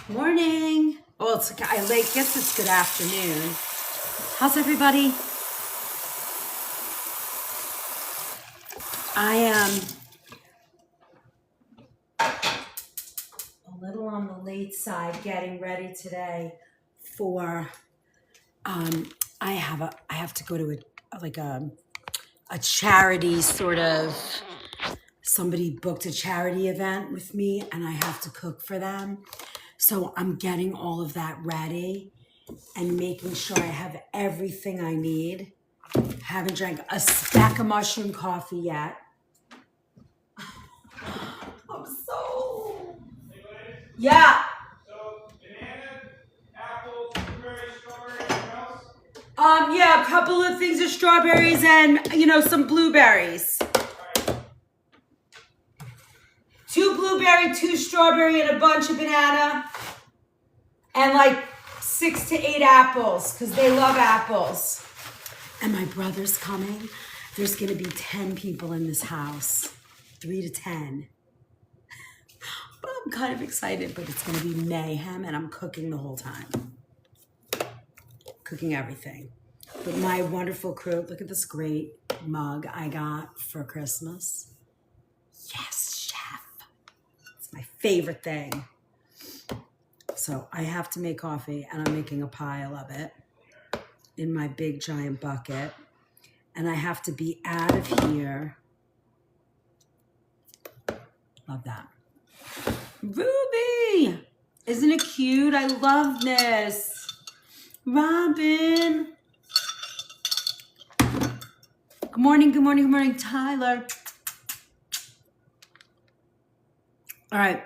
Morning. Well, I guess it's good afternoon. How's everybody? I am a little on the late side getting ready today for I have to go to a charity sort of, somebody booked a charity event with me and I have to cook for them. So I'm getting all of that ready and making sure I have everything I need. Haven't drank a stack of mushroom coffee yet. I'm so... Yeah. So, banana, apples, blueberries, strawberries, what else? Yeah, a couple of things of strawberries and, some blueberries. Right. 2 blueberry, 2 strawberry, and a bunch of banana. And like 6 to 8 apples, because they love apples. And my brother's coming. There's going to be 10 people in this house. 3 to 10. But I'm kind of excited, but it's going to be mayhem, and I'm cooking the whole time. Cooking everything. But my wonderful crew, look at this great mug I got for Christmas. Yes, chef. It's my favorite thing. So I have to make coffee, and I'm making a pile of it in my big giant bucket. And I have to be out of here. Love that. Ruby! Isn't it cute? I love this. Robin. Good morning, good morning, good morning, Tyler. All right.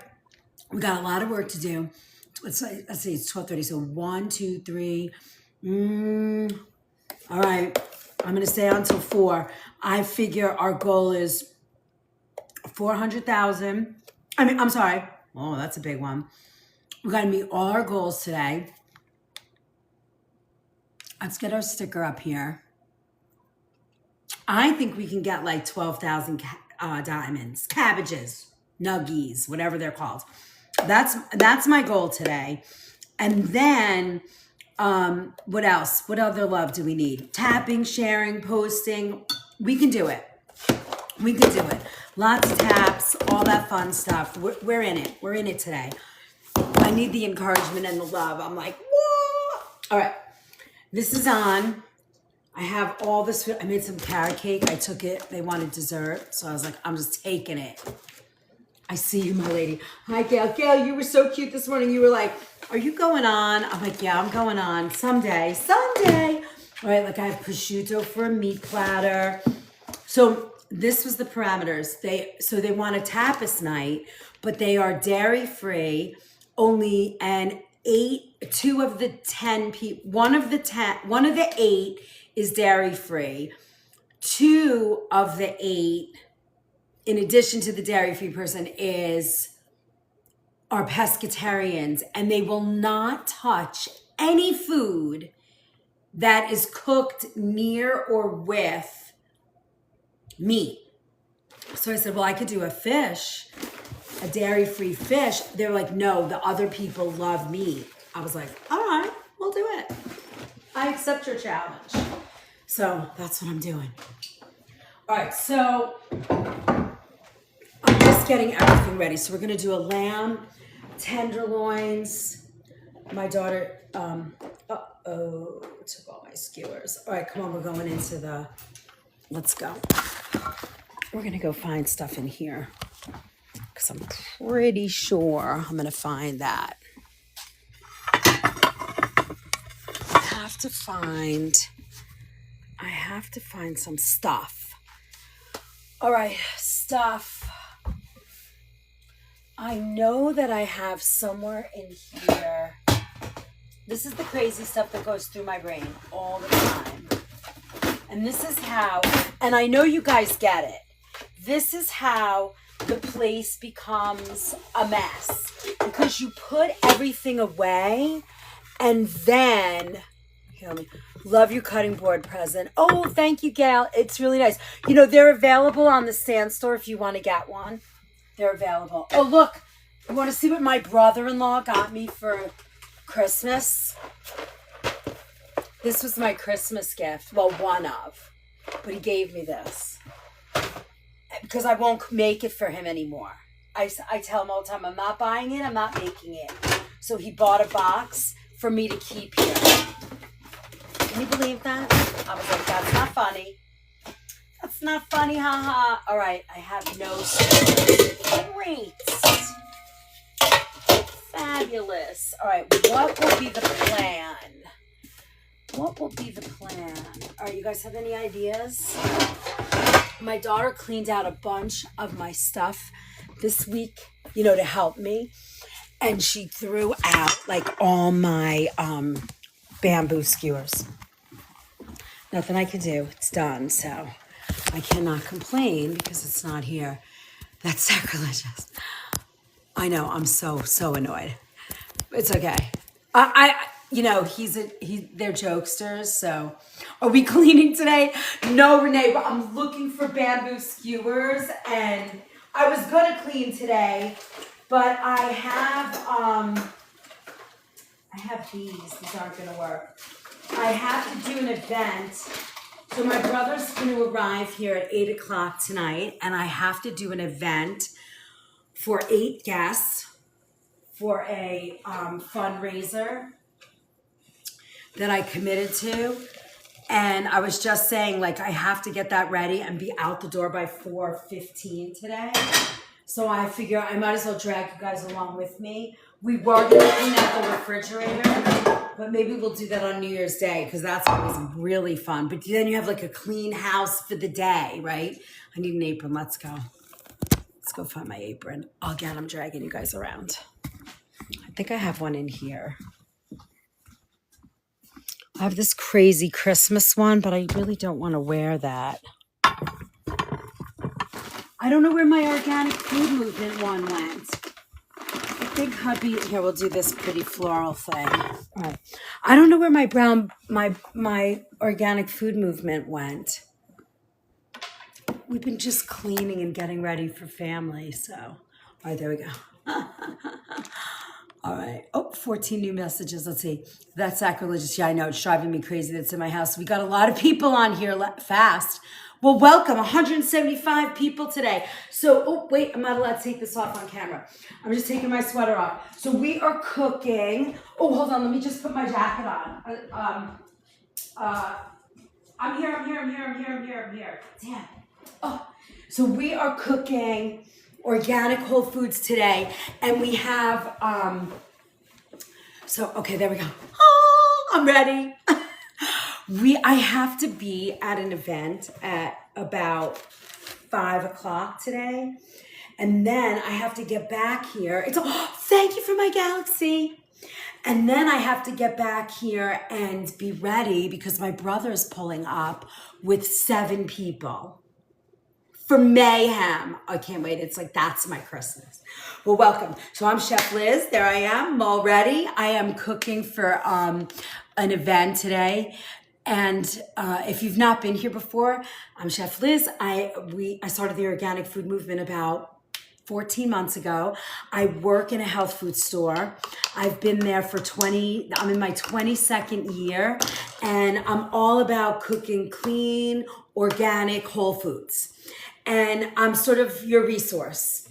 We got a lot of work to do. Let's see, it's 12:30. So 1, 2, 3. All right. I'm going to stay on till 4. I figure our goal is 400,000. I'm sorry. Oh, that's a big one. We got to meet all our goals today. Let's get our sticker up here. I think we can get like 12,000 diamonds, cabbages, nuggies, whatever they're called. That's my goal today. And then what else? What other love do we need? Tapping, sharing, posting. We can do it. We can do it. Lots of taps, all that fun stuff. We're in it. We're in it today. I need the encouragement and the love. I'm like, whoa. All right. This is on. I have all this food. I made some carrot cake. I took it. They wanted dessert. So I was like, I'm just taking it. I see you, my lady. Hi, Gail. Gail, you were so cute this morning. You were like, are you going on? I'm like, yeah, I'm going on. Someday. All right, like I have prosciutto for a meat platter. So this was the parameters. They want a tapas night, but they are dairy free only, and 2 of the 10 people, one of the 8 is dairy free. 2 of the 8, in addition to the dairy-free person, are pescatarians, and they will not touch any food that is cooked near or with meat. So I said, well, I could do a fish, a dairy-free fish. They're like, no, the other people love meat. I was like, all right, we'll do it. I accept your challenge. So that's what I'm doing. All right, so I'm just getting everything ready. So we're going to do a lamb, tenderloins. My daughter, took all my skewers. All right, come on, we're going into let's go. We're going to go find stuff in here because I'm pretty sure I'm going to find that. I have to find some stuff. All right, stuff. I know that I have somewhere in here. This is the crazy stuff that goes through my brain all the time. And this is how, and I know you guys get it. This is how the place becomes a mess. Because you put everything away and then, here, love your cutting board present. Oh, thank you, Gail. It's really nice. They're available on the Stand Store if you want to get one. They're available. Oh, look. You want to see what my brother-in-law got me for Christmas? This was my Christmas gift. Well, one of. But he gave me this. Because I won't make it for him anymore. I tell him all the time, I'm not buying it, I'm not making it. So he bought a box for me to keep here. Can you believe that? I was like, that's not funny. That's not funny, haha. All right, I have no stores. Great. Fabulous. All right, what will be the plan? What will be the plan? All right, you guys have any ideas? My daughter cleaned out a bunch of my stuff this week, you know, to help me. And she threw out like all my bamboo skewers. Nothing I can do. It's done. So I cannot complain because it's not here. That's sacrilegious. I know. I'm so annoyed. It's okay. You know, they're jokesters. So are we cleaning today? No, Renee, but I'm looking for bamboo skewers, and I was going to clean today, but I have these. These aren't going to work. I have to do an event. So my brother's going to arrive here at 8 o'clock tonight, and I have to do an event for 8 guests for a fundraiser that I committed to. And I was just saying, like, I have to get that ready and be out the door by 4:15 today. So I figure I might as well drag you guys along with me. We were going to clean out the refrigerator, but maybe we'll do that on New Year's Day because that's always really fun. But then you have like a clean house for the day, right? I need an apron. Let's go. Let's go find my apron. Again, I'm dragging you guys around. I think I have one in here. I have this crazy Christmas one, but I really don't want to wear that. I don't know where my organic food movement one went. I think hubby, here, we'll do this pretty floral thing. All right. I don't know where my organic food movement went. We've been just cleaning and getting ready for family, so. All right, there we go. All right. Oh, 14 new messages. Let's see. That's sacrilegious. Yeah, I know. It's driving me crazy that's in my house. We got a lot of people on here fast. Well, welcome. 175 people today. So, oh, wait. I'm not allowed to take this off on camera. I'm just taking my sweater off. So we are cooking. Oh, hold on. Let me just put my jacket on. I'm here. Damn. Oh, so we are cooking organic whole foods today, and we have okay, there we go. Oh, I'm ready. I have to be at an event at about 5 o'clock today, and then I have to get back here. Thank you for my galaxy. And then I have to get back here and be ready because my brother's pulling up with 7 people. For mayhem. I can't wait. It's like, that's my Christmas. Well, welcome. So I'm Chef Liz. There I am. I'm all ready. I am cooking for an event today. And if you've not been here before, I'm Chef Liz. I started the organic food movement about 14 months ago. I work in a health food store. I've been there for I'm in my 22nd year, and I'm all about cooking clean, organic, whole foods. And I'm sort of your resource.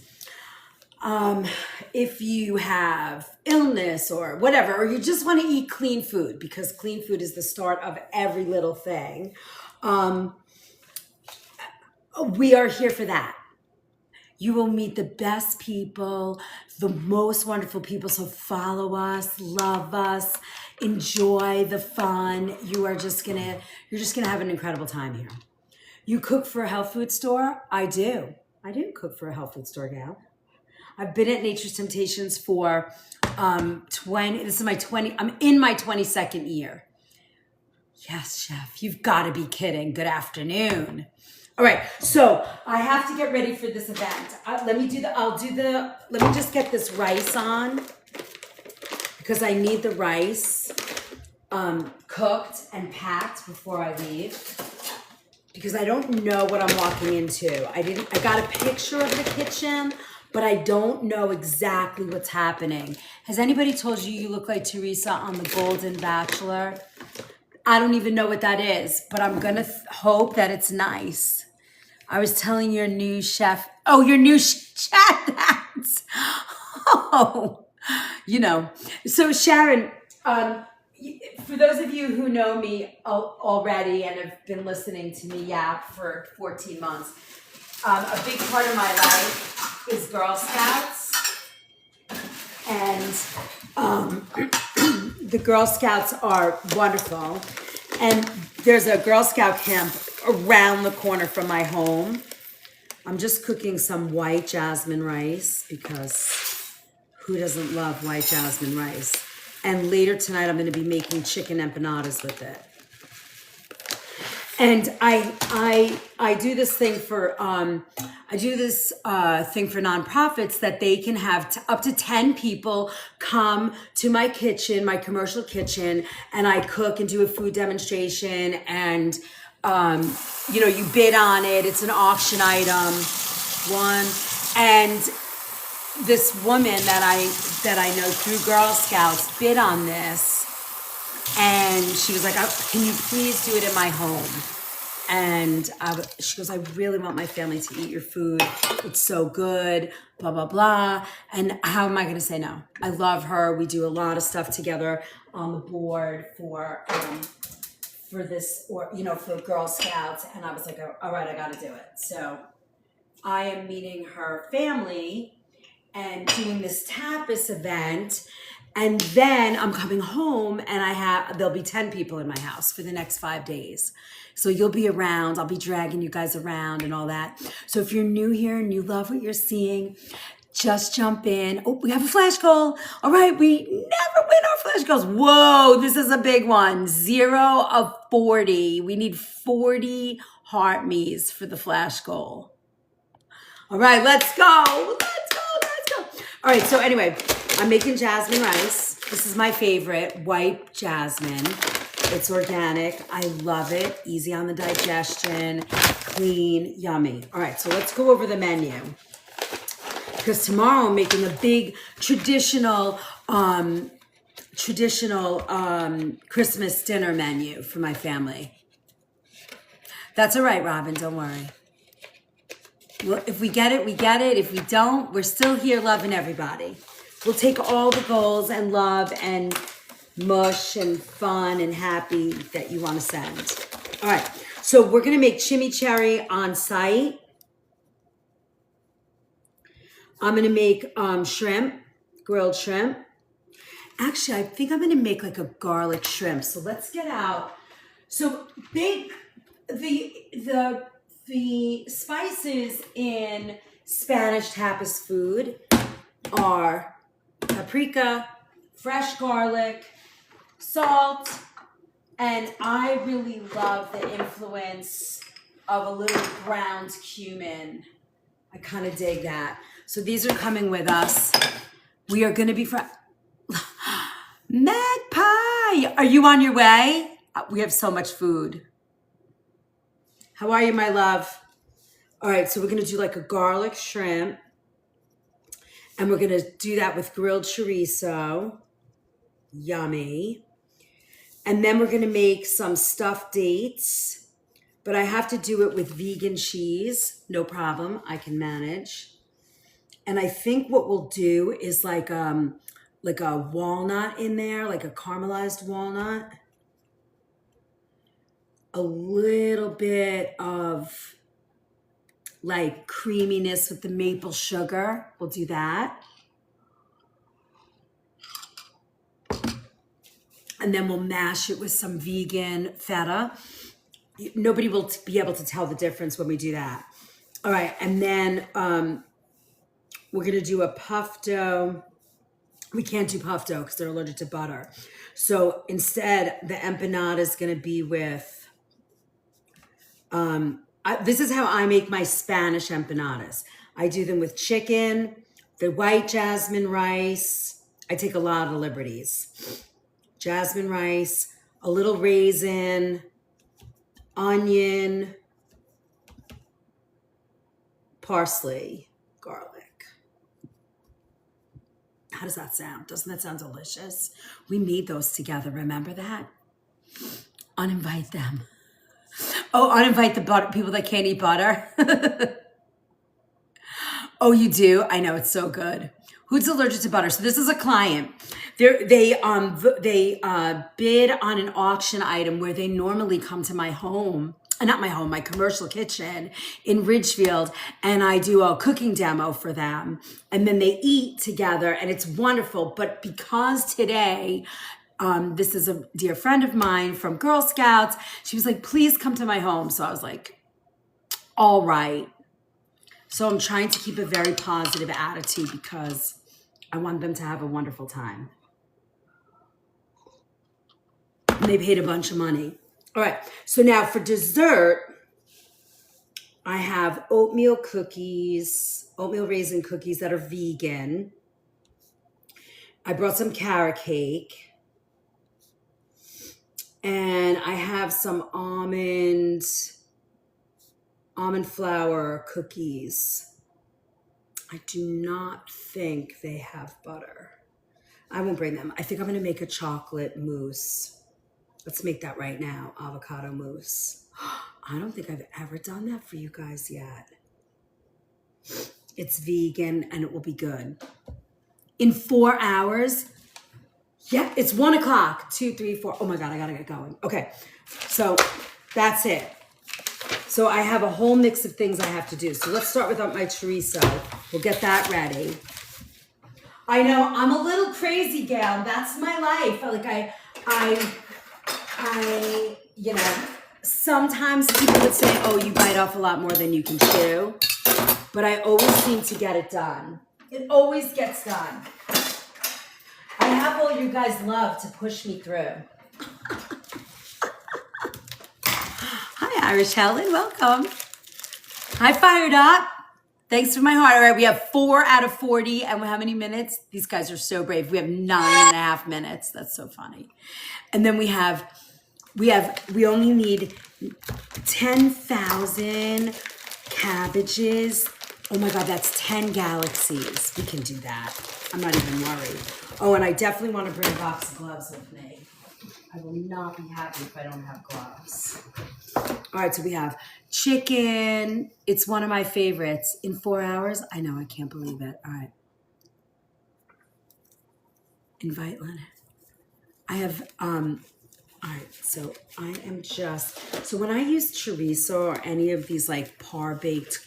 If you have illness or whatever, or you just want to eat clean food, because clean food is the start of every little thing, we are here for that. You will meet the best people, the most wonderful people. So follow us, love us, enjoy the fun. You're just gonna have an incredible time here. You cook for a health food store? I do. I do cook for a health food store, gal. I've been at Nature's Temptations for I'm in my 22nd year. Yes, chef, you've got to be kidding. Good afternoon. All right, so I have to get ready for this event. Let me just get this rice on because I need the rice cooked and packed before I leave. Because I don't know what I'm walking into. I got a picture of the kitchen, but I don't know exactly what's happening. Has anybody told you you look like Teresa on The Golden Bachelor? I don't even know what that is, but I'm gonna hope that it's nice. I was telling your new chef, oh, your new chef, that's, oh, you know. So Sharon, for those of you who know me already and have been listening to me yap for 14 months, a big part of my life is Girl Scouts. And the Girl Scouts are wonderful. And there's a Girl Scout camp around the corner from my home. I'm just cooking some white jasmine rice because who doesn't love white jasmine rice? And later tonight, I'm going to be making chicken empanadas with it. And I do this thing for nonprofits that they can have up to 10 people come to my kitchen, my commercial kitchen, and I cook and do a food demonstration. And you bid on it. It's an auction item. And this woman that I know through Girl Scouts bid on this. And she was like, can you please do it in my home? And she goes, I really want my family to eat your food. It's so good, blah, blah, blah. And how am I going to say no? I love her. We do a lot of stuff together on the board for this, for Girl Scouts. And I was like, all right, I got to do it. So I am meeting her family and doing this tapas event. And then I'm coming home and there'll be 10 people in my house for the next 5 days. So you'll be around. I'll be dragging you guys around and all that. So if you're new here and you love what you're seeing, just jump in. Oh, we have a flash goal. All right, we never win our flash goals. Whoa, this is a big one. 0 of 40. We need 40 heart me's for the flash goal. All right, let's go. Let's go. Let's go. All right, so anyway, I'm making jasmine rice. This is my favorite, white jasmine. It's organic. I love it. Easy on the digestion, clean, yummy. All right, so let's go over the menu. Because tomorrow I'm making a big traditional Christmas dinner menu for my family. That's all right, Robin, don't worry. Well, if we get it, we get it. If we don't, we're still here loving everybody. We'll take all the goals and love and mush and fun and happy that you want to send. All right, so we're going to make chimichurri on site. I'm going to make shrimp, grilled shrimp. Actually, I think I'm going to make like a garlic shrimp. So let's get out. So the spices in Spanish tapas food are paprika, fresh garlic, salt, and I really love the influence of a little ground cumin. I kind of dig that. So these are coming with us. We are going to be Magpie, are you on your way? We have so much food. How are you, my love? All right, so we're going to do like a garlic shrimp. And we're going to do that with grilled chorizo. Yummy. And then we're going to make some stuffed dates. But I have to do it with vegan cheese. No problem. I can manage. And I think what we'll do is like a walnut in there, like a caramelized walnut. A little bit of like creaminess with the maple sugar. We'll do that. And then we'll mash it with some vegan feta. Nobody will be able to tell the difference when we do that. All right, and then we're gonna do a puff dough. We can't do puff dough because they're allergic to butter. So instead, the empanada is gonna be with, this is how I make my Spanish empanadas. I do them with chicken, the white jasmine rice. I take a lot of liberties. Jasmine rice, a little raisin, onion, parsley, garlic. How does that sound? Doesn't that sound delicious? We made those together. Remember that? Uninvite them. Oh, uninvite the butter people that can't eat butter. Oh, you do? I know, it's so good. Who's allergic to butter? So this is a client. They bid on an auction item where they normally come to my home, not my home, my commercial kitchen in Ridgefield, and I do a cooking demo for them. And then they eat together, and it's wonderful. But because today, this is a dear friend of mine from Girl Scouts, she was like, please come to my home. So I was like, all right. So I'm trying to keep a very positive attitude because I want them to have a wonderful time. And they paid a bunch of money. All right, so now for dessert, I have oatmeal raisin cookies that are vegan. I brought some carrot cake. And I have some almond flour cookies. I do not think they have butter. I won't bring them. I think I'm gonna make a chocolate mousse. Let's make that right now, avocado mousse. I don't think I've ever done that for you guys yet. It's vegan and it will be good. In 4 hours, yeah, it's 1 o'clock, 2, 3, 4. Oh my God, I gotta get going. Okay, so that's it. So I have a whole mix of things I have to do. So let's start with my chorizo. We'll get that ready. I know, I'm a little crazy gal. That's my life. Like I, you know, sometimes people would say, oh, you bite off a lot more than you can chew. But I always seem to get it done. It always gets done. I have all you guys love to push me through. Hi, Irish Helen. Welcome. Hi, Fired Up. Thanks for my heart. All right, we have 4 out of 40. And how many minutes? These guys are so brave. We have 9.5 minutes. That's so funny. And then we only need 10,000 cabbages. Oh my God, that's 10 galaxies. We can do that. I'm not even worried. Oh, and I definitely want to bring a box of gloves with me. I will not be happy if I don't have gloves. All right, so we have chicken. It's one of my favorites. In 4 hours? I know, I can't believe it. All right. Invite Leonard. I have, all right, so I am just, so when I use chorizo or any of these like par-baked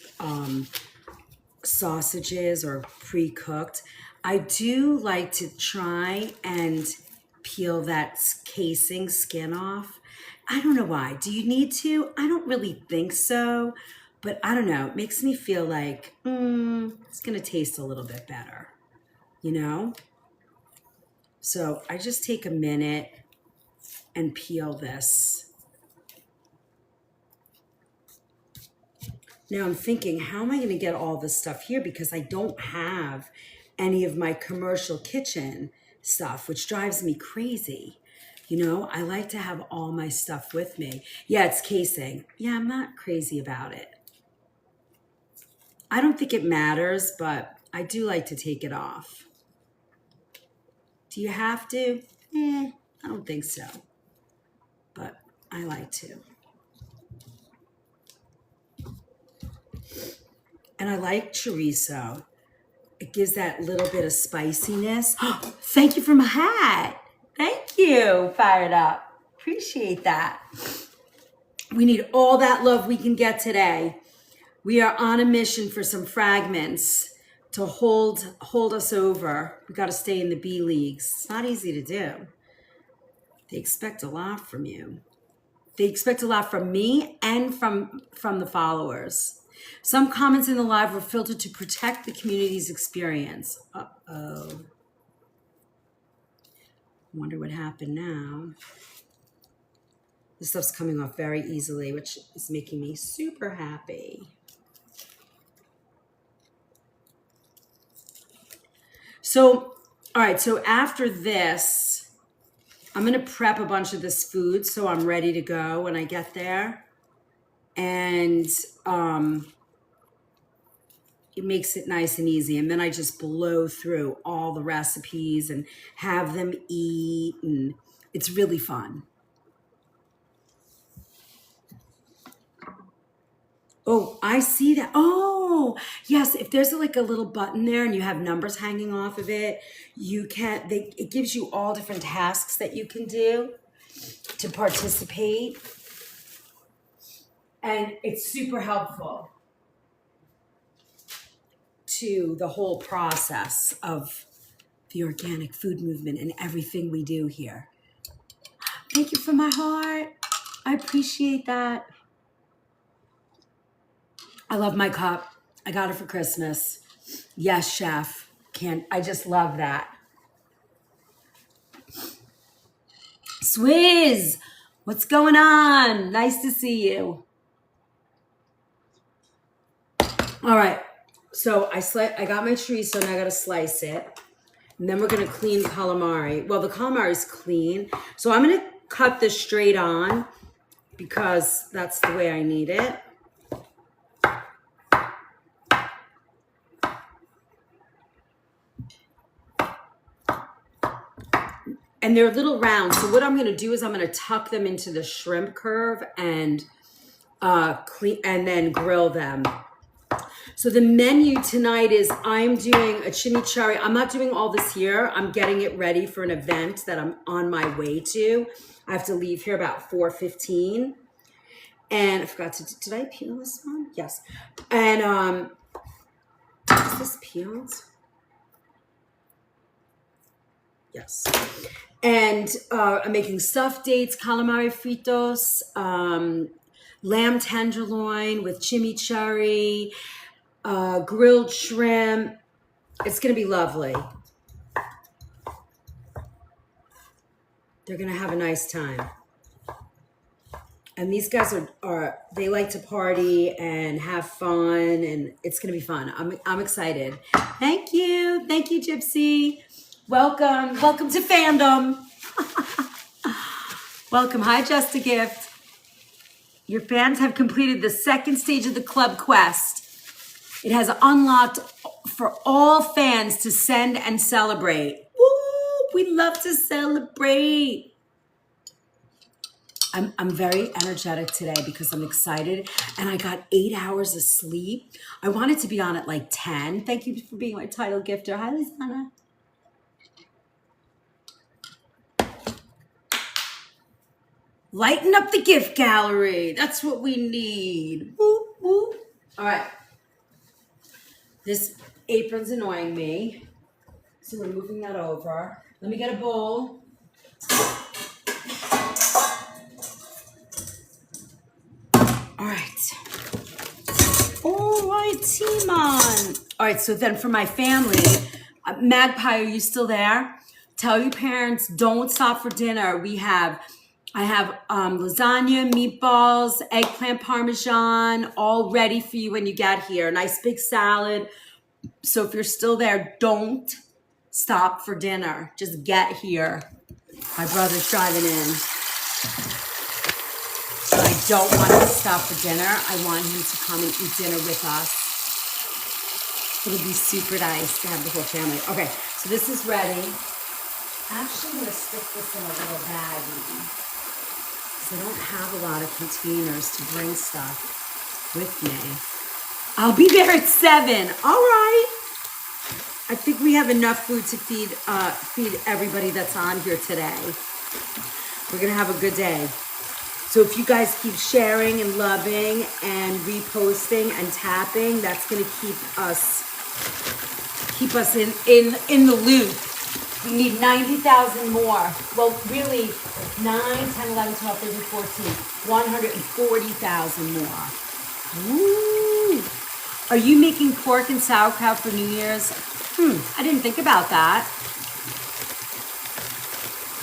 sausages or pre-cooked, I do like to try and peel that casing skin off. I don't know why. Do you need to? I don't really think so, but I don't know. It makes me feel like, it's gonna taste a little bit better, you know? So I just take a minute and peel this. Now I'm thinking, how am I gonna get all this stuff here? Because I don't have any of my commercial kitchen stuff, which drives me crazy. You know, I like to have all my stuff with me. Yeah, it's casing. Yeah, I'm not crazy about it. I don't think it matters, but I do like to take it off. Do you have to? I don't think so, but I like to. And I like chorizo. It gives that little bit of spiciness. Oh, thank you for my hat. Thank you, Fired Up. Appreciate that. We need all that love we can get today. We are on a mission for some fragments to hold us over. We got to stay in the B leagues. It's not easy to do. They expect a lot from you. They expect a lot from me and from the followers. Some comments in the live were filtered to protect the community's experience. Uh-oh. Wonder what happened now. This stuff's coming off very easily, which is making me super happy. So, all right, so after this, I'm gonna prep a bunch of this food so I'm ready to go when I get there. And it makes it nice and easy. And then I just blow through all the recipes and have them eat. And it's really fun. Oh, I see that. Oh, yes. If there's like a little button there and you have numbers hanging off of it, it gives you all different tasks that you can do to participate. And it's super helpful to the whole process of the organic food movement and everything we do here. Thank you from my heart. I appreciate that. I love my cup. I got it for Christmas. Yes, chef. I just love that. Swizz, what's going on? Nice to see you. All right. So I got my chorizo and I got to slice it. And then we're going to clean calamari. Well, the calamari is clean. So I'm going to cut this straight on because that's the way I need it. And they're a little round. So what I'm going to do is I'm going to tuck them into the shrimp curve and clean and then grill them. So the menu tonight is I'm doing a chimichurri. I'm not doing all this here. I'm getting it ready for an event that I'm on my way to. I have to leave here about 4:15. And I forgot to, did I peel this one? Yes. And is this peeled? Yes. And I'm making stuffed dates, calamari fritos, lamb tenderloin with chimichurri, grilled shrimp. It's going to be lovely. They're going to have a nice time. And these guys they like to party and have fun, and it's going to be fun. I'm excited. Thank you. Thank you, Gypsy. Welcome. Welcome to fandom. Welcome. Hi, Just a Gift. Your fans have completed the second stage of the club quest. It has unlocked for all fans to send and celebrate. Woo! We love to celebrate. I'm very energetic today because I'm excited and I got 8 hours of sleep. I wanted to be on at like 10. Thank you for being my title gifter. Hi, Lizana. Lighten up the gift gallery. That's what we need. Woo, woo. All right. This apron's annoying me. So we're moving that over. Let me get a bowl. All right. All right, Timon. All right, so then for my family, Magpie, are you still there? Tell your parents, don't stop for dinner. I have lasagna, meatballs, eggplant parmesan, all ready for you when you get here. Nice big salad. So if you're still there, don't stop for dinner. Just get here. My brother's driving in. I don't want him to stop for dinner. I want him to come and eat dinner with us. It'll be super nice to have the whole family. Okay, so this is ready. Actually, I'm going to stick this in a little baggie. I don't have a lot of containers to bring stuff with me. I'll be there at 7. All right. I think we have enough food to feed everybody that's on here today. We're going to have a good day. So if you guys keep sharing and loving and reposting and tapping, that's going to keep us in the loop. We need 90,000 more. Well, really, 9, 10, 11, 12, 13, 14. 140,000 more. Woo! Are you making pork and sauerkraut for New Year's? I didn't think about that.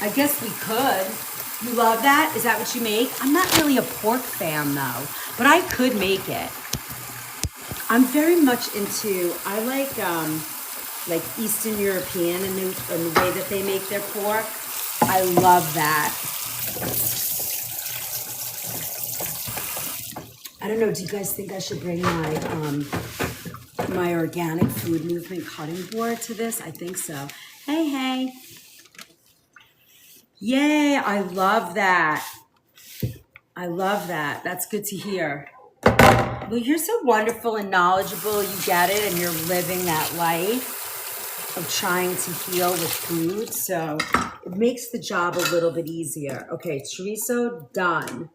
I guess we could. You love that? Is that what you make? I'm not really a pork fan, though, but I could make it. I'm very much into, I like Eastern European and the way that they make their pork. I love that. I don't know, do you guys think I should bring my my organic food movement cutting board to this. I think so. Hey, hey. Yay, I love that. I love that. That's good to hear. Well, you're so wonderful and knowledgeable. You get it, and you're living that life of trying to heal with food. So it makes the job a little bit easier. Okay, chorizo done.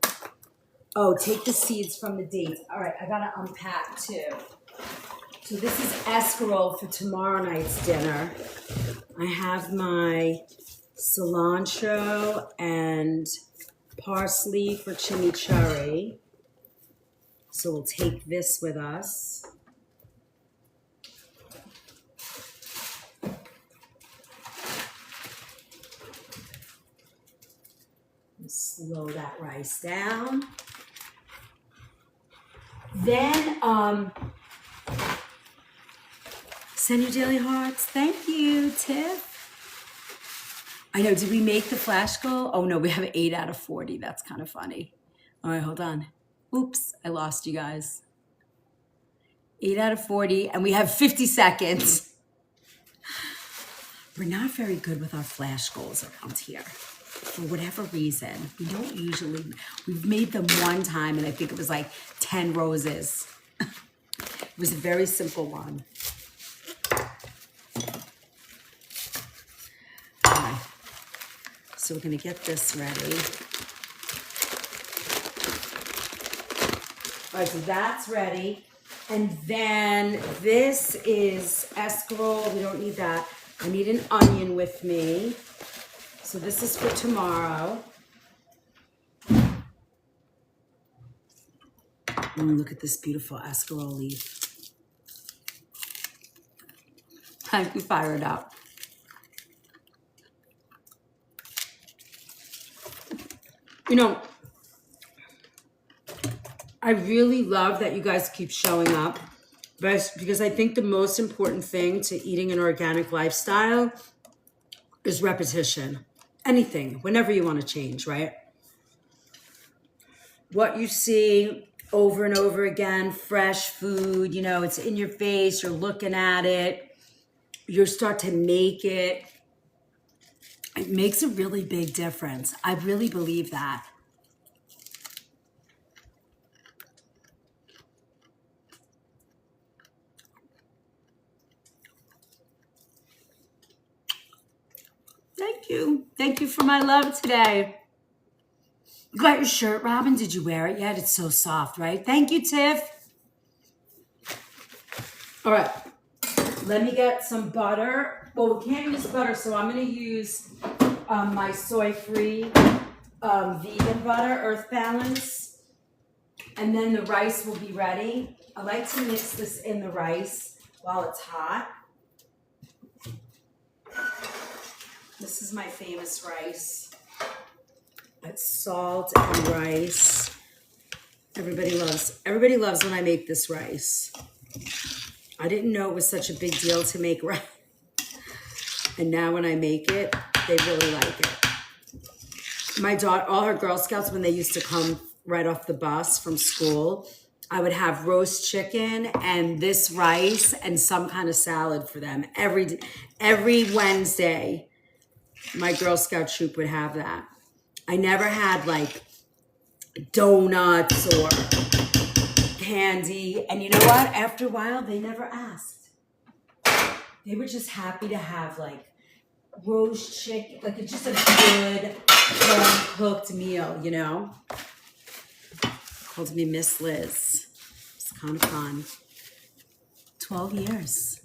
Oh, take the seeds from the dates. All right, I gotta unpack too. So this is escarole for tomorrow night's dinner. I have my cilantro and parsley for chimichurri. So we'll take this with us. Slow that rice down. Then, send your daily hearts. Thank you, Tiff. I know, did we make the flash goal? Oh no, we have 8 out of 40. That's kind of funny. All right, hold on. Oops, I lost you guys. 8 out of 40, and we have 50 seconds. We're not very good with our flash goals around here. For whatever reason, we don't usually, we've made them one time, and I think it was like 10 roses. It was a very simple one. Okay. So we're gonna get this ready. All right, so that's ready. And then this is escarole. We don't need that. I need an onion with me. So this is for tomorrow. Look at this beautiful escarole leaf. Time to fire it up. You know, I really love that you guys keep showing up, because I think the most important thing to eating an organic lifestyle is repetition. Anything, whenever you want to change, right? What you see over and over again, fresh food, you know, it's in your face, you're looking at it, you start to make it. It makes a really big difference. I really believe that. Thank you. Thank you for my love today. You got your shirt, Robin? Did you wear it yet? It's so soft, right? Thank you, Tiff. All right. Let me get some butter. Well, we can't use butter, so I'm going to use my soy-free vegan butter, Earth Balance. And then the rice will be ready. I like to mix this in the rice while it's hot. This is my famous rice. It's salt and rice. Everybody loves when I make this rice. I didn't know it was such a big deal to make rice. And now when I make it, they really like it. My daughter, all her Girl Scouts, when they used to come right off the bus from school, I would have roast chicken and this rice and some kind of salad for them. Every Wednesday, my Girl Scout troop would have that. I never had like donuts or candy. And you know what? After a while, they never asked. They were just happy to have like roast chicken. Like it's just a good home-cooked meal, you know? Called me Miss Liz. It's kind of fun. 12 years.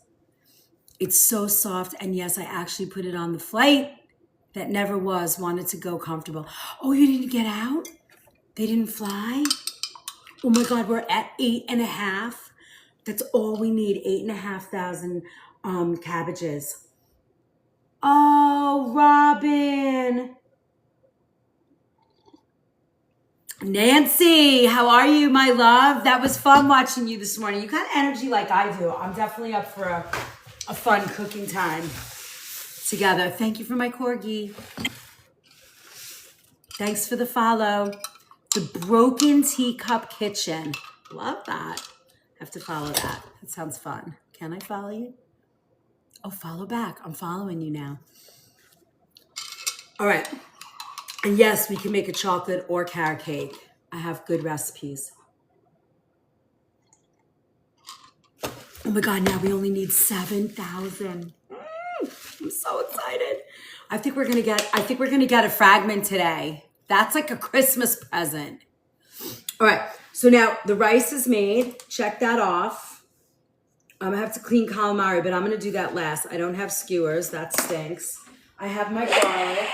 It's so soft. And yes, I actually put it on the flight that never wanted to go comfortable. Oh, you didn't get out? They didn't fly? Oh my God, we're at 8.5. That's all we need, 8,500 cabbages. Oh, Robin. Nancy, how are you, my love? That was fun watching you this morning. You got energy like I do. I'm definitely up for a fun cooking time together. Thank you for my corgi. Thanks for the follow. The Broken Teacup Kitchen. Love that. Have to follow that. That's That sounds fun. Can I follow you? Oh, follow back. I'm following you now. All right. And yes, we can make a chocolate or carrot cake. I have good recipes. Oh my God, now we only need 7,000. I'm so excited. I think we're gonna get a fragment today. That's like a Christmas present. All right, so now the rice is made. Check that off. I have to clean calamari, but I'm gonna do that last. I don't have skewers, that stinks. I have my garlic.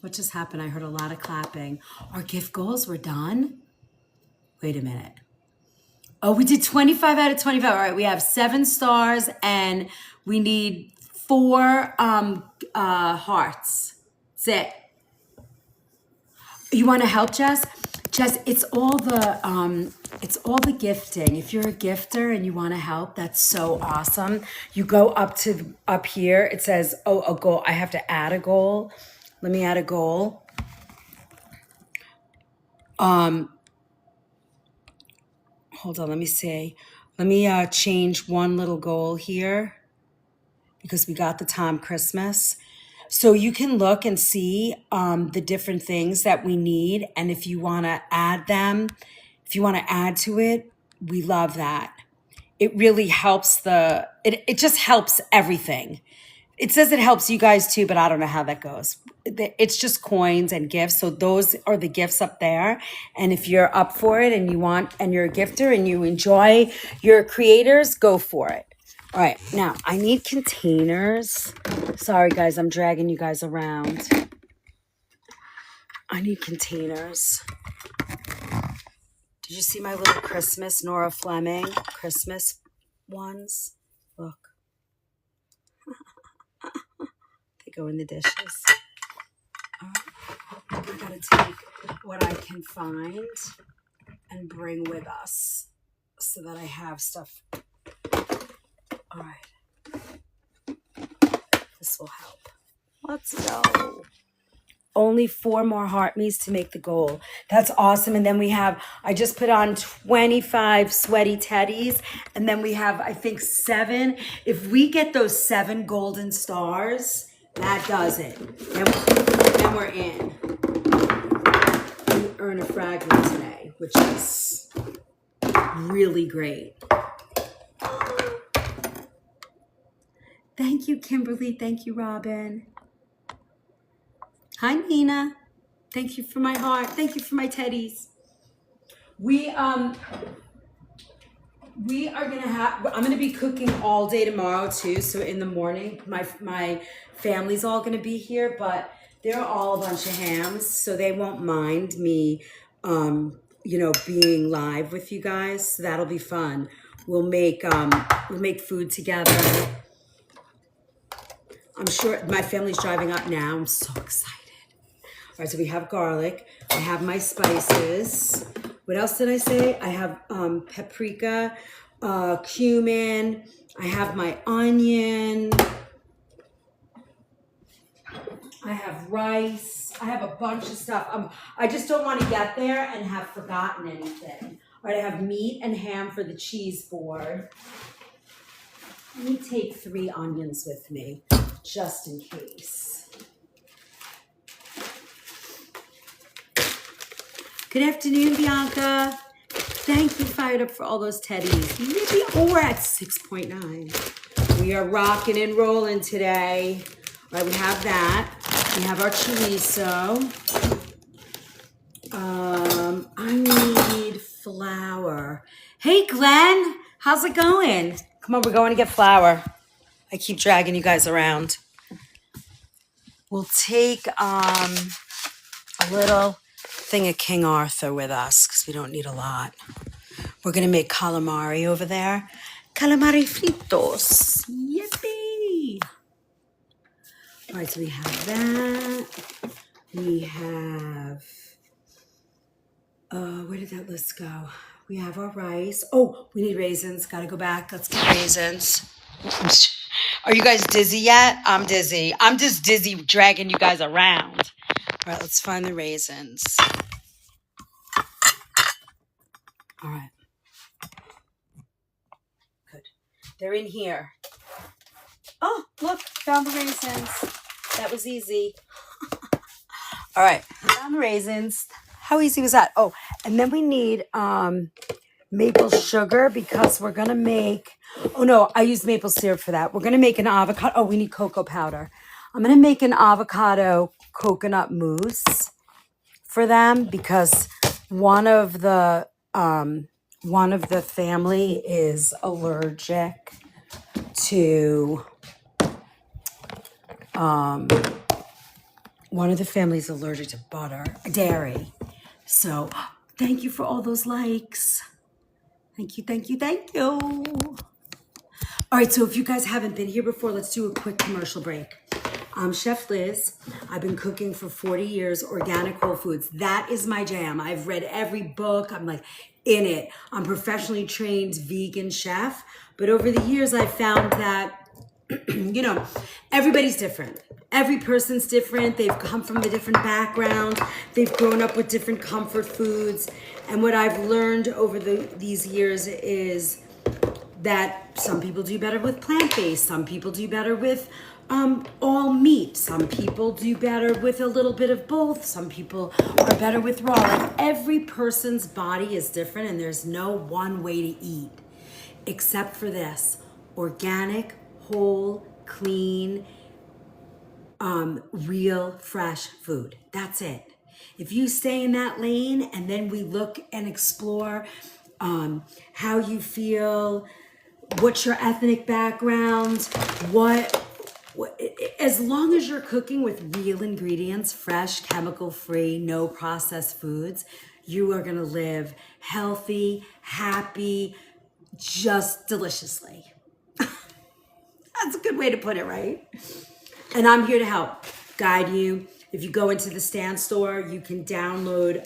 What just happened? I heard a lot of clapping. Our gift goals were done. Wait a minute. Oh, we did 25 out of 25. All right, we have 7 stars and we need 4 hearts. That's it. You want to help, Jess? Jess, it's all the gifting. If you're a gifter and you want to help, that's so awesome. You go up here. It says, oh, a goal. I have to add a goal. Let me add a goal. Hold on, let me see. Let me change one little goal here because we got the Tom Christmas. So you can look and see the different things that we need. And if you want to add them, if you want to add to it, we love that. It really helps it just helps everything. It says it helps you guys too, but I don't know how that goes. It's just coins and gifts. So those are the gifts up there. And if you're up for it and you're a gifter and you enjoy your creators, go for it. All right. Now I need containers. Sorry guys, I'm dragging you guys around. I need containers. Did you see my little Christmas Nora Fleming Christmas ones? Look. They go in the dishes. We gotta take what I can find and bring with us so that I have stuff. All right. This will help. Let's go. Only 4 more heart me's to make the goal. That's awesome. And then I just put on 25 sweaty teddies. And then we have, I think, 7. If we get those 7 golden stars, that does it. Then we're in. We earn a fragment today, which is really great. Thank you, Kimberly. Thank you, Robin. Hi, Nina. Thank you for my heart. Thank you for my teddies. I'm gonna be cooking all day tomorrow too. So in the morning, my family's all gonna be here, but they're all a bunch of hams, so they won't mind me, being live with you guys. So that'll be fun. We'll make food together. I'm sure my family's driving up now. I'm so excited. All right, so we have garlic. I have my spices. What else did I say? I have paprika, cumin. I have my onion. I have rice. I have a bunch of stuff. I just don't want to get there and have forgotten anything. All right, I have meat and ham for the cheese board. Let me take 3 onions with me, just in case. Good afternoon, Bianca. Thank you, Fired Up, for all those teddies. Maybe we're at 6.9. We are rocking and rolling today. All right, we have that. We have our chorizo. I need flour. Hey, Glenn, how's it going? Come on, we're going to get flour. I keep dragging you guys around. We'll take a little thing of King Arthur with us because we don't need a lot. We're going to make calamari over there. Calamari fritos. Yippee! All right, so we have that. We have, where did that list go? We have our rice. Oh, we need raisins. Got to go back. Let's get raisins. Are you guys dizzy yet? I'm dizzy. I'm just dizzy dragging you guys around. All right, let's find the raisins. All right. They're in here. Oh, look, found the raisins. That was easy. All right, found the raisins. How easy was that? Oh, and then we need maple sugar because we're gonna make. Oh no, I used maple syrup for that. We're gonna make an avocado. Oh, we need cocoa powder. I'm gonna make an avocado coconut mousse for them because one of the family is allergic to one of the families allergic to butter, dairy. So thank you for all those likes. Thank you, thank you, thank you. All right, so if you guys haven't been here before, let's do a quick commercial break. I'm Chef Liz. I've been cooking for 40 years, organic whole foods. That is my jam. I've read every book. I'm like in it. I'm professionally trained vegan chef. But over the years, I've found that you know, everybody's different. Every person's different. They've come from a different background. They've grown up with different comfort foods. And what I've learned over these years is that some people do better with plant-based. Some people do better with all meat. Some people do better with a little bit of both. Some people are better with raw. Like every person's body is different and there's no one way to eat except for this: organic, whole, clean, real, fresh food. That's it. If you stay in that lane and then we look and explore how you feel, what's your ethnic background, what, as long as you're cooking with real ingredients, fresh, chemical-free, no processed foods, you are gonna live healthy, happy, just deliciously. That's a good way to put it, right? And I'm here to help guide you. If you go into the Stand store, you can download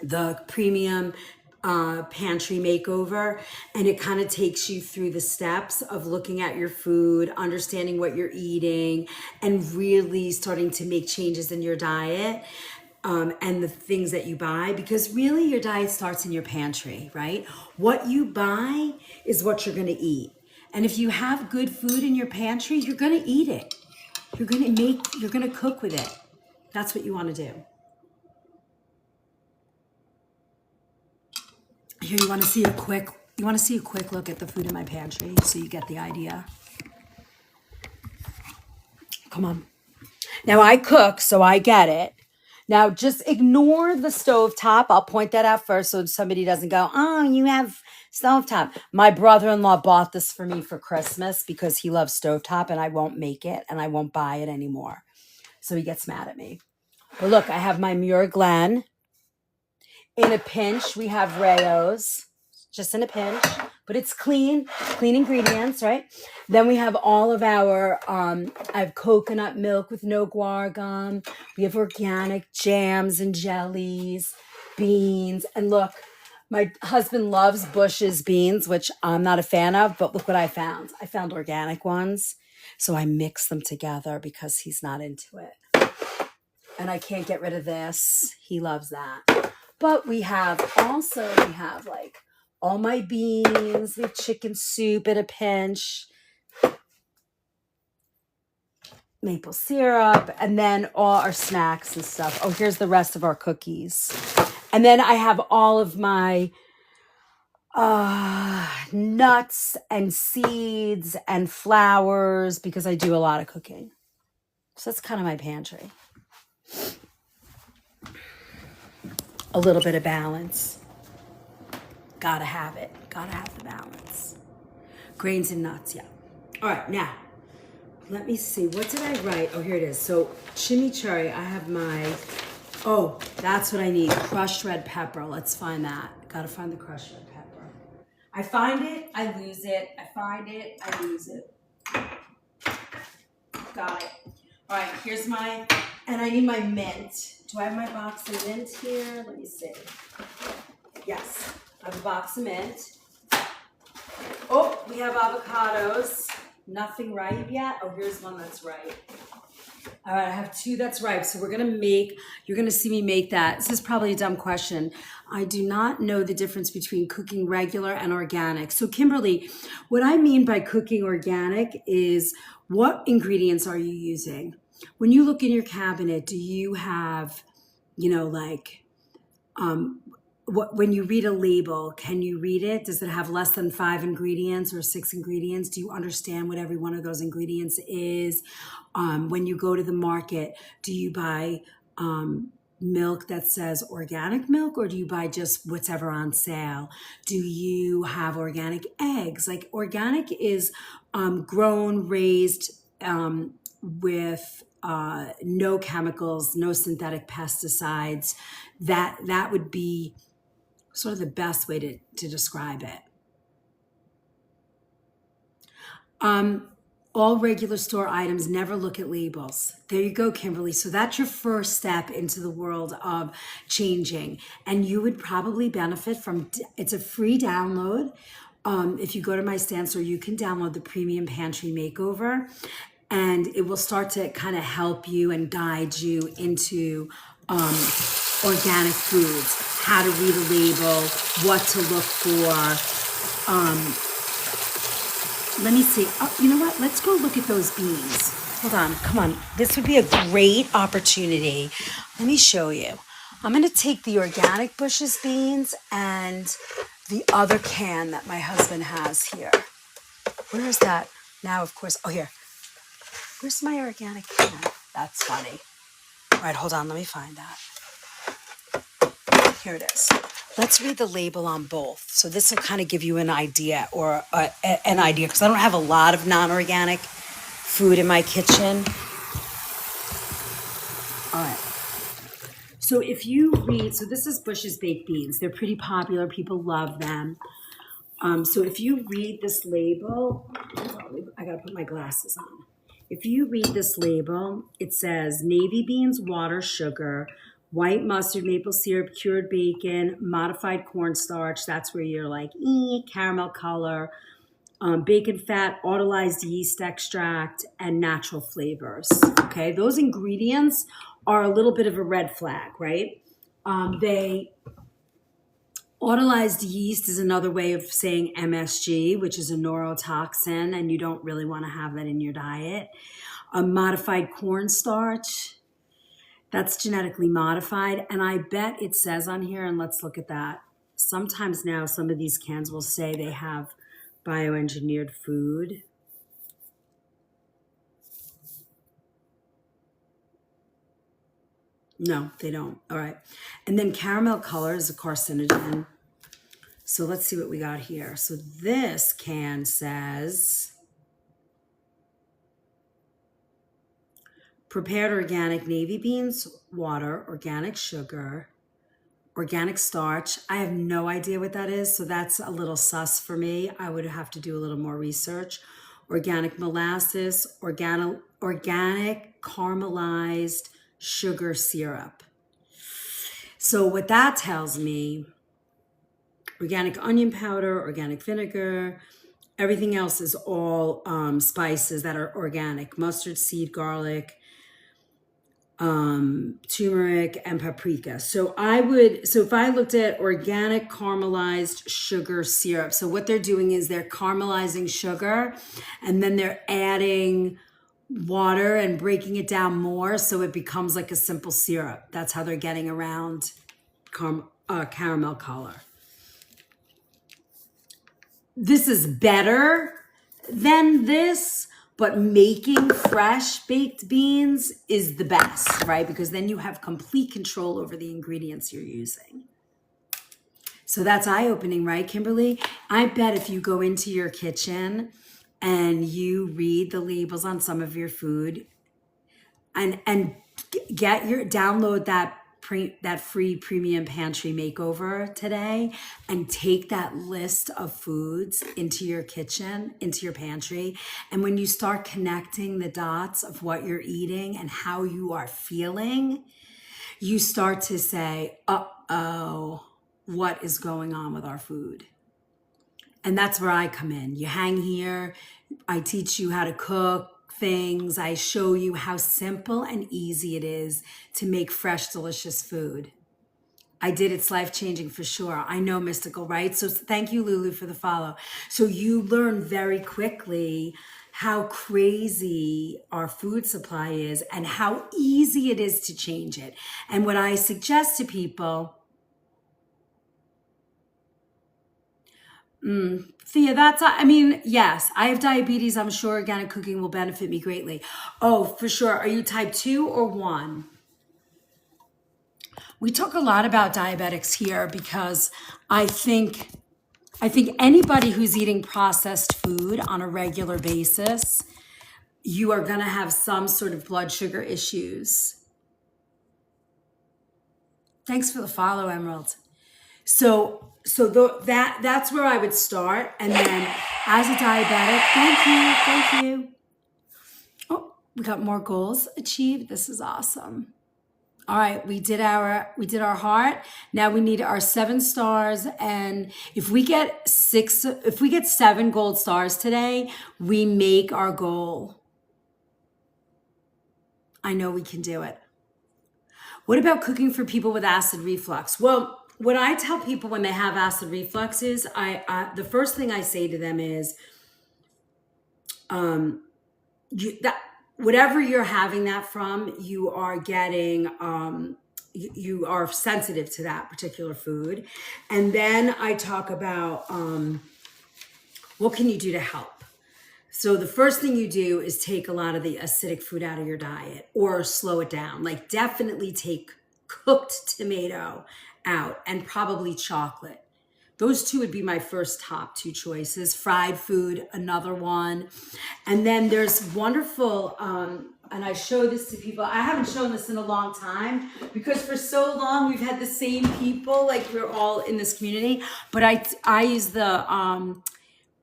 the premium pantry makeover, and it kind of takes you through the steps of looking at your food, understanding what you're eating, and really starting to make changes in your diet. And the things that you buy, because really your diet starts in your pantry, right? What you buy is what you're gonna eat. And if you have good food in your pantry, you're gonna eat it. You're gonna cook with it. That's what you wanna do. Here, you wanna see a quick look at the food in my pantry so you get the idea. Come on. Now I cook, so I get it. Now just ignore the stovetop. I'll point that out first so somebody doesn't go, oh, you have stovetop. My brother-in-law bought this for me for Christmas because he loves stovetop and I won't make it and I won't buy it anymore. So he gets mad at me. But look, I have my Muir Glen. In a pinch, we have Rayo's. Just in a pinch, but it's clean ingredients, right? Then we have all of our, I have coconut milk with no guar gum. We have organic jams and jellies, beans. And look, my husband loves Bush's beans, which I'm not a fan of, but look what I found. I found organic ones. So I mix them together because he's not into it. And I can't get rid of this. He loves that. But we have like all my beans, we have chicken soup in a pinch, maple syrup, and then all our snacks and stuff. Oh, here's the rest of our cookies. And then I have all of my nuts and seeds and flowers because I do a lot of cooking. So that's kind of my pantry. A little bit of balance. Gotta have it. Gotta have the balance. Grains and nuts, yeah. All right, now, let me see. What did I write? Oh, here it is. So, chimichurri, I have my, oh, that's what I need. Crushed red pepper. Let's find that. Gotta find the crushed red pepper. I find it, I lose it. I find it, I lose it. Got it. All right, here's my, and I need my mint. Do I have my box of mint here? Let me see. Yes. I have a box of mint. Oh, we have avocados. Nothing ripe yet. Oh, here's one that's ripe. All right, I have two that's ripe. So you're gonna see me make that. This is probably a dumb question. I do not know the difference between cooking regular and organic. So Kimberly, what I mean by cooking organic is what ingredients are you using? When you look in your cabinet, do you have, like when you read a label, can you read it? Does it have less than 5 ingredients or 6 ingredients? Do you understand what every one of those ingredients is? When you go to the market, do you buy milk that says organic milk, or do you buy just whatever on sale? Do you have organic eggs? Like organic is grown, raised with no chemicals, no synthetic pesticides. That would be sort of the best way to describe it. All regular store items, never look at labels. There you go, Kimberly. So that's your first step into the world of changing. And you would probably benefit from, it's a free download. If you go to my stand store, you can download the Premium Pantry Makeover, and it will start to kind of help you and guide you into organic foods, how to read a label, what to look for. Let me see. Oh, you know what? Let's go look at those beans. Hold on. Come on. This would be a great opportunity. Let me show you. I'm going to take the organic Bush's beans and the other can that my husband has here. Where is that? Now, of course. Oh, here. Where's my organic can? That's funny. All right, hold on. Let me find that. Here it is. Let's read the label on both. So this will kind of give you an idea, or an idea, because I don't have a lot of non-organic food in my kitchen. All right. So if you read, so this is Bush's baked beans. They're pretty popular. People love them. So if you read this label, I gotta put my glasses on. If you read this label, it says navy beans, water, sugar, white mustard, maple syrup, cured bacon, modified cornstarch. That's where you're like, caramel color, bacon fat, autolyzed yeast extract, and natural flavors. Okay, those ingredients are a little bit of a red flag, right? Autolyzed yeast is another way of saying MSG, which is a neurotoxin, and you don't really want to have that in your diet. Modified cornstarch, that's genetically modified, and I bet it says on here, and let's look at that. Sometimes now some of these cans will say they have bioengineered food. No, they don't. All right. And then caramel color is a carcinogen. So let's see what we got here. So this can says prepared organic navy beans, water, organic sugar, organic starch. I have no idea what that is, so that's a little sus for me. I would have to do a little more research. Organic molasses, organic caramelized sugar syrup. So what that tells me, organic onion powder, organic vinegar, everything else is all spices that are organic, mustard seed, garlic, turmeric, and paprika. So if I looked at organic caramelized sugar syrup, so what they're doing is they're caramelizing sugar and then they're adding water and breaking it down more so it becomes like a simple syrup. That's how they're getting around caramel color. This is better than this, but making fresh baked beans is the best, right? Because then you have complete control over the ingredients you're using. So that's eye-opening, right, Kimberly? I bet if you go into your kitchen and you read the labels on some of your food and download that free Premium Pantry Makeover today and take that list of foods into your kitchen, into your pantry. And when you start connecting the dots of what you're eating and how you are feeling, you start to say, uh-oh, what is going on with our food? And that's where I come in. You hang here, I teach you how to cook, things. I show you how simple and easy it is to make fresh, delicious food. I did. It's life-changing for sure. I know, Mystical, right? So thank you, Lulu, for the follow. So you learn very quickly how crazy our food supply is and how easy it is to change it. And what I suggest to people, Thea, yes, I have diabetes. I'm sure organic cooking will benefit me greatly. Oh, for sure. Are you type 2 or 1? We talk a lot about diabetics here because I think anybody who's eating processed food on a regular basis, you are going to have some sort of blood sugar issues. Thanks for the follow, Emerald. That's where I would start, and then as a diabetic, thank you. Oh, we got more goals achieved. This is awesome. All right, we did our heart. Now we need our 7 stars, and if we get 7 gold stars today, we make our goal. I know we can do it. What about cooking for people with acid reflux? Well, what I tell people when they have acid reflux is the first thing I say to them is whatever you're having that from, you are getting you are sensitive to that particular food. And then I talk about what can you do to help. So the first thing you do is take a lot of the acidic food out of your diet or slow it down. Like definitely take cooked tomato out and probably chocolate. Those 2 would be my first top 2 choices. Fried food, another one. And then there's wonderful, and I show this to people. I haven't shown this in a long time because for so long we've had the same people, like we're all in this community. But I use the,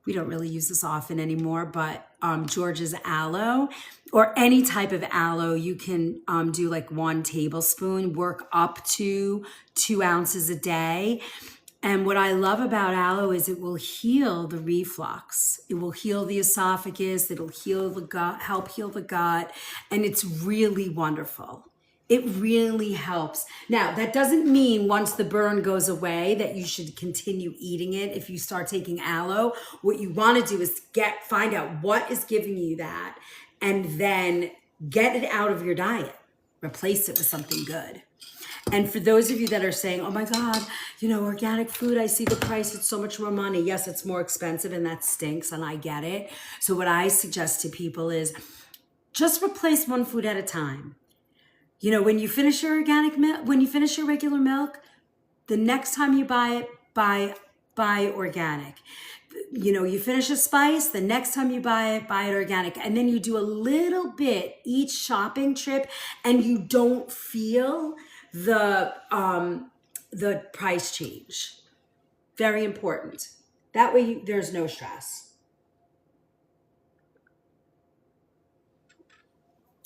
we don't really use this often anymore, but George's aloe or any type of aloe, you can do like 1 tablespoon, work up to 2 ounces a day. And what I love about aloe is it will heal the reflux. It will heal the esophagus. It'll heal the gut, help heal the gut. And it's really wonderful. It really helps. Now, that doesn't mean once the burn goes away that you should continue eating it. If you start taking aloe, what you want to do is find out what is giving you that and then get it out of your diet. Replace it with something good. And for those of you that are saying, oh my God, organic food, I see the price, it's so much more money. Yes, it's more expensive and that stinks and I get it. So what I suggest to people is just replace one food at a time. When you finish your organic milk, when you finish your regular milk, the next time you buy it, buy organic. You finish a spice, the next time you buy it organic. And then you do a little bit each shopping trip and you don't feel the price change. Very important. That way there's no stress.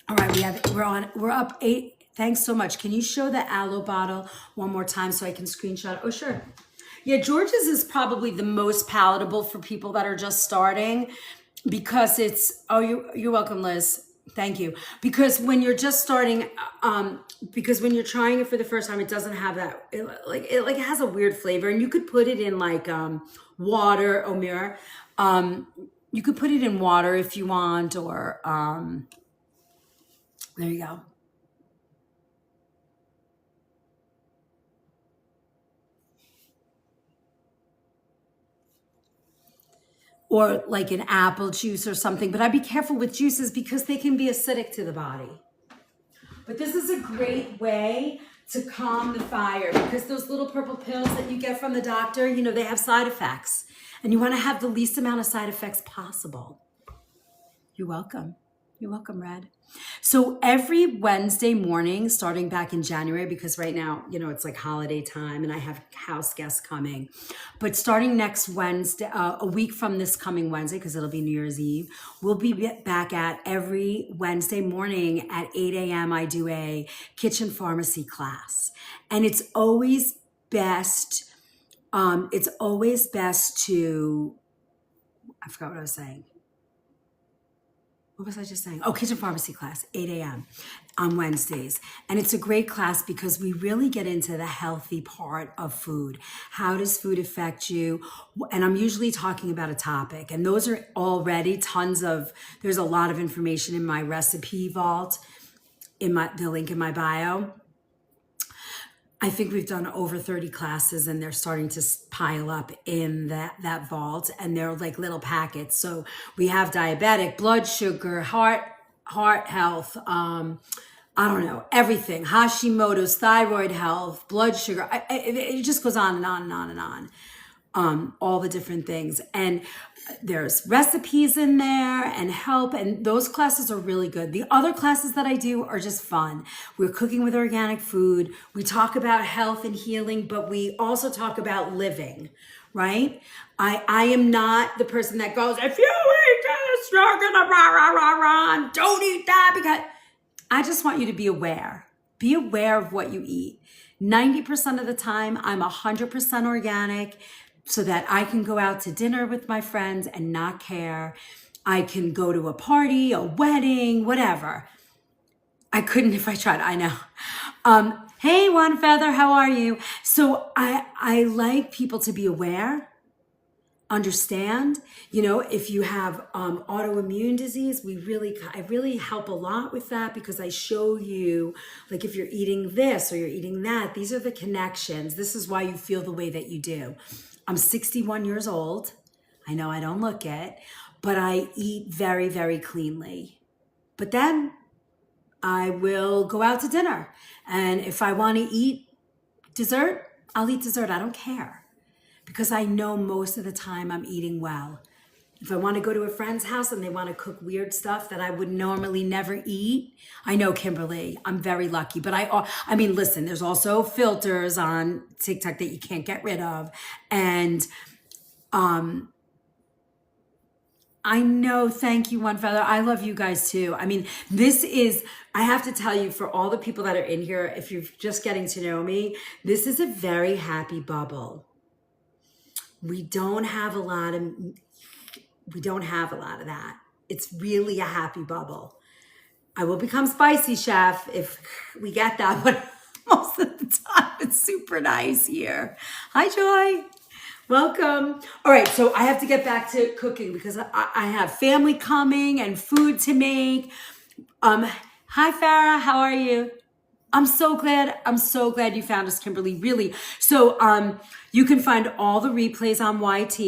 All right, we're up 8. Thanks so much. Can you show the aloe bottle one more time so I can screenshot? Oh, sure. Yeah, George's is probably the most palatable for people that are just starting because it's, you're welcome, Liz. Thank you. Because when you're just starting, because when you're trying it for the first time, it doesn't have that, it has a weird flavor, and you could put it in like water, Omir. You could put it in water if you want, or there you go. Or like an apple juice or something. But I'd be careful with juices because they can be acidic to the body. But this is a great way to calm the fire because those little purple pills that you get from the doctor, they have side effects. And you want to have the least amount of side effects possible. You're welcome. You're welcome, Red. So every Wednesday morning, starting back in January, because right now, it's like holiday time and I have house guests coming. But starting next Wednesday, a week from this coming Wednesday, because it'll be New Year's Eve, we'll be back at every Wednesday morning at 8 a.m. I do a kitchen pharmacy class. And it's always best to, I forgot what I was saying. what was I just saying? Oh, kitchen pharmacy class, 8 a.m. on Wednesdays. And it's a great class because we really get into the healthy part of food. How does food affect you? And I'm usually talking about a topic. And those are already there's a lot of information in my recipe vault, the link in my bio. I think we've done over 30 classes and they're starting to pile up in that vault, and they're like little packets. So we have diabetic, blood sugar, heart health, I don't know, everything, Hashimoto's, thyroid health, blood sugar. It just goes on and on and on and on. All the different things. And there's recipes in there and help, and those classes are really good. The other classes that I do are just fun. We're cooking with organic food. We talk about health and healing, but we also talk about living, right? I am not the person that goes, if you eat this, you're gonna rah, don't eat that, because I just want you to be aware. Be aware of what you eat. 90% of the time, I'm 100% organic, so that I can go out to dinner with my friends and not care. I can go to a party, a wedding, whatever. I couldn't if I tried, I know. Hey, One Feather, how are you? So I like people to be aware, understand. You know, if you have autoimmune disease, I really help a lot with that, because I show you, like, if you're eating this or you're eating that, these are the connections. This is why you feel the way that you do. I'm 61 years old. I know I don't look it, but I eat very, very cleanly. But then I will go out to dinner. And if I want to eat dessert, I'll eat dessert. I don't care, because I know most of the time I'm eating well. If I want to go to a friend's house and they want to cook weird stuff that I would normally never eat, I know, Kimberly, I'm very lucky. But I mean, listen, there's also filters on TikTok that you can't get rid of. And I know, thank you, One Feather. I love you guys too. I mean, I have to tell you, for all the people that are in here, if you're just getting to know me, this is a very happy bubble. We don't have a lot of that. It's really a happy bubble. I will become spicy, chef, if we get that, but most of the time it's super nice here. Hi, Joy. Welcome. All right, so I have to get back to cooking because I have family coming and food to make. Hi, Farah. How are you? I'm so glad you found us, Kimberly. Really. So you can find all the replays on YT.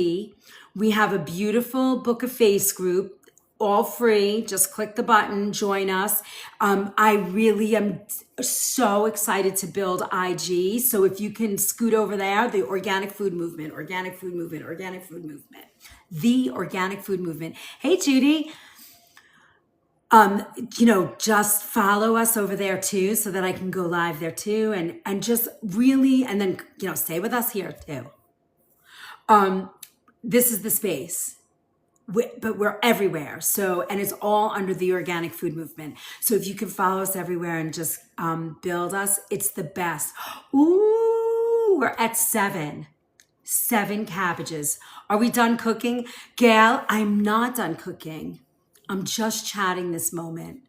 We have a beautiful Book of Face group, all free. Just click the button, join us. I really am so excited to build IG. So if you can scoot over there, the Organic Food Movement, Organic Food Movement, Organic Food Movement, the Organic Food Movement. Hey, Judy. Just follow us over there too, so that I can go live there too. And just really, and then, stay with us here too. This is the space, but we're everywhere. So, and it's all under the Organic Food Movement. So if you can follow us everywhere and just build us, it's the best. Ooh, we're at 7 cabbages. Are we done cooking? Gail, I'm not done cooking. I'm just chatting this moment.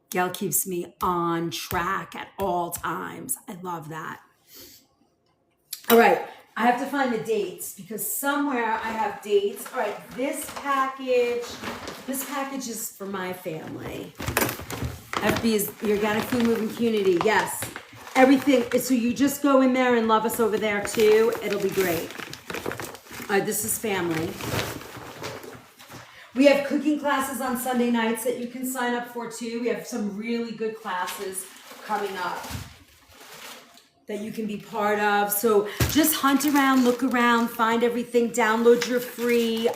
Gail keeps me on track at all times. I love that. All right, I have to find the dates because somewhere I have dates. All right, this package is for my family. FB is the Organic Food Movement Community. Yes, everything. So you just go in there and love us over there too. It'll be great. This is family. We have cooking classes on Sunday nights that you can sign up for too. We have some really good classes coming up that you can be part of. So just hunt around, look around, find everything, download your free,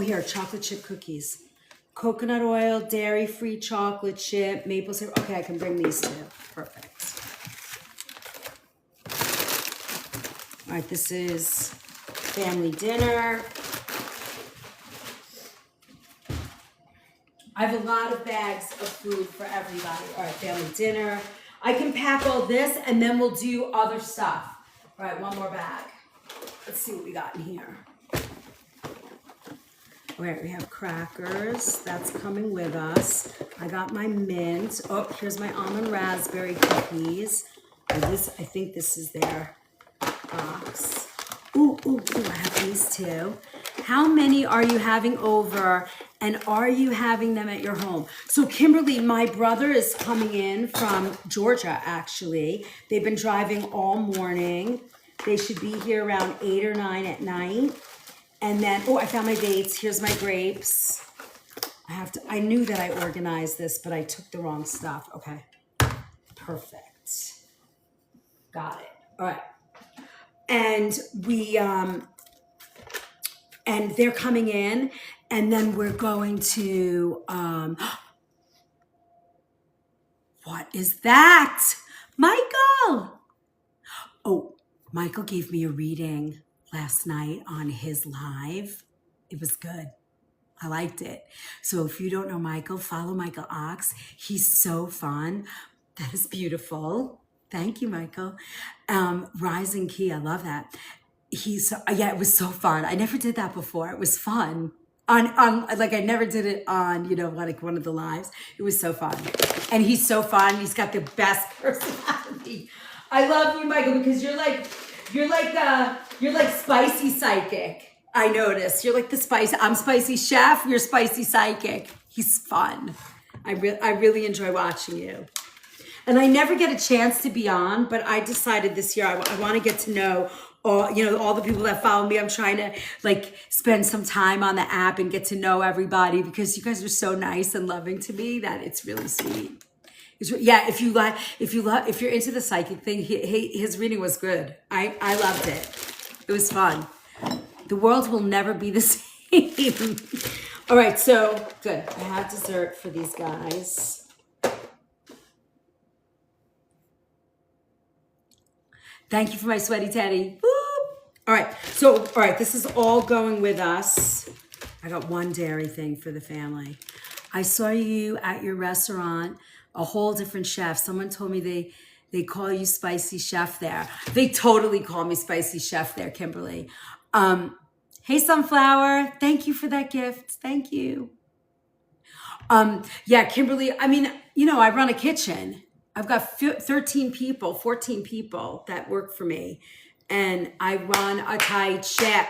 here, chocolate chip cookies. Coconut oil, dairy-free chocolate chip, maple syrup. Okay, I can bring these too. Perfect. All right, this is family dinner. I have a lot of bags of food for everybody. All right, family dinner. I can pack all this and then we'll do other stuff. All right, one more bag. Let's see what we got in here. All right, we have crackers. That's coming with us. I got my mint. Oh, here's my almond raspberry cookies. I think this is their box. Ooh, I have these too. How many are you having over, and are you having them at your home? So Kimberly, my brother is coming in from Georgia, actually. They've been driving all morning. They should be here around 8 or 9 at night. And then, I found my dates. Here's my grapes. I knew that I organized this, but I took the wrong stuff. Okay, perfect. Got it. All right. And and they're coming in, and then we're going to, what is that? Michael! Oh, Michael gave me a reading last night on his live. It was good. I liked it. So if you don't know Michael, follow Michael Ox. He's so fun. That is beautiful. Thank you, Michael. Rising Key, I love that. It was so fun. I never did that before. It was fun. Like I never did it on, like one of the lives. It was so fun. And he's so fun. He's got the best personality. I love you, Michael, because you're like spicy psychic. I noticed. You're like I'm spicy chef, you're spicy psychic. He's fun. I really enjoy watching you. And I never get a chance to be on, but I decided this year I want to get to know all the people that follow me. I'm trying to spend some time on the app and get to know everybody, because you guys are so nice and loving to me that it's really sweet. If you're into the psychic thing, his reading was good. I loved it. It was fun. The world will never be the same. All right, so good. I have dessert for these guys. Thank you for my sweaty teddy. Woo! All right, this is all going with us. I got one dairy thing for the family. I saw you at your restaurant, a whole different chef. Someone told me they call you Spicy Chef there. They totally call me Spicy Chef there, Kimberly. Hey, Sunflower, thank you for that gift. Thank you. Kimberly, I run a kitchen. I've got 14 people that work for me, and I run a tight ship.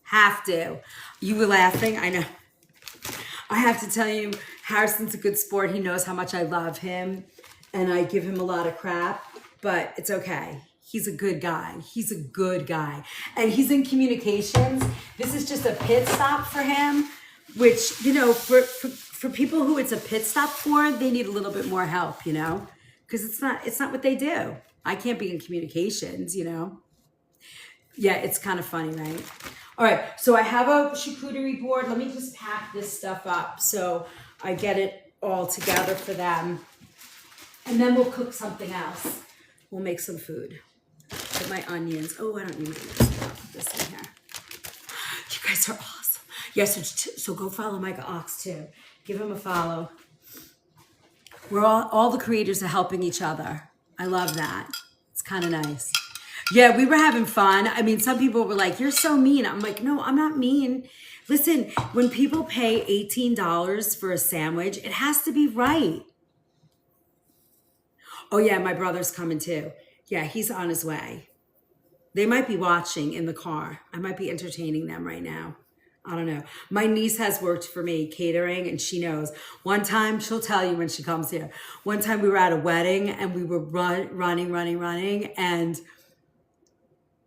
Have to. You were laughing, I know. I have to tell you, Harrison's a good sport. He knows how much I love him, and I give him a lot of crap, but it's okay. He's a good guy. He's a good guy. And he's in communications. This is just a pit stop for him, which, for people who it's a pit stop for, they need a little bit more help, because it's not what they do. I can't be in communications, Yeah, it's kind of funny, right? All right, so I have a charcuterie board. Let me just pack this stuff up so I get it all together for them. And then we'll cook something else. We'll make some food. Put my onions. Oh, I don't need this. I'll put this in here. You guys are awesome. Yes, so go follow Micah Ox too. Give him a follow. We're all the creators are helping each other. I love that. It's kind of nice. Yeah, we were having fun. Some people were like, "You're so mean." I'm like, "No, I'm not mean." Listen, when people pay $18 for a sandwich, it has to be right. Oh yeah, my brother's coming too. Yeah, he's on his way. They might be watching in the car. I might be entertaining them right now. I don't know. My niece has worked for me catering, and she knows. One time, she'll tell you when she comes here. One time we were at a wedding and we were running, and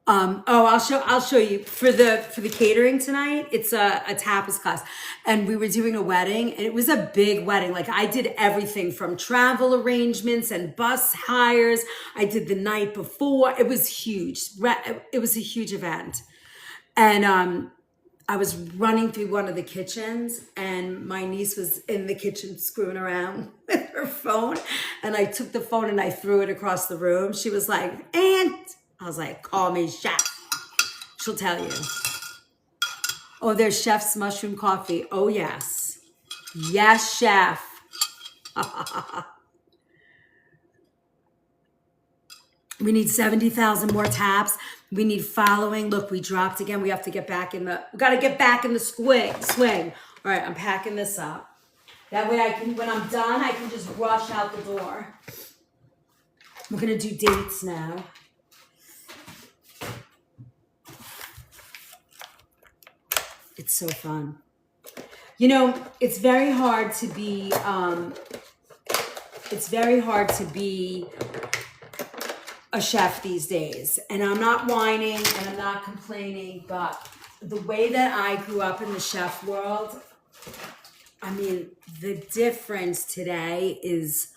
I'll show you for the catering tonight. It's a tapas class, and we were doing a wedding, and it was a big wedding. Like, I did everything from travel arrangements and bus hires. I did the night before. It was huge. It was a huge event, and I was running through one of the kitchens, and my niece was in the kitchen screwing around with her phone, and I took the phone and I threw it across the room. She was like, "Aunt." I was like, "Call me chef." She'll tell you. Oh, there's Chef's mushroom coffee. Oh, yes. Yes, chef. We need 70,000 more taps. We need following. Look, we dropped again. We got to get back in the swing. All right, I'm packing this up. That way I can, when I'm done, I can just rush out the door. We're gonna do dates now. It's so fun. You know, it's very hard to be, a chef these days. And I'm not whining and I'm not complaining, but the way that I grew up in the chef world, I mean, the difference today is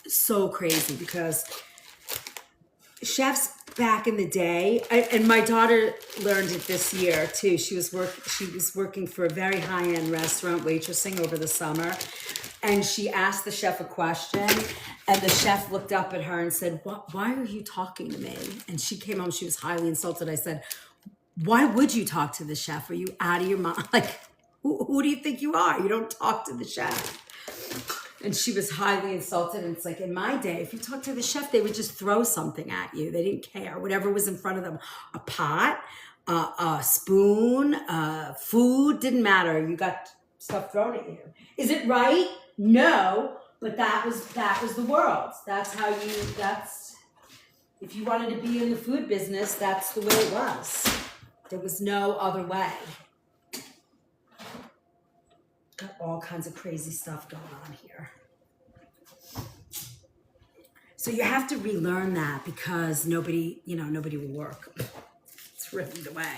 so crazy because chefs back in the day, and my daughter learned it this year too. She was working for a very high-end restaurant, waitressing over the summer, and she asked the chef a question, and the chef looked up at her and said, "Why are you talking to me?" And she came home. She was highly insulted. I said, "Why would you talk to the chef? Are you out of your mind? Like, who do you think you are? You don't talk to the chef." And she was highly insulted. And it's like, in my day, if you talked to the chef, they would just throw something at you. They didn't care. Whatever was in front of them, a pot, a spoon, food, didn't matter. You got stuff thrown at you. Is it right? No, but that was the world. If you wanted to be in the food business, that's the way it was. There was no other way. Got all kinds of crazy stuff going on here. So you have to relearn that because nobody will work. It's really the way.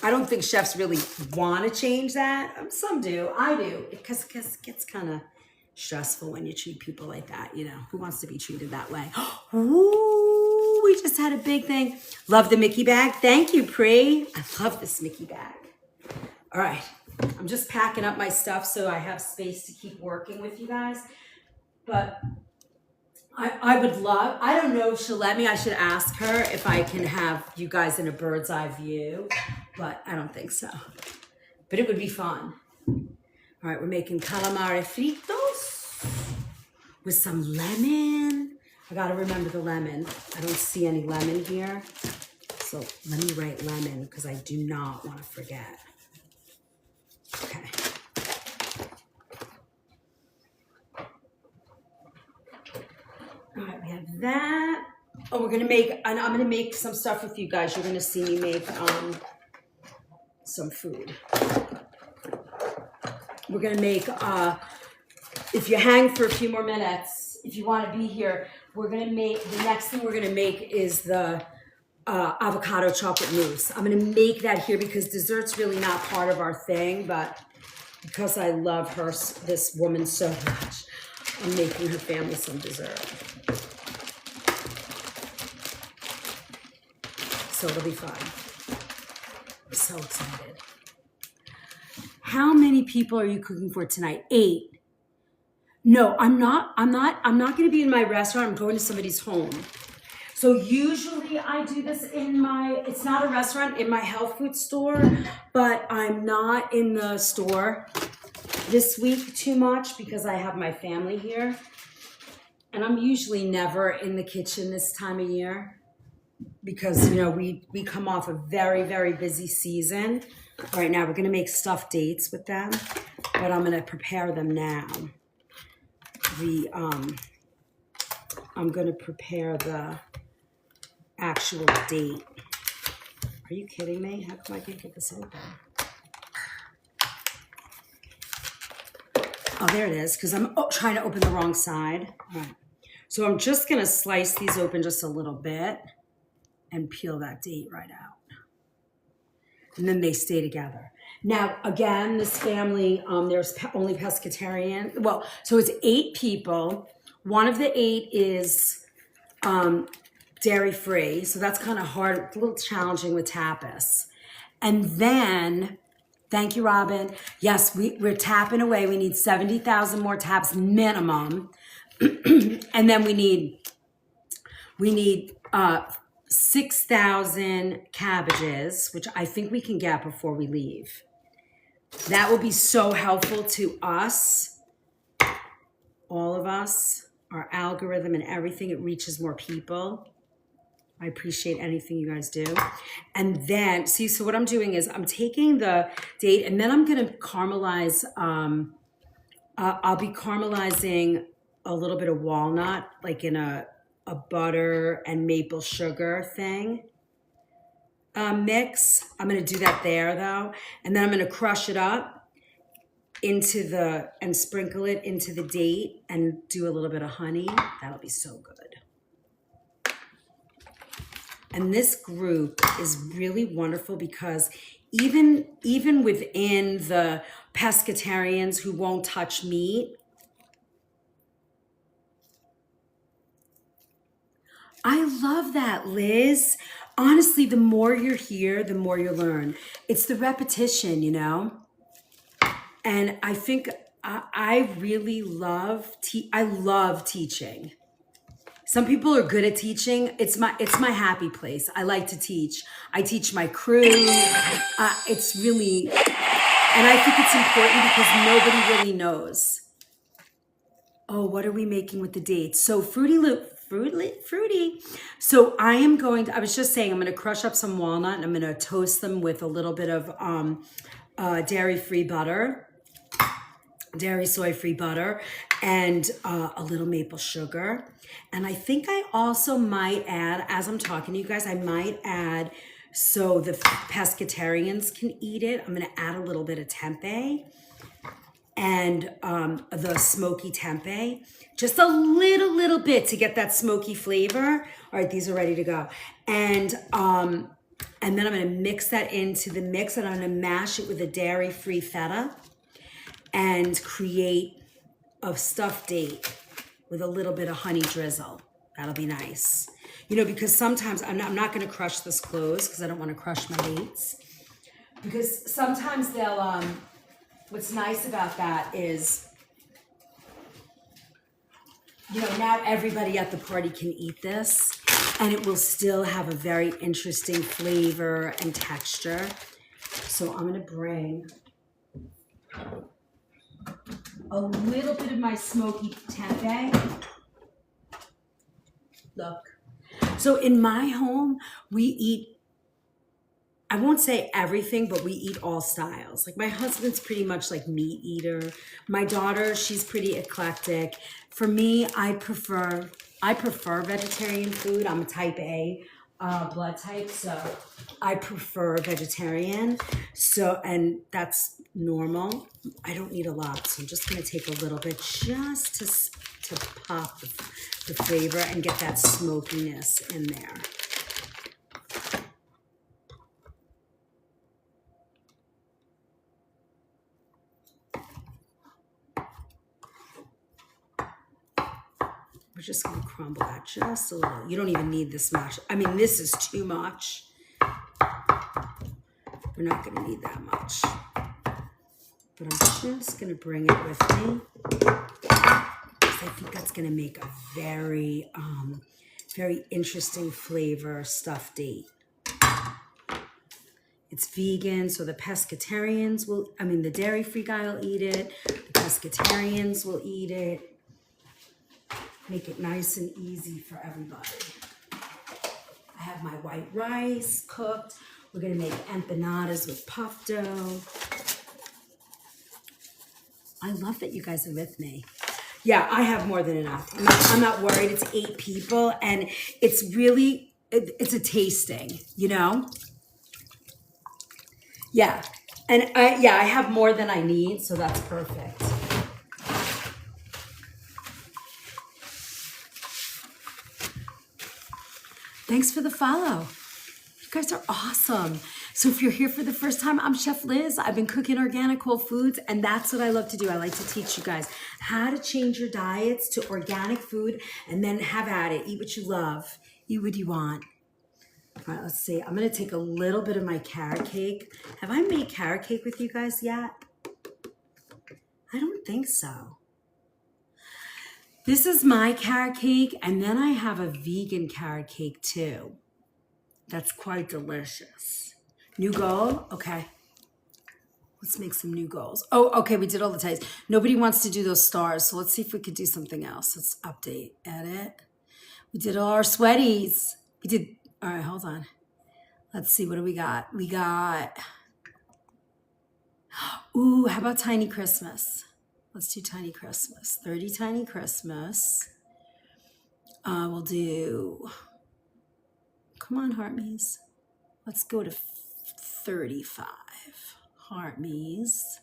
I don't think chefs really want to change that. Some do. I do. Because it gets kind of stressful when you treat people like that. You know, who wants to be treated that way? Ooh, we just had a big thing. Love the Mickey bag. Thank you, Pri. I love this Mickey bag. All right. I'm just packing up my stuff so I have space to keep working with you guys. But I would love, I don't know if she'll let me. I should ask her if I can have you guys in a bird's eye view, but I don't think so. But it would be fun. All right, we're making calamari fritos with some lemon. I got to remember the lemon. I don't see any lemon here. So let me write lemon because I do not want to forget. Okay. All right, we have that. Oh, I'm gonna make some stuff with you guys. You're gonna see me make some food. We're gonna make, if you hang for a few more minutes, if you wanna be here, the next thing we're gonna make is the avocado chocolate mousse. I'm gonna make that here because dessert's really not part of our thing, but because I love this woman so much, I'm making her family some dessert. So it'll be fun. I'm so excited. How many people are you cooking for tonight? 8. No, I'm not going to be in my restaurant. I'm going to somebody's home. So usually I do this it's not a restaurant, in my health food store, but I'm not in the store this week too much because I have my family here. And I'm usually never in the kitchen this time of year because, we come off a very, very busy season. All right, now we're going to make stuffed dates with them, but I'm going to prepare them now. I'm going to prepare the actual date. Are you kidding me? How come I can't get this open? Oh, there it is, because I'm trying to open the wrong side. All right. So I'm just going to slice these open just a little bit and peel that date right out. And then they stay together. Now, again, this family, there's only pescatarian. Well, so it's 8 people. One of the 8 is dairy-free, so that's kind of hard, a little challenging with tapas. And then, thank you, Robin. Yes, we're tapping away. We need 70,000 more taps minimum. And then we need 6,000 cabbages, which I think we can get before we leave. That will be so helpful to us, all of us, our algorithm and everything. It reaches more people. I appreciate anything you guys do. And then, see, so what I'm doing is I'm taking the date and then I'm going to caramelize. I'll be caramelizing a little bit of walnut, like in a butter and maple sugar thing mix. I'm going to do that there though. And then I'm going to crush it up and sprinkle it into the date and do a little bit of honey. That'll be so good. And this group is really wonderful because even within the pescatarians who won't touch meat, I love that, Liz. Honestly, the more you're here, the more you learn. It's the repetition, you know? And I think I really love, I love teaching. Some people are good at teaching. It's my happy place. I like to teach. I teach my crew. It's really, and I think it's important because nobody really knows. Oh, what are we making with the dates? So fruity. So I was just saying, I'm going to crush up some walnut and I'm going to toast them with a little bit of dairy-free butter, dairy soy-free butter, and a little maple sugar. And I think I also might add, as I'm talking to you guys, I might add, so the pescatarians can eat it, I'm going to add a little bit of tempeh and the smoky tempeh, just a little bit to get that smoky flavor. All right, these are ready to go. And then I'm going to mix that into the mix and I'm going to mash it with a dairy-free feta and create a stuffed date with a little bit of honey drizzle. That'll be nice. You know, because sometimes I'm not going to crush this close because I don't want to crush my dates. Because sometimes they'll, what's nice about that is, you know, now everybody at the party can eat this and it will still have a very interesting flavor and texture. So I'm going to bring a little bit of my smoky tempeh. Look. So in my home, we eat, I won't say everything, but we eat all styles. Like my husband's pretty much like meat eater. My daughter, she's pretty eclectic. For me, I prefer vegetarian food. I'm a type A blood type, so I prefer vegetarian. So, and that's normal. I don't need a lot, so I'm just gonna take a little bit just to pop the flavor and get that smokiness in there. We're just gonna crumble that just a little. You don't even need this much. I mean, this is too much. We're not gonna need that much. But I'm just gonna bring it with me because I think that's gonna make a very, very interesting flavor stuffed date. It's vegan, so the pescatarians will, the dairy-free guy will eat it. The pescatarians will eat it. Make it nice and easy for everybody. I have my white rice cooked. We're gonna make empanadas with puff dough. I love that you guys are with me. Yeah, I have more than enough. I'm not worried. It's 8 people and it's really, it's a tasting, you know? Yeah, and I have more than I need, so that's perfect. Thanks for the follow. You guys are awesome. So if you're here for the first time, I'm Chef Liz. I've been cooking organic whole foods, and that's what I love to do. I like to teach you guys how to change your diets to organic food and then have at it. Eat what you love. Eat what you want. All right, let's see. I'm going to take a little bit of my carrot cake. Have I made carrot cake with you guys yet? I don't think so. This is my carrot cake, and then I have a vegan carrot cake too. That's quite delicious. New goal? Okay. Let's make some new goals. Oh, okay, we did all the types. Nobody wants to do those stars, so let's see if we could do something else. Let's update, edit. We did all our sweaties. We did All right, hold on. Let's see, what do we got? We got, ooh, how about Tiny Christmas? Let's do Tiny Christmas. 30 Tiny Christmas. We'll do, come on, Heartme's. Let's go to 35 Heartme's.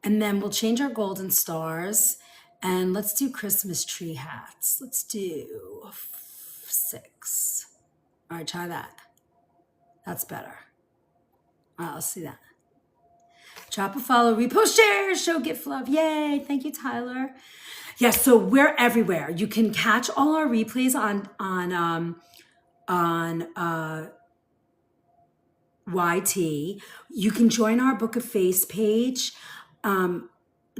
And then we'll change our golden stars and let's do Christmas tree hats. Let's do 6. All right, try that. That's better. All right, let's see that. Drop a follow, repost, share, show gift love. Yay. Thank you, Tyler. Yeah, so we're everywhere. You can catch all our replays on YT. You can join our Book of Face page.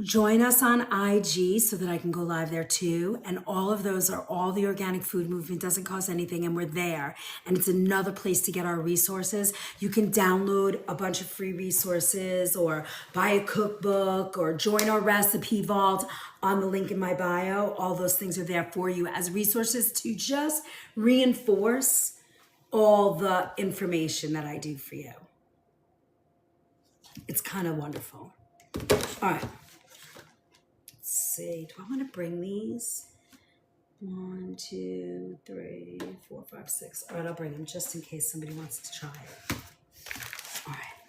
Join us on IG so that I can go live there too. And all of those are all the organic food movement. Doesn't cost anything and we're there. And it's another place to get our resources. You can download a bunch of free resources or buy a cookbook or join our recipe vault on the link in my bio. All those things are there for you as resources to just reinforce all the information that I do for you. It's kind of wonderful. All right. See, do I want to bring these? 1, 2, 3, 4, 5, 6. All right, I'll bring them just in case somebody wants to try it. All right.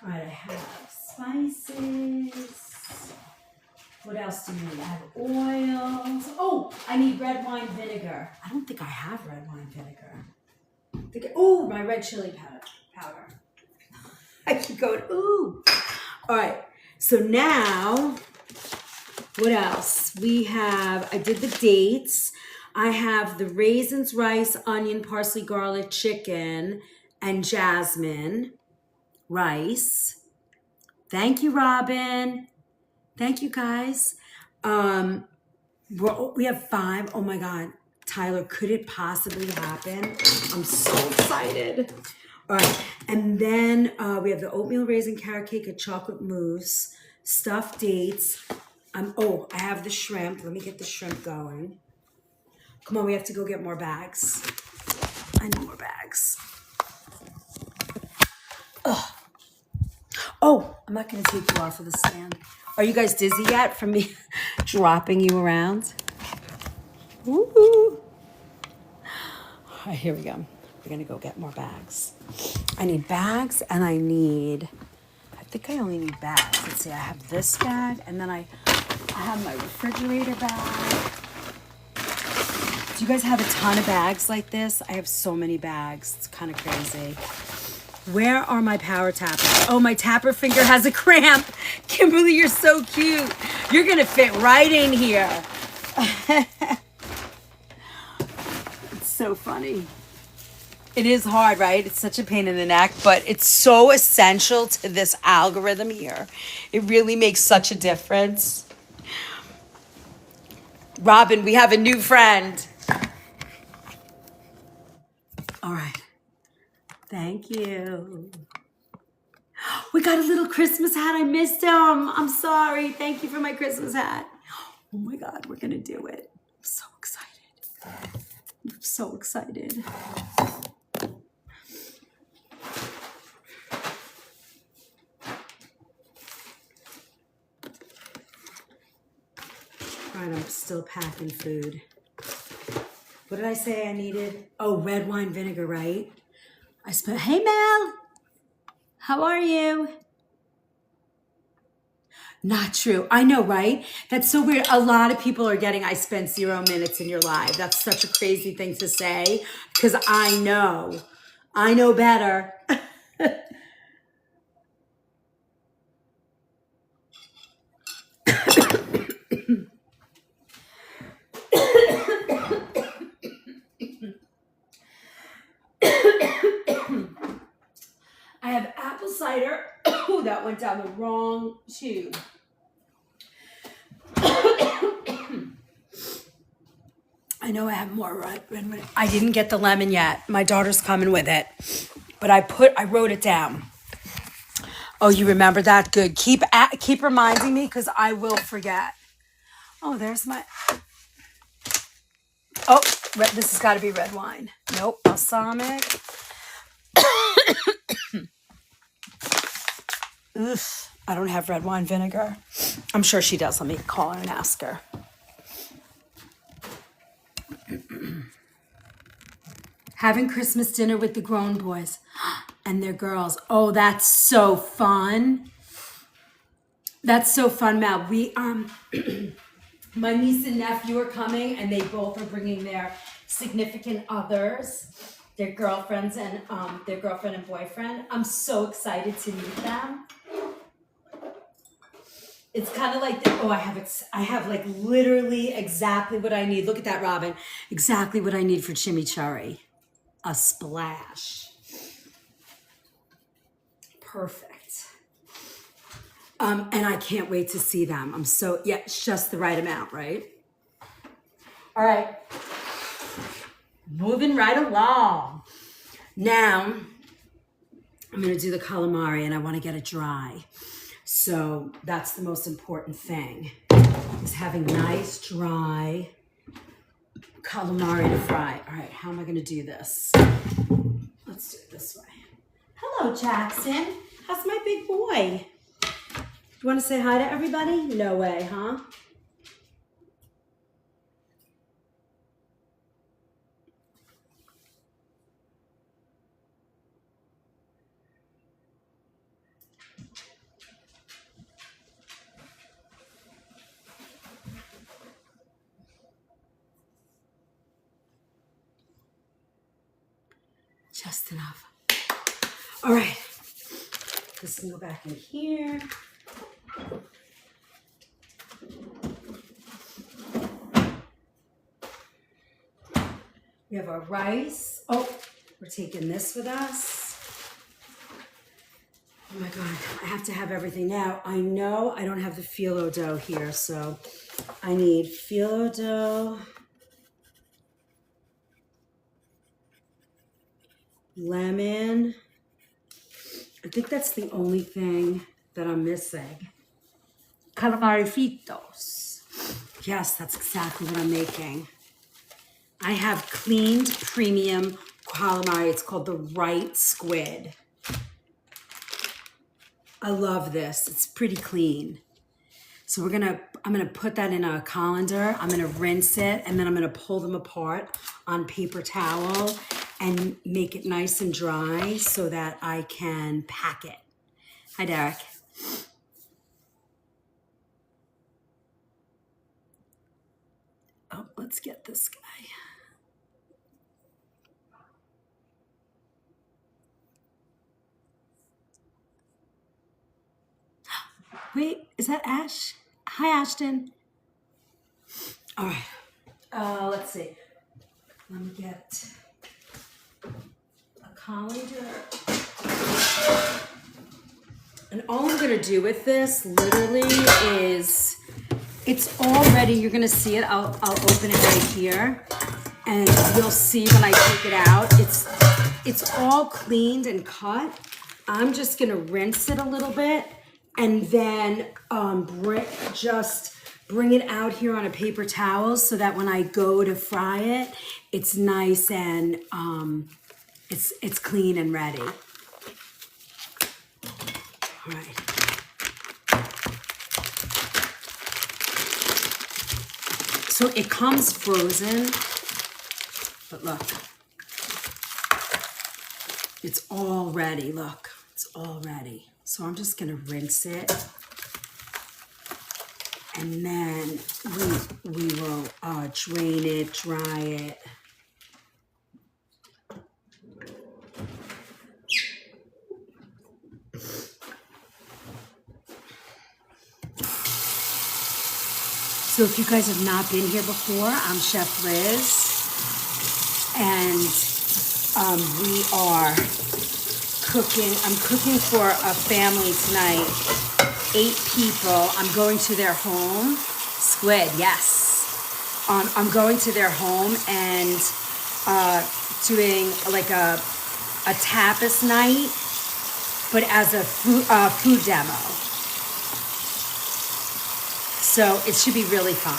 All right, I have spices. What else do you need? I have oils. Oh, I need red wine vinegar. I don't think I have red wine vinegar. Oh, my red chili powder. I keep going, ooh. All right, so now, what else? We have, I did the dates. I have the raisins, rice, onion, parsley, garlic, chicken, and jasmine rice. Thank you, Robin. Thank you, guys. We have 5. Oh my God. Tyler, could it possibly happen? I'm so excited. All right, and then we have the oatmeal raisin carrot cake, a chocolate mousse, stuffed dates. I have the shrimp. Let me get the shrimp going. Come on, we have to go get more bags. I need more bags. Ugh. Oh, I'm not going to take you off of the stand. Are you guys dizzy yet from me dropping you around? Woo-hoo. All right, here we go. We're going to go get more bags. I need bags and I think I only need bags. Let's see, I have this bag and then I have my refrigerator bag. Do you guys have a ton of bags like this? I have so many bags. It's kind of crazy. Where are my power tappers? Oh, my tapper finger has a cramp. Kimberly, you're so cute. You're going to fit right in here. It's so funny. It is hard, right? It's such a pain in the neck, but it's so essential to this algorithm here. It really makes such a difference. Robin, we have a new friend. All right. Thank you. We got a little Christmas hat. I missed him. I'm sorry. Thank you for my Christmas hat. Oh my God, we're going to do it. I'm so excited. I'm so excited. All right, I'm still packing food. What did I say I needed? Oh, red wine vinegar, right? Hey, Mel. How are you? Not true. I know, right? That's so weird. A lot of people are getting, I spent 0 minutes in your live. That's such a crazy thing to say because I know better. I have apple cider. Oh, that went down the wrong tube. I know I have more red. I didn't get the lemon yet. My daughter's coming with it. But I wrote it down. Oh, you remember that? Good. Keep reminding me because I will forget. Oh, there's my, oh, this has got to be red wine. Nope, balsamic. Oof, I don't have red wine vinegar. I'm sure she does. Let me call her and ask her. Having Christmas dinner with the grown boys and their girls. Oh, that's so fun. That's so fun, Mal. We my niece and nephew are coming, and they both are bringing their significant others, their girlfriends, and their girlfriend and boyfriend. I'm so excited to meet them. It's kind of like, I have like literally exactly what I need. Look at that, Robin. Exactly what I need for chimichurri. A splash. Perfect. And I can't wait to see them. It's just the right amount, right? All right. Moving right along. Now, I'm going to do the calamari, and I want to get it dry. So that's the most important thing, is having nice, dry calamari to fry. All right, how am I going to do this? Let's do it this way. Hello, Jackson. How's my big boy? You want to say hi to everybody? No way, huh? Just enough. All right. This can go back in here. We have our rice. Oh, we're taking this with us. Oh my God, I have to have everything now. I know I don't have the phyllo dough here, so I need phyllo dough, lemon. I think that's the only thing that I'm missing. Calamari fritos. Yes, that's exactly what I'm making. I have cleaned premium calamari. It's called the Right Squid. I love this. It's pretty clean. So I'm gonna put that in a colander. I'm gonna rinse it, and then I'm gonna pull them apart on paper towel and make it nice and dry so that I can pack it. Hi, Derek. Oh, let's get this guy. Wait, is that Ash? Hi, Ashton. All right. Let's see. Let me get a colander. And all I'm gonna do with this literally is, it's all ready. You're gonna see it. I'll open it right here, and you'll see when I take it out. It's all cleaned and cut. I'm just gonna rinse it a little bit, and then bring it out here on a paper towel so that when I go to fry it, it's nice and it's clean and ready. All right. So it comes frozen, but look, it's all ready. Look, it's all ready. So I'm just gonna rinse it, and then we will drain it, dry it. So if you guys have not been here before, I'm Chef Liz, and we are cooking. I'm cooking for a family tonight, 8 people. I'm going to their home. Squid, yes. I'm going to their home and doing like a tapas night, but as a food demo. So it should be really fun.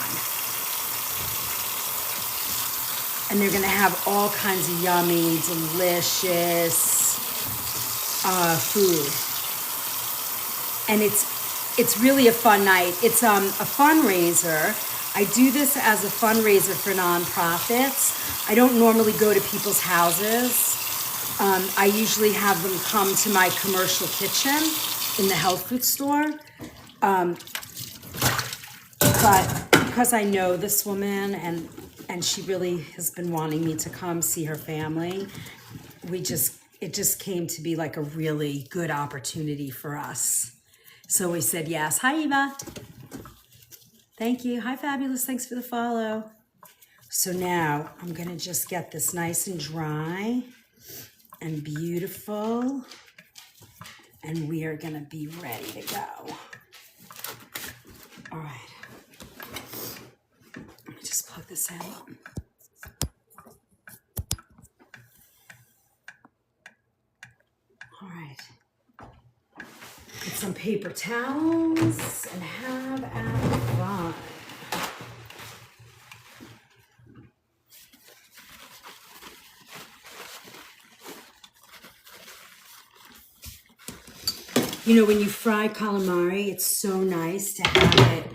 And they're gonna have all kinds of yummy, delicious food. And it's really a fun night. It's a fundraiser. I do this as a fundraiser for nonprofits. I don't normally go to people's houses. I usually have them come to my commercial kitchen in the health food store. But because I know this woman and she really has been wanting me to come see her family, it just came to be like a really good opportunity for us. So we said yes. Hi, Eva. Thank you. Hi, Fabulous. Thanks for the follow. So now I'm going to just get this nice and dry and beautiful. And we are going to be ready to go. All right. Let me just plug this in. All right. Get some paper towels and have at fun. You know, when you fry calamari, it's so nice to have it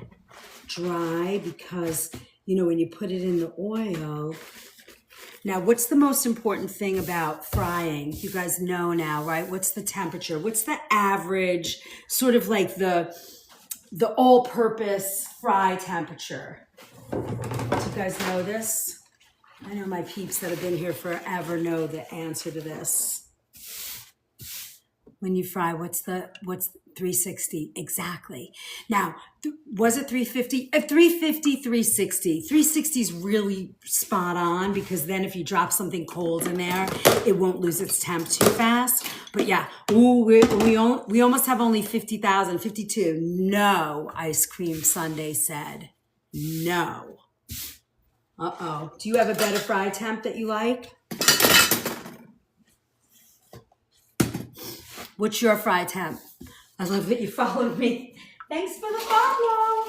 dry because, you know, when you put it in the oil. Now, what's the most important thing about frying? You guys know now, right? What's the temperature? What's the average, sort of like the all-purpose fry temperature? Do you guys know this? I know my peeps that have been here forever know the answer to this. When you fry, what's 360? Exactly. Now, was it 350? 350, 360. 360 is really spot on because then if you drop something cold in there, it won't lose its temp too fast. But yeah, we almost have only 50,000, 52. No, Ice Cream Sunday said. No. Uh-oh. Do you have a better fry temp that you like? What's your fry temp? I love that you followed me. Thanks for the follow.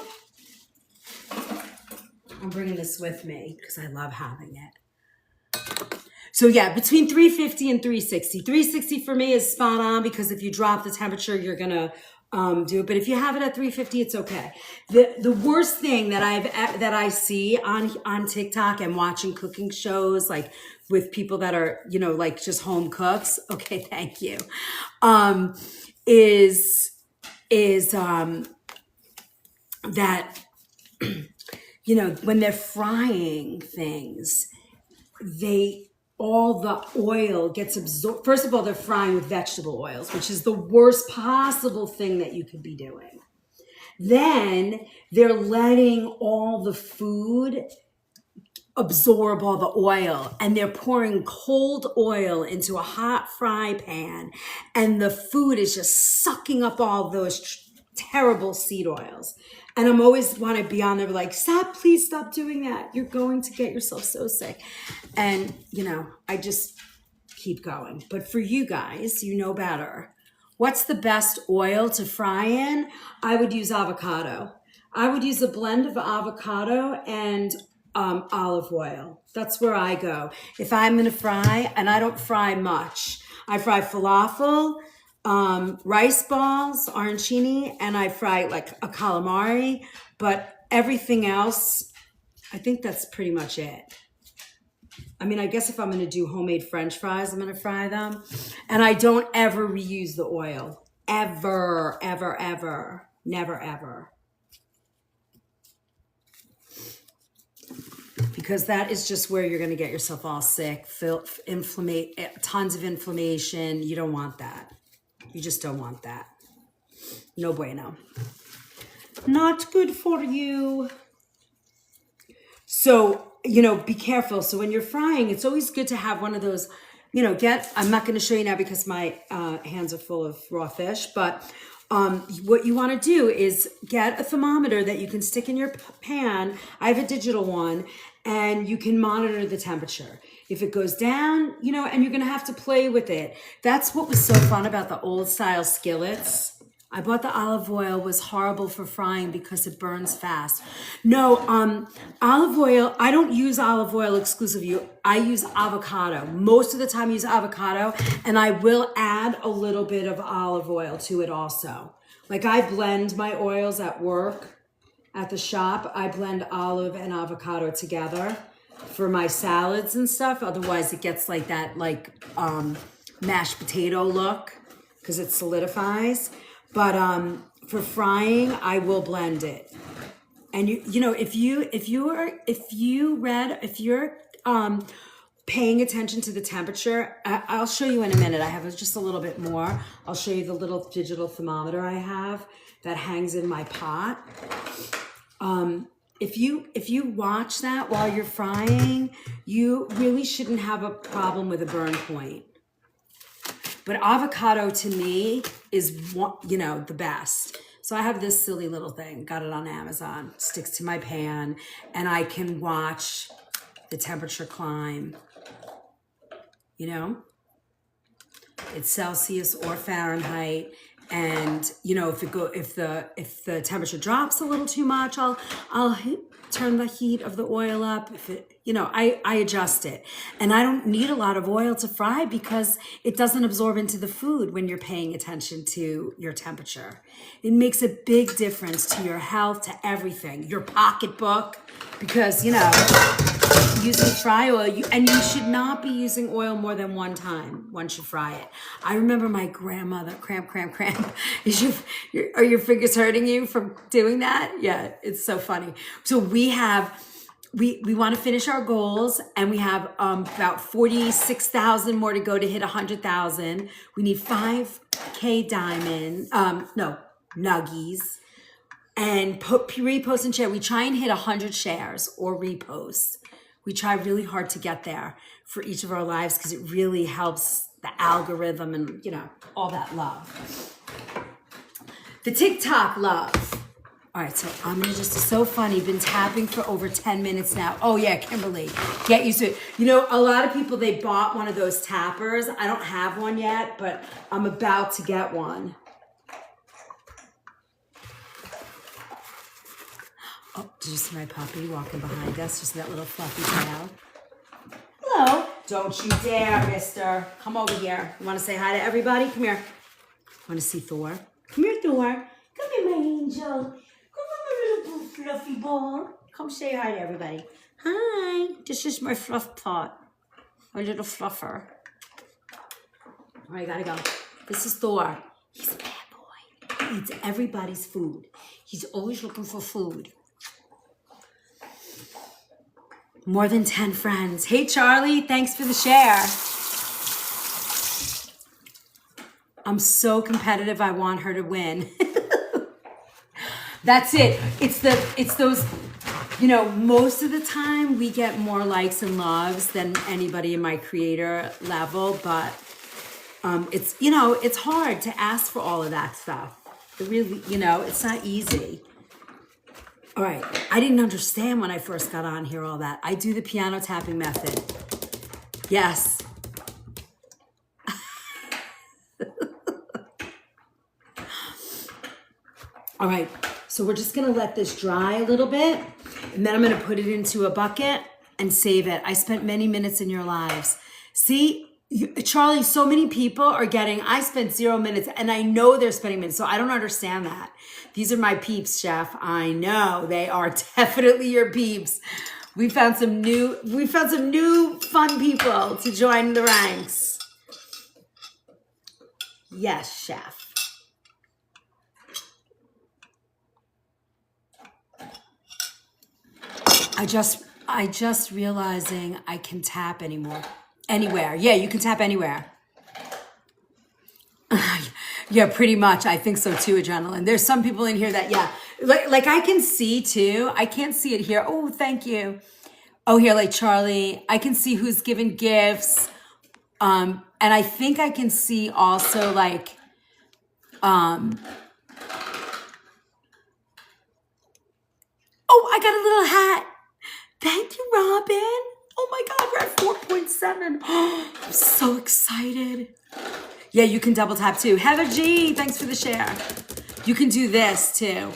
I'm bringing this with me because I love having it. So yeah, between 350 and 360. 360 for me is spot on because if you drop the temperature, you're gonna do it. But if you have it at 350, it's okay. The worst thing that I see on TikTok and watching cooking shows like with people that are, you know, like just home cooks. Okay, thank you. Is that, you know, when they're frying things, all the oil gets absorbed. First of all, they're frying with vegetable oils, which is the worst possible thing that you could be doing. Then they're letting all the food absorb all the oil and they're pouring cold oil into a hot fry pan and the food is just sucking up all those terrible seed oils. And I'm always want to be on there like, please stop doing that. You're going to get yourself so sick. And, you know, I just keep going. But for you guys, you know better. What's the best oil to fry in? I would use avocado. I would use a blend of avocado and olive oil. That's where I go. If I'm going to fry, and I don't fry much, I fry falafel, rice balls, arancini, and I fry like a calamari, but everything else, I think that's pretty much it. I mean, I guess if I'm going to do homemade French fries, I'm going to fry them. And I don't ever reuse the oil. Ever, ever, ever. Never, ever. Because that is just where you're going to get yourself all sick, tons of inflammation. You don't want that. You just don't want that. No bueno. Not good for you. So, you know, be careful. So when you're frying, it's always good to have one of those, you know, I'm not going to show you now because my hands are full of raw fish, but what you want to do is get a thermometer that you can stick in your pan. I have a digital one and you can monitor the temperature. If it goes down, you know, and you're going to have to play with it. That's what was so fun about the old style skillets. I bought the olive oil, was horrible for frying because it burns fast. No, olive oil, I don't use olive oil exclusively. I use avocado. Most of the time I use avocado, and I will add a little bit of olive oil to it also. Like I blend my oils at work, at the shop. I blend olive and avocado together for my salads and stuff. Otherwise it gets like that mashed potato look because it solidifies. But for frying, I will blend it. And you know, if you're paying attention to the temperature, I'll show you in a minute. I have just a little bit more. I'll show you the little digital thermometer I have that hangs in my pot. If you watch that while you're frying, you really shouldn't have a problem with a burn point. But avocado to me is, the best. So I have this silly little thing, got it on Amazon, sticks to my pan, and I can watch the temperature climb. It's Celsius or Fahrenheit. And if the temperature drops a little too much, I'll turn the heat of the oil up. If it, I adjust it, and I don't need a lot of oil to fry because it doesn't absorb into the food when you're paying attention to your temperature. It makes a big difference to your health, to everything, your pocketbook, because using fry oil, and you should not be using oil more than one time once you fry it. I remember my grandmother, cramp. Are your fingers hurting you from doing that? Yeah, it's so funny. So we want to finish our goals, and we have about 46,000 more to go to hit 100,000. We need 5K nuggies, and repost and share. We try and hit 100 shares or reposts. We try really hard to get there for each of our lives because it really helps the algorithm and, all that love. The TikTok love. All right, so I'm gonna it's so funny. Been tapping for over 10 minutes now. Oh yeah, Kimberly, get used to it. A lot of people, they bought one of those tappers. I don't have one yet, but I'm about to get one. Oh, did you see my puppy walking behind us? Just that little fluffy tail. Hello. Don't you dare, mister. Come over here. You want to say hi to everybody? Come here. Want to see Thor? Come here, Thor. Come here, my angel. Come here, my little fluffy ball. Come say hi to everybody. Hi. This is my fluff pot. My little fluffer. All right, gotta go. This is Thor. He's a bad boy. He eats everybody's food. He's always looking for food. More than 10 friends. Hey, Charlie, thanks for the share. I'm so competitive. I want her to win. That's it. It's those, most of the time we get more likes and loves than anybody in my creator level, but it's hard to ask for all of that stuff. It really, it's not easy. All right, I didn't understand when I first got on here all that. I do the piano tapping method. Yes. All right, so we're just gonna let this dry a little bit, and then I'm gonna put it into a bucket and save it. I spent many minutes in your lives. See, Charlie, so many people are I spent 0 minutes, and I know they're spending minutes, so I don't understand that. These are my peeps, Chef. I know they are definitely your peeps. We found some new fun people to join the ranks. Yes, Chef. I just realizing I can tap anywhere. Yeah, you can tap anywhere. Yeah, pretty much. I think so too, Adrenaline. There's some people in here that, yeah, like I can see too. I can't see it here. Oh, thank you. Oh, here, like Charlie, I can see who's giving gifts. And I think I can see also like, oh, I got a little hat. Thank you, Robin. Oh my God, we're at 4.7. I'm so excited. Yeah, you can double tap too. Heather G, thanks for the share. You can do this too.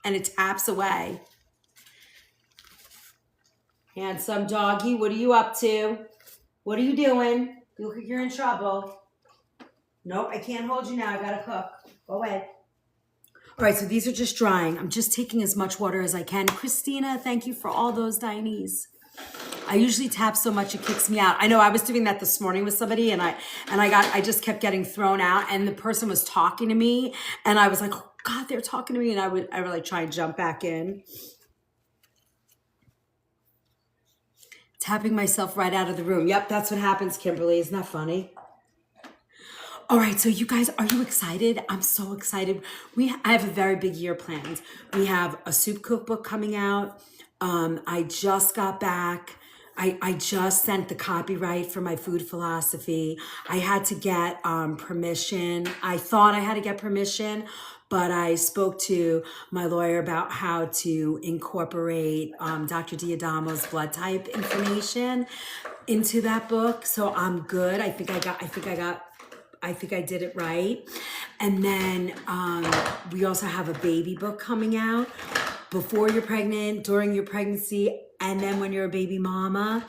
And it taps away. Handsome doggy, what are you up to? What are you doing? You look like you're in trouble. Nope, I can't hold you now. I gotta cook. Go away. All right, so these are just drying. I'm just taking as much water as I can. Christina, thank you for all those Dineys. I usually tap so much it kicks me out. I know I was doing that this morning with somebody, and I just kept getting thrown out, and the person was talking to me, and I was like, oh God, they're talking to me, and I would like try and jump back in. Tapping myself right out of the room. Yep, that's what happens, Kimberly. Isn't that funny? All right, so you guys, are you excited? I'm so excited. I have a very big year planned. We have a soup cookbook coming out. I just got back. I just sent the copyright for my food philosophy. I had to get permission. I thought I had to get permission, but I spoke to my lawyer about how to incorporate Dr. Diadamo's blood type information into that book. So I'm good. I think I did it right. And then we also have a baby book coming out before you're pregnant, during your pregnancy, and then when you're a baby mama,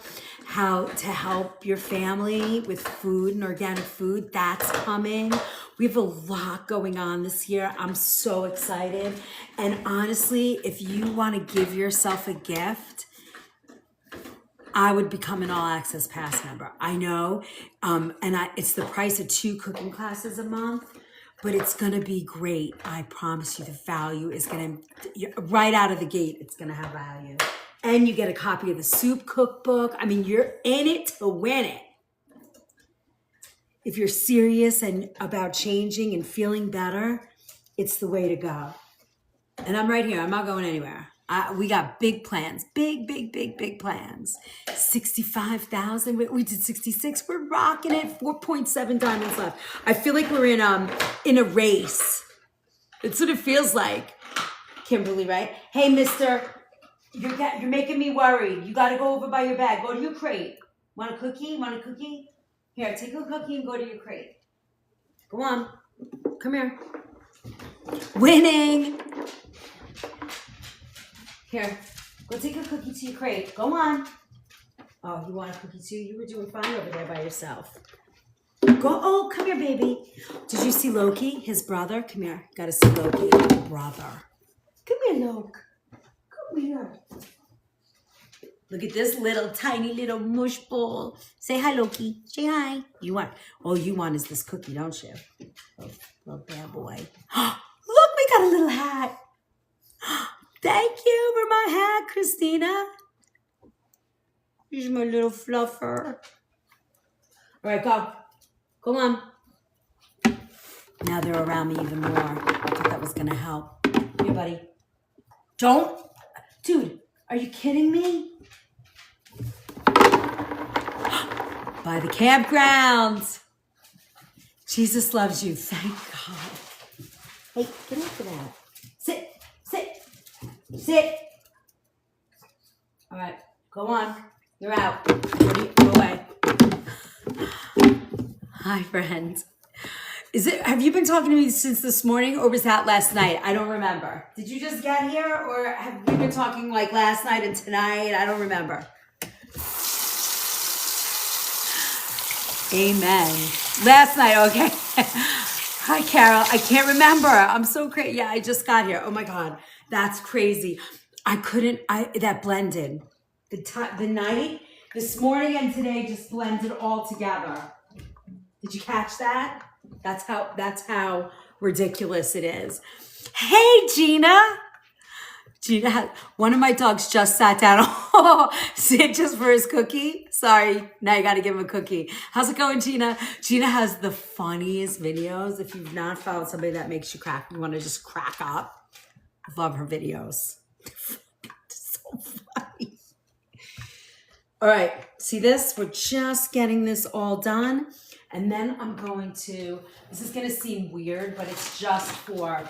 how to help your family with food and organic food. That's coming. We have a lot going on this year. I'm so excited. And honestly, if you want to give yourself a gift, I would become an All Access Pass member. I know, it's the price of 2 cooking classes a month, but it's gonna be great. I promise you the value is right out of the gate, it's gonna have value. And you get a copy of the soup cookbook. I mean, you're in it to win it. If you're serious and about changing and feeling better, it's the way to go. And I'm right here, I'm not going anywhere. We got big plans, big plans. 65,000, we did 66. We're rocking it. 4.7 diamonds left. I feel like we're in a race. It's what it feels like, Kimberly, right? Hey, mister, you're making me worried. You got to go over by your bag. Go to your crate. Want a cookie? Here, take a cookie and go to your crate. Go on. Come here. Winning. Here, go take a cookie to your crate. Go on. Oh, you want a cookie too? You were doing fine over there by yourself. Oh, come here, baby. Did you see Loki, his brother? Come here. Got to see Loki, brother. Come here, Loki. Come here. Look at this tiny little mush ball. Say hi, Loki. Say hi. All you want is this cookie, don't you? Oh, bad boy. Look, we got a little hat. Thank you for my hat, Christina. Here's my little fluffer. All right, go. Come on. Now they're around me even more. I thought that was going to help. Here, buddy. Don't. Dude, are you kidding me? By the campground. Jesus loves you. Thank God. Hey, get off of that. Sit. All right, go on. You're out. Go away. Hi, friend. Have you been talking to me since this morning, or was that last night? I don't remember. Did you just get here, or have we been talking like last night and tonight? I don't remember. Amen. Last night, okay. Hi, Carol. I can't remember. I'm so crazy. Yeah, I just got here. Oh my God. That's crazy. That blended. The night, this morning and today just blended all together. Did you catch that? That's how ridiculous it is. Hey, Gina. One of my dogs just sat down. Sit just for his cookie. Sorry, now you got to give him a cookie. How's it going, Gina? Gina has the funniest videos. If you've not followed somebody that makes you want to just crack up. I love her videos. So funny. All right, see this? We're just getting this all done. And then I'm going to, this is going to seem weird, but it's just for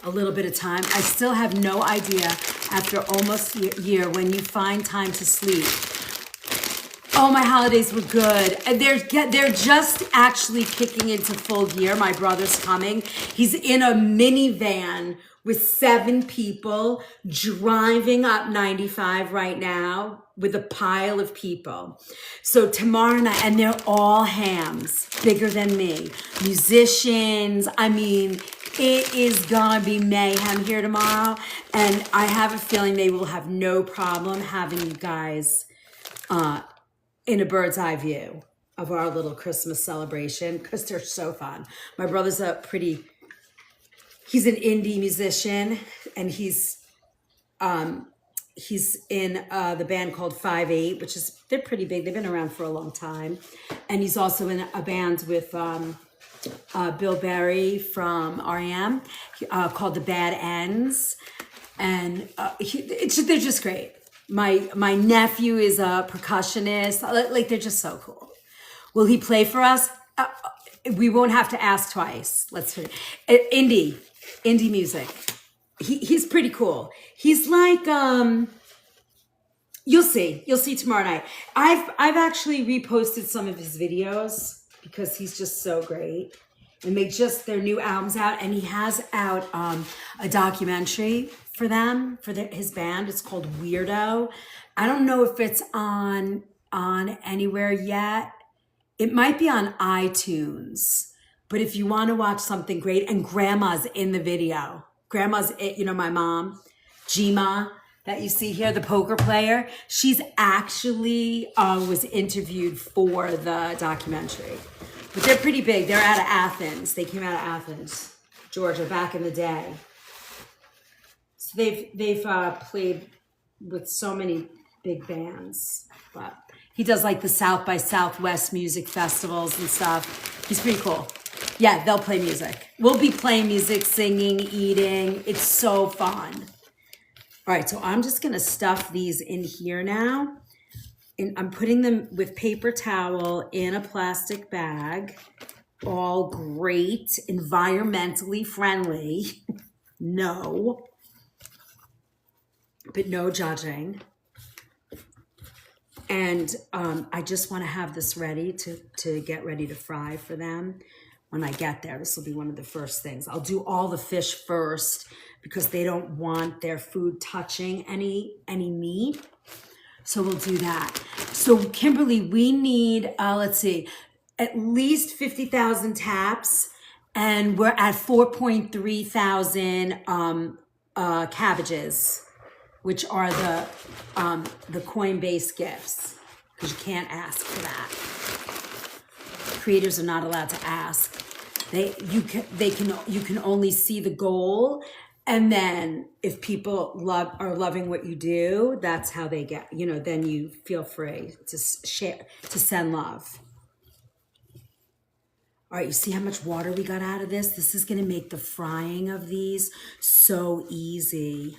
a little bit of time. I still have no idea after almost a year when you find time to sleep. Oh, my holidays were good. And they're just actually kicking into full gear. My brother's coming. He's in a minivan with 7 people driving up 95 right now with a pile of people. So tomorrow night, and they're all hams, bigger than me, musicians. I mean, it is gonna be mayhem here tomorrow. And I have a feeling they will have no problem having you guys in a bird's eye view of our little Christmas celebration because they're so fun. My brother's he's an indie musician, and he's in the band called 5/8, which is, they're pretty big. They've been around for a long time. And he's also in a band with Bill Berry from R.E.M. Called The Bad Ends. And they're just great. My nephew is a percussionist. Like, they're just so cool. Will he play for us? We won't have to ask twice. Let's figure. Indie music. He's pretty cool. He's like you'll see tomorrow night. I've actually reposted some of his videos because he's just so great. And their new album's out, and he has out a documentary for them, for his band. It's called Weirdo. I don't know if it's on anywhere yet. It might be on iTunes. But if you want to watch something great, and Grandma's in the video. Grandma's, my mom, Jima, that you see here, the poker player. She's actually was interviewed for the documentary. But they're pretty big. They're out of Athens. They came out of Athens, Georgia, back in the day. So they've played with so many big bands. But he does like the South by Southwest music festivals and stuff. He's pretty cool. Yeah, they'll play music. We'll be playing music, singing, eating. It's so fun. All right, so I'm just going to stuff these in here now. And I'm putting them with paper towel in a plastic bag. All great, environmentally friendly. No. But no judging. And I just want to have this ready to get ready to fry for them. When I get there, this will be one of the first things. I'll do all the fish first because they don't want their food touching any meat. So we'll do that. So Kimberly, we need, let's see, at least 50,000 taps, and we're at 4.3 thousand cabbages, which are the Coinbase gifts, because you can't ask for that. Creators are not allowed to ask. You can only see the goal. And then if people are loving what you do, that's how they get, then you feel free to share, to send love. All right, you see how much water we got out of this? This is going to make the frying of these so easy.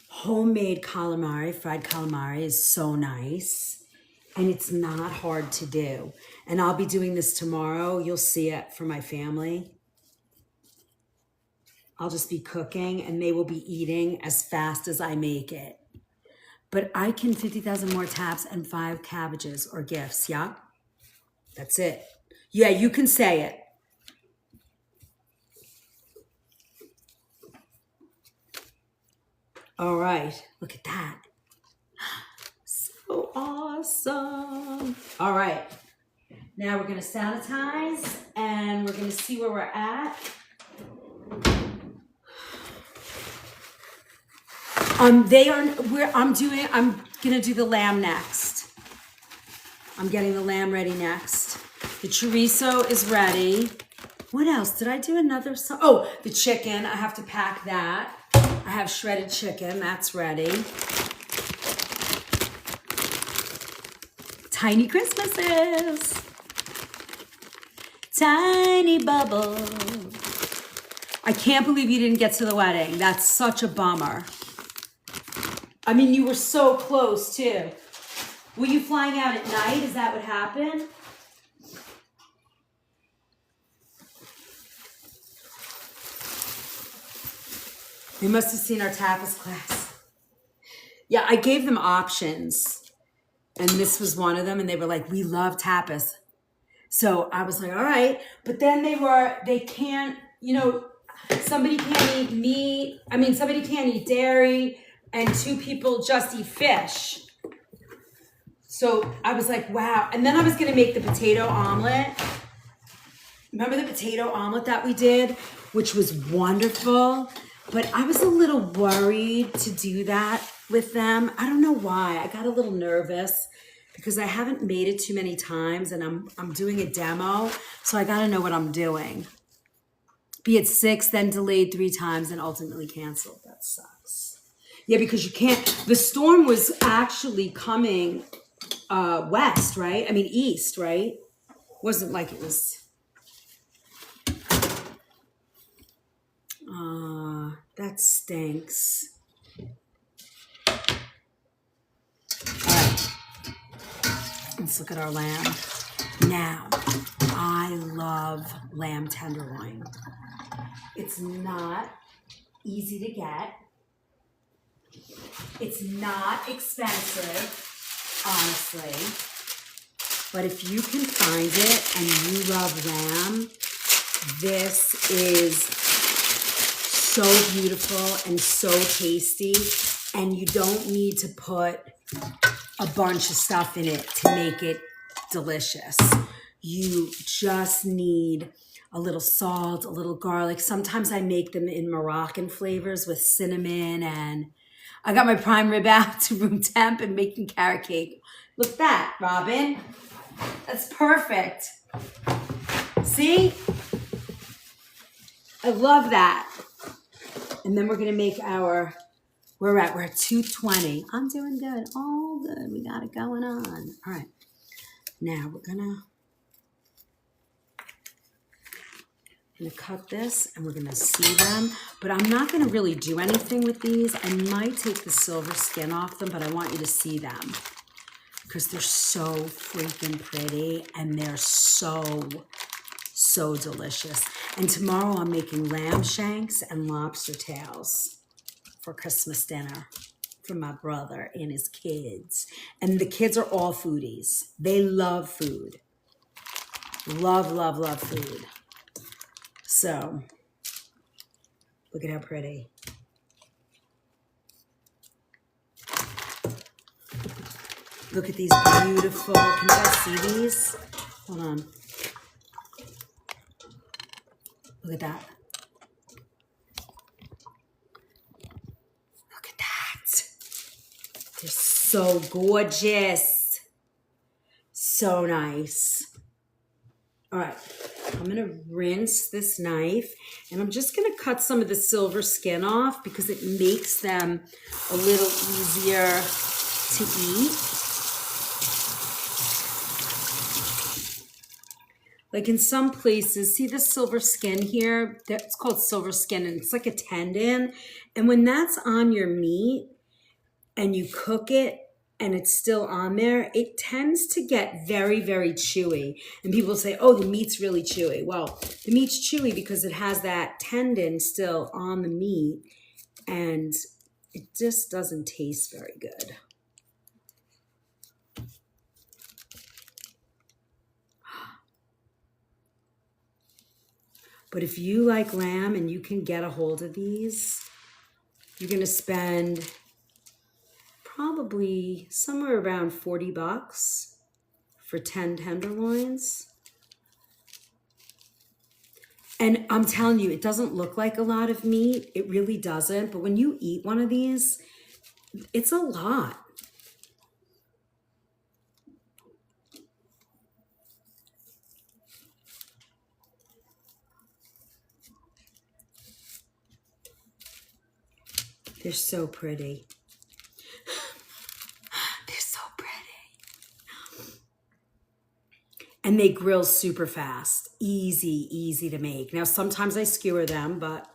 Homemade calamari, fried calamari is so nice. And it's not hard to do. And I'll be doing this tomorrow. You'll see it for my family. I'll just be cooking, and they will be eating as fast as I make it. But I can 50,000 more taps and 5 cabbages or gifts. Yeah, that's it. Yeah, you can say it. All right, look at that. So awesome. All right, now we're going to sanitize, and we're going to see where we're at. I'm gonna do the lamb next. I'm getting the lamb ready next. The chorizo is ready. What else? Did I do another? Oh, the chicken. I have to pack that. I have shredded chicken. That's ready. Tiny Christmases. Tiny bubble. I can't believe you didn't get to the wedding. That's such a bummer. I mean, you were so close, too. Were you flying out at night? Is that what happened? They must have seen our tapas class. Yeah, I gave them options. And this was one of them. And they were like, we love tapas. So I was like, all right. But then they can't, somebody can't eat meat. I mean, somebody can't eat dairy. And 2 people just eat fish. So I was like, wow. And then I was going to make the potato omelet. Remember the potato omelet that we did, which was wonderful? But I was a little worried to do that with them. I don't know why. I got a little nervous because I haven't made it too many times and I'm doing a demo. So I got to know what I'm doing. Be it 6, then delayed 3 times and ultimately canceled. That sucks. Yeah, because you can't. The storm was actually coming west, right? I mean, east, right? Wasn't like it was. That stinks. All right, let's look at our lamb. Now, I love lamb tenderloin. It's not easy to get. It's not expensive, honestly. But if you can find it and you love lamb, this is so beautiful and so tasty. And you don't need to put a bunch of stuff in it to make it delicious. You just need a little salt, a little garlic. Sometimes I make them in Moroccan flavors with cinnamon, and I got my prime rib out to room temp and making carrot cake. Look at that, Robin. That's perfect. See? I love that. And then we're going to make we're at 220. I'm doing good. All good. We got it going on. All right. Now we're going to cut this and we're going to see them. But I'm not going to really do anything with these. I might take the silver skin off them, but I want you to see them because they're so freaking pretty and they're so delicious. And tomorrow I'm making lamb shanks and lobster tails for Christmas dinner for my brother and his kids. And the kids are all foodies. They love food. Love, love, love food. So, look at how pretty. Look at these beautiful, can you guys see these? Hold on. Look at that. Look at that. They're so gorgeous. So nice. All right. I'm going to rinse this knife and I'm just going to cut some of the silver skin off because it makes them a little easier to eat. Like in some places, see the silver skin here? It's called silver skin and it's like a tendon. And when that's on your meat and you cook it and it's still on there, it tends to get very, very chewy. And people say, oh, the meat's really chewy. Well, the meat's chewy because it has that tendon still on the meat and it just doesn't taste very good. But if you like lamb and you can get a hold of these, you're going to spend probably somewhere around $40 for 10 tenderloins. And I'm telling you, it doesn't look like a lot of meat. It really doesn't. But when you eat one of these, it's a lot. They're so pretty. They're so pretty. And they grill super fast. Easy to make. Now, sometimes I skewer them, but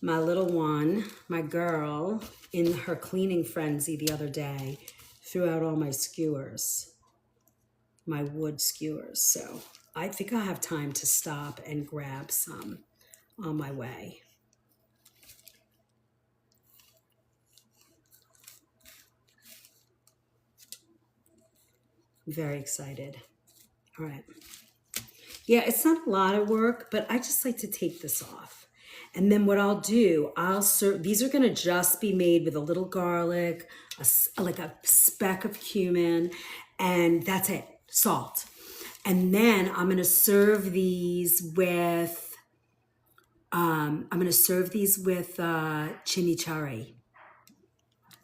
my little one, my girl, in her cleaning frenzy the other day, threw out all my skewers, my wood skewers. So I think I'll have time to stop and grab some on my way. I'm very excited. All right. Yeah, it's not a lot of work, but I just like to take this off. And then what I'll do, I'll serve, these are gonna just be made with a little garlic, like a speck of cumin, and that's it, salt. And then I'm gonna serve these with, chimichurri,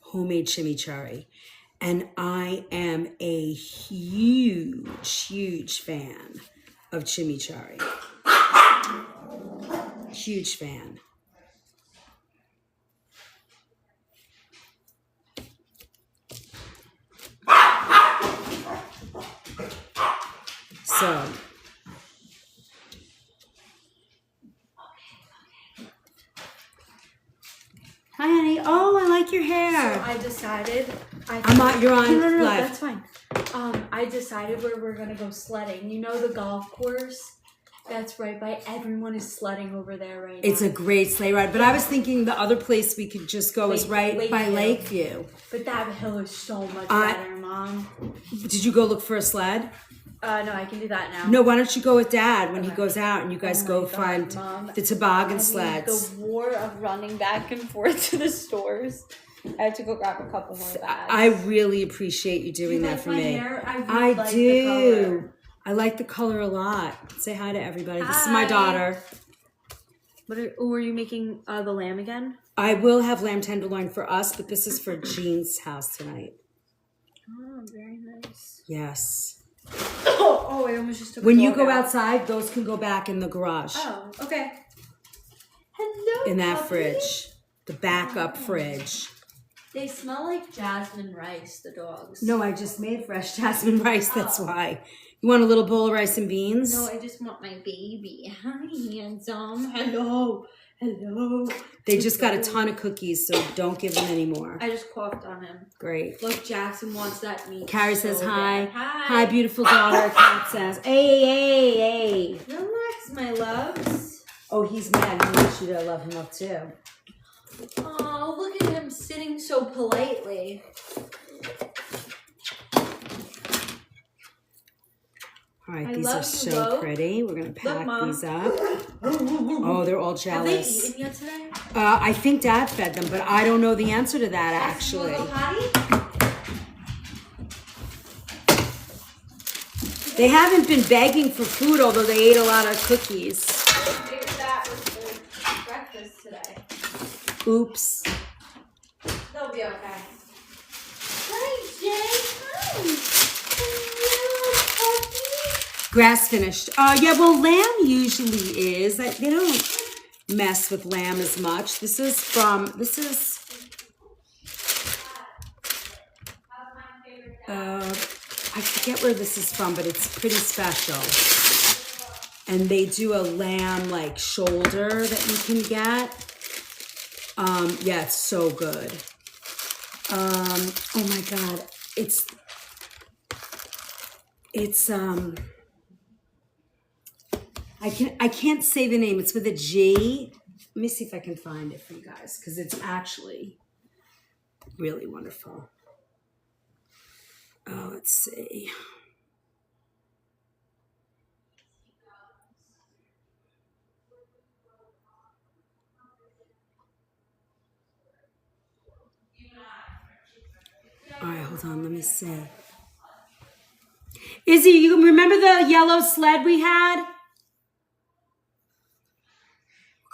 homemade chimichurri. And I am a huge fan of chimichurri. Huge fan. So, hi, honey. Oh, I like your hair. So I decided. You're on No, live. that's fine. I decided where we're gonna go sledding. You know the golf course that's right by. Everyone is sledding over there right now. It's a great sleigh ride, but I was thinking the other place we could just go is right by Lakeview. But that hill is so much better, Mom. Did you go look for a sled? No, I can do that now. No, why don't you go with Dad when he goes out and you guys go God, find Mom. the toboggan I mean, sleds. the war of running back and forth to the stores. I had to go grab a couple more bags. I really appreciate you doing that for me. Hair? I I like do. The color. I like the color a lot. Say hi to everybody. Hi. This is my daughter. Were you making the lamb again? I will have lamb tenderloin for us, but this is for Jean's house tonight. Oh, very nice. Yes. Oh, I almost just took When a you dog go out. outside, those can go back in the garage. Oh, okay. Hello, In that puppy. fridge. The backup fridge. They smell like jasmine rice, the dogs. No, I just made fresh jasmine rice, that's why. You want a little bowl of rice and beans? No, I just want my baby. Hi, handsome. Hello. Hello. They just got a ton of cookies, so don't give them any more. I just coughed on him. Great. Look, Jackson wants that meat. Carrie says hi. bad. Hi. Hi, beautiful daughter. Kat says, hey. Relax, my loves. Oh, he's mad. He wants you to love him up too. Oh, look at him sitting so politely. All right, I these are love you, so Bo. pretty. We're going to pack Mom. these up. Oh, they're all Have they jealous. eaten yet today? I think Dad fed them, but I don't know the answer to that, actually. You wanna go potty? They haven't been begging for food, although they ate a lot of cookies. I figured that was their breakfast today. Oops. They'll be okay. Hi, Jay. Hello, puppy. Grass finished. Yeah, well, lamb usually is. They don't mess with lamb as much. This is I forget where this is from, but it's pretty special. And they do a lamb like shoulder that you can get. Yeah, it's so good. Oh my God. It's I can't say the name. It's with a G. Let me see if I can find it for you guys, because it's actually really wonderful. Oh, let's see. All right, hold on. Let me see. Izzy, you remember the yellow sled we had?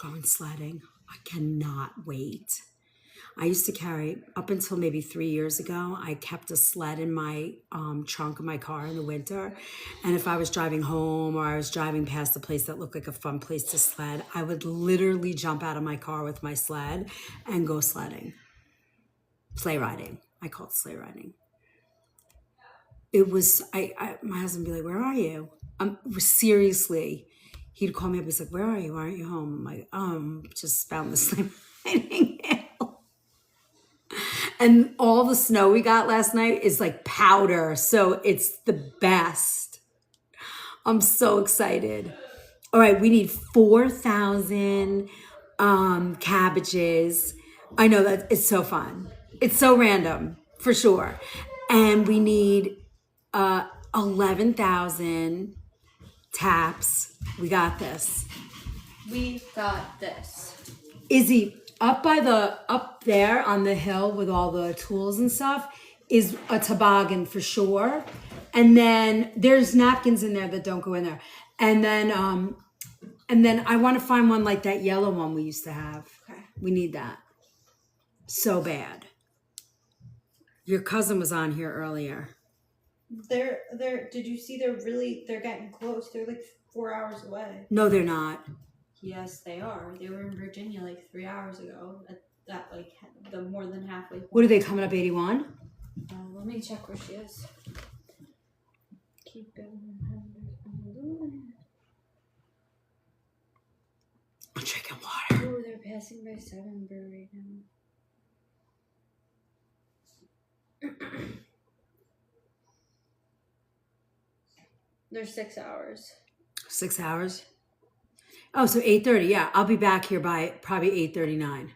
We're going sledding. I cannot wait. I used to carry, up until maybe 3 years ago, I kept a sled in my trunk of my car in the winter. And if I was driving home or I was driving past a place that looked like a fun place to sled, I would literally jump out of my car with my sled and go sledding. Sleigh riding. I call it sleigh riding. It was, my husband would be like, where are you? Seriously. He'd call me up. He's like, where are you? Why aren't you home? I'm like, just found the sleigh riding hill. And all the snow we got last night is like powder. So it's the best. I'm so excited. All right, we need 4,000 cabbages. I know that it's so fun. It's so random, for sure. And we need 11,000 taps. We got this. We got this. Izzy, up there on the hill with all the tools and stuff is a toboggan for sure. And then there's napkins in there that don't go in there. And then I want to find one like that yellow one we used to have. Okay. We need that. So bad. Your cousin was on here earlier. They're did you see they're getting close. They're like 4 hours away. No, they're not. Yes, they are. They were in Virginia like 3 hours ago at that like the more than halfway point. What are they coming up 81? Let me check where she is. Keep going. I'm drinking water. Oh, they're passing by 7 right now. They're 6 hours. 6 hours? Oh, so 8:30. Yeah, I'll be back here by probably 8:39.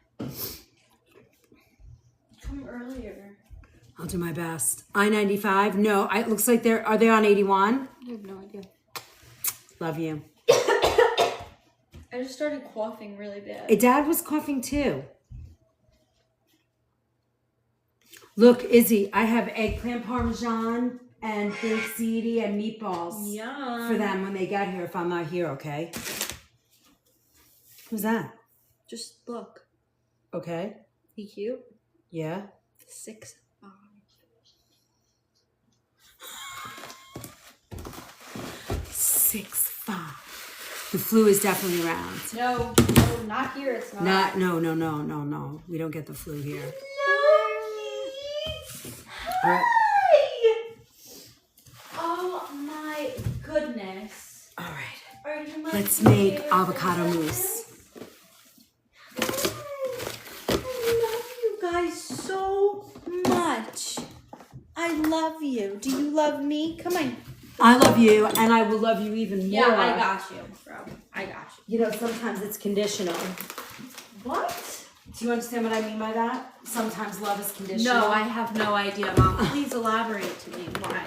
Come earlier. I'll do my best. I-95? No, it looks like are they on 81? I have no idea. Love you. I just started coughing really bad. Dad was coughing too. Look, Izzy, I have eggplant parmesan and baked ziti and meatballs Yum. for them when they get here if I'm not here, okay? Who's that? Just look. Okay. He cute. Yeah. 6'5". 6'5". The flu is definitely around. No, not here. It's not. No. We don't get the flu here. All right. Oh my goodness. All right. Are you my Let's make favorite avocado princess? mousse. I love you guys so much. I love you. Do you love me? Come on. I love you, and I will love you even more. Yeah, I got you, bro. I got you. You know, sometimes it's conditional. What? Do you understand what I mean by that? Sometimes love is conditional. No, I have no idea, Mom. Please elaborate to me. Why?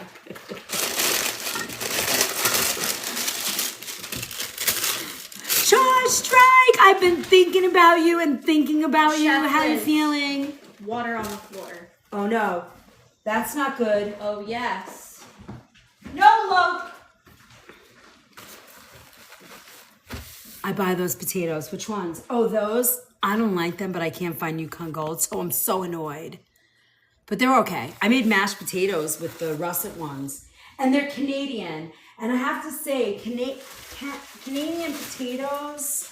Charge strike! I've been thinking about you and thinking about you. Chef How you Liz. feeling? Water on the floor. Oh no, that's not good. Oh, yes. No, Lo. I buy those potatoes. Which ones? Oh, those? I don't like them, but I can't find Yukon Gold, so I'm so annoyed. But they're okay. I made mashed potatoes with the russet ones, and they're Canadian. And I have to say, Canadian potatoes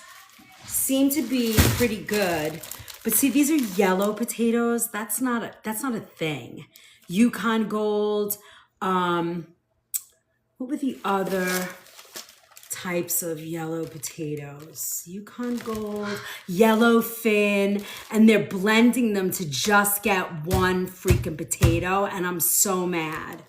seem to be pretty good. But see, these are yellow potatoes. That's not a thing. Yukon Gold. What were the other types of yellow potatoes? Yukon Gold, yellowfin, and they're blending them to just get one freaking potato, and I'm so mad.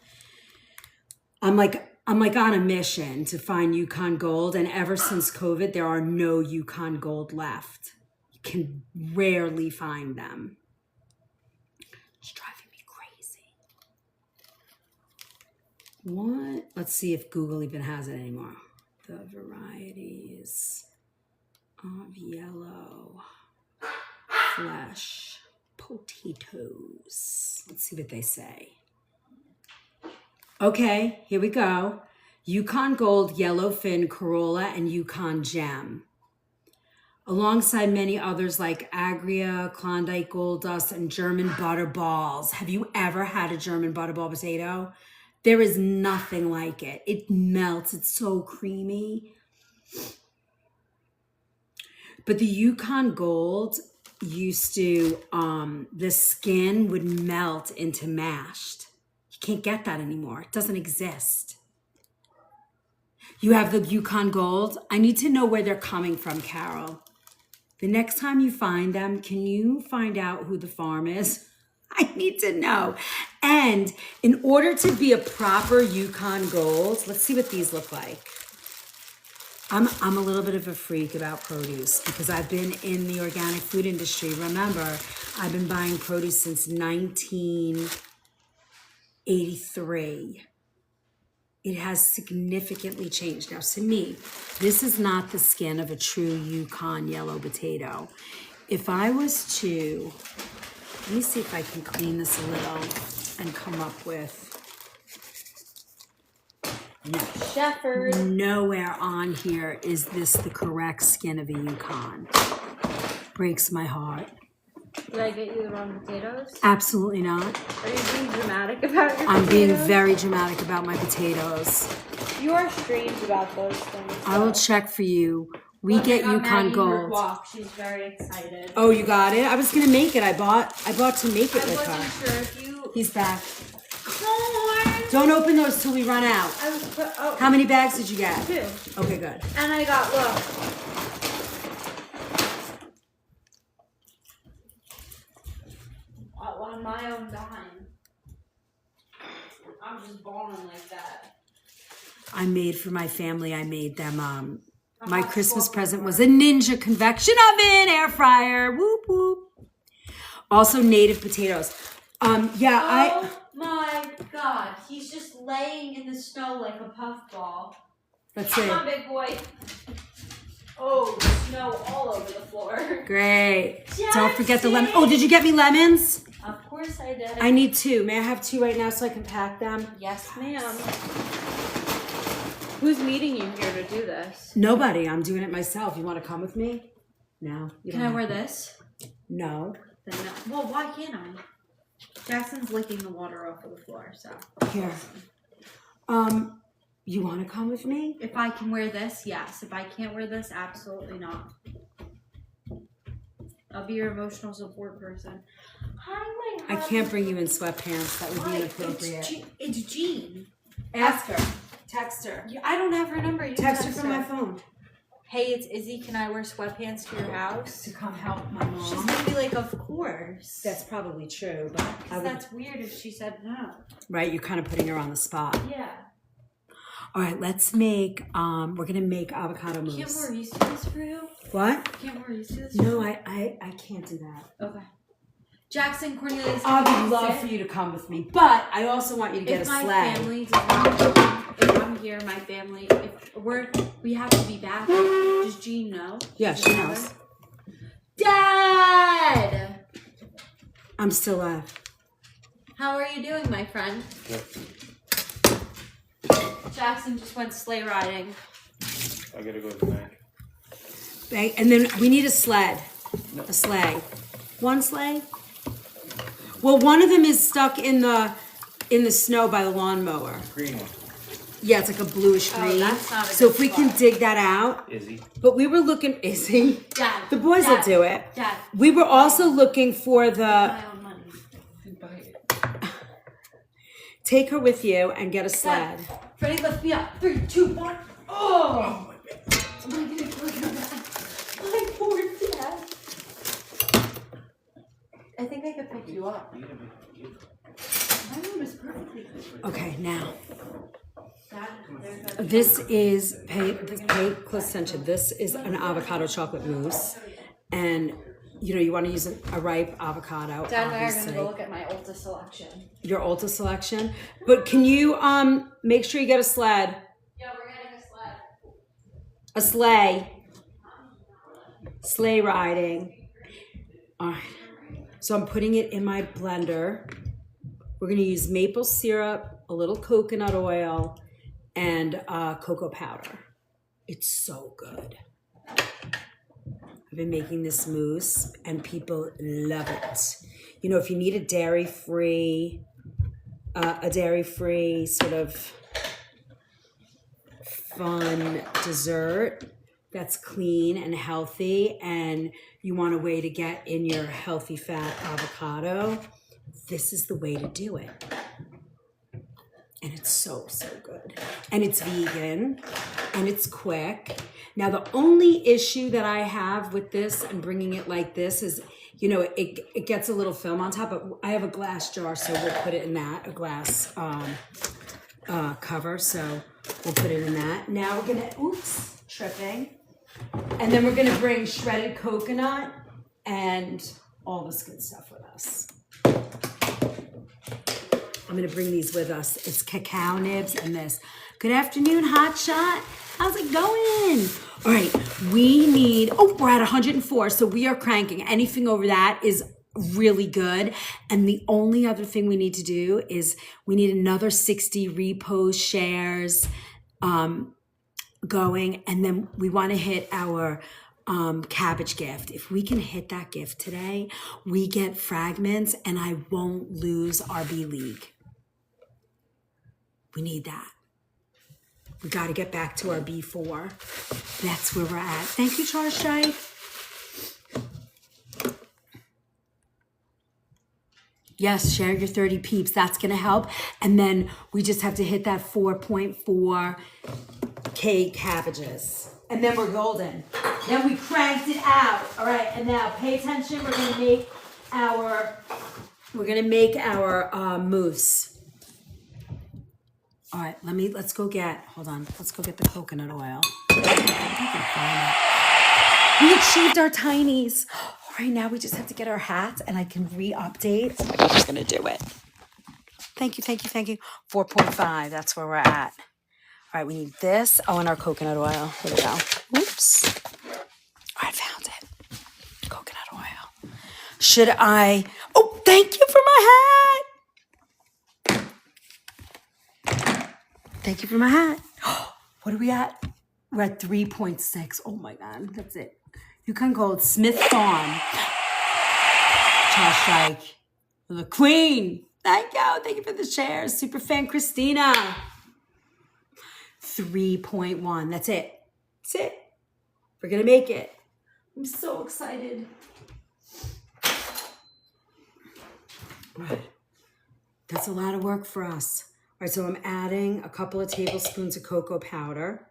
I'm like on a mission to find Yukon Gold, and ever since COVID, there are no Yukon Gold left. You can rarely find them. It's driving me crazy. What? Let's see if Google even has it anymore. The varieties of yellow flesh potatoes. Let's see what they say. Okay, here we go. Yukon Gold, Yellowfin, Corolla, and Yukon Gem. Alongside many others like Agria, Klondike Gold Dust, and German Butter Balls. Have you ever had a German Butter Ball potato? There is nothing like it. It melts. It's so creamy. But the Yukon Gold used to, the skin would melt into mashed. You can't get that anymore. It doesn't exist. You have the Yukon Gold. I need to know where they're coming from, Carol. The next time you find them, can you find out who the farm is? I need to know. And in order to be a proper Yukon Gold, let's see what these look like. I'm a little bit of a freak about produce because I've been in the organic food industry. Remember, I've been buying produce since 1983. it has significantly changed. Now, to me, this is not the skin of a true Yukon yellow potato. If I was to, let me see if I can clean this a little and come up with, no. Shepherd. Nowhere on here is this the correct skin of a Yukon. Breaks my heart. Did I get you the wrong potatoes? Absolutely not. Are you being dramatic about your I'm potatoes? being very dramatic about my potatoes. You are strange about those things. I will check for you. We Look, get I got Yukon Maggie her Gold. guac. She's very excited. Oh, you got it? I was gonna make it. I bought to make it I with wasn't her. sure if you... He's back. Corn! Don't open those till we run out. I was put... Oh, How many bags did you get? 2. Okay, good. And I got, look. On my own dime. I'm just balling like that. I made for my family. I made them. My hot Christmas chocolate present bar. was a Ninja convection oven, air fryer. Whoop whoop. Also, native potatoes. Yeah, Oh my god. He's just laying in the snow like a puffball. Let's see. Come on, big boy. Oh, snow all over the floor. Great. Jackson! Don't forget the lemon. Oh, did you get me lemons? Of course I did. I need 2. May I have 2 right now so I can pack them? Yes, ma'am. Who's meeting you here to do this? Nobody. I'm doing it myself. You want to come with me? No. You Can don't I wear have to. this? No. Then no. Well, why can't I? Jackson's licking the water off of the floor, so. Here. You want to come with me? If I can wear this, yes. If I can't wear this, absolutely not. I'll be your emotional support person. Hi, my I can't bring you in sweatpants. That would be inappropriate. It's Jean. Ask her. Text her. I don't have her number. You Text her from my phone. Hey, it's Izzy. Can I wear sweatpants to your house? To come help my She's mom. gonna be like, of course. That's probably true, but I Because would, that's weird if she said no. right. You're kind of putting her on the spot. Yeah. All right, let's make. We're gonna make avocado Can't mousse. wear used to this for you? What? Can't wear used to this? No, I can't do that. Okay. Jackson, Cornelius. I can would you love sit? for you to come with me, but I also want you to get If a my sled. family does not come, if I'm here, my family, if we have to be back. Does Jean know? Yeah, Does she her knows. mother? Dad! I'm still alive. How are you doing, my friend? Jackson just went sleigh riding. I gotta go to the bank. Right, and then we need a sled. A sleigh. One sleigh? Well, one of them is stuck in the snow by the lawnmower. Green one. Yeah, it's like a bluish Oh, green. that's not a So good if we can spot. dig that out. Izzy. But we were looking, is he? Dad. The boys will Dad, do it. Dad. We were also looking for the, My own money. take her with you and get a sled. Dad. Ready? Lift me up. 3, 2, 1. Oh! Am I gonna kill your dad? My poor dad. I think I could pick you up. My room is perfectly good. Okay, now. Dad, there's a... This is, pay close attention, this is an avocado chocolate mousse. And, you want to use a ripe avocado, Dad and I are obviously. gonna go look at my Ulta selection. Your Ulta selection. But can you make sure you get a sled? Yeah, we're getting a sled. A sleigh. Sleigh riding. All right. So I'm putting it in my blender. We're going to use maple syrup, a little coconut oil, and cocoa powder. It's so good. I've been making this mousse, and people love it. If you need a dairy-free sort of fun dessert that's clean and healthy, and you want a way to get in your healthy fat avocado, this is the way to do it. And it's so, so good. And it's vegan, and it's quick. Now, the only issue that I have with this and bringing it like this is, it gets a little film on top, but I have a glass jar, so we'll put it in that, a glass cover, so we'll put it in that. Now we're gonna, tripping. And then we're gonna bring shredded coconut and all this good stuff with us. I'm gonna bring these with us. It's cacao nibs and this. Good afternoon, Hot Shot. How's it going? All right, we need, we're at 104, so we are cranking. Anything over that is really good. And the only other thing we need to do is we need another 60 repost shares going. And then we want to hit our cabbage gift. If we can hit that gift today, we get fragments and I won't lose our B League. We need that. We got to get back to our B4. That's where we're at. Thank you, Charles Shy. Yes, share your 30 peeps. That's going to help. And then we just have to hit that 4.4K cabbages. And then we're golden. Then we cranked it out. All right, and now pay attention. We're going to make our mousse. All right, let's go get the coconut oil. We achieved our tinies. All right, now we just have to get our hats and I can re-update. Oh my God, we're gonna do it. Thank you. 4.5, that's where we're at. All right, we need this. Oh, and our coconut oil. Here we go. Oops. All right, found it. Coconut oil. Should I, thank you for my hat. Thank you for my hat. What are we at? We're at 3.6. Oh my God, that's it. Yukon Gold, Smith Farm. Josh Strike. The Queen. Thank you for the shares. Super fan Christina. 3.1. That's it. We're going to make it. I'm so excited. All right. That's a lot of work for us. All right, so I'm adding a couple of tablespoons of cocoa powder.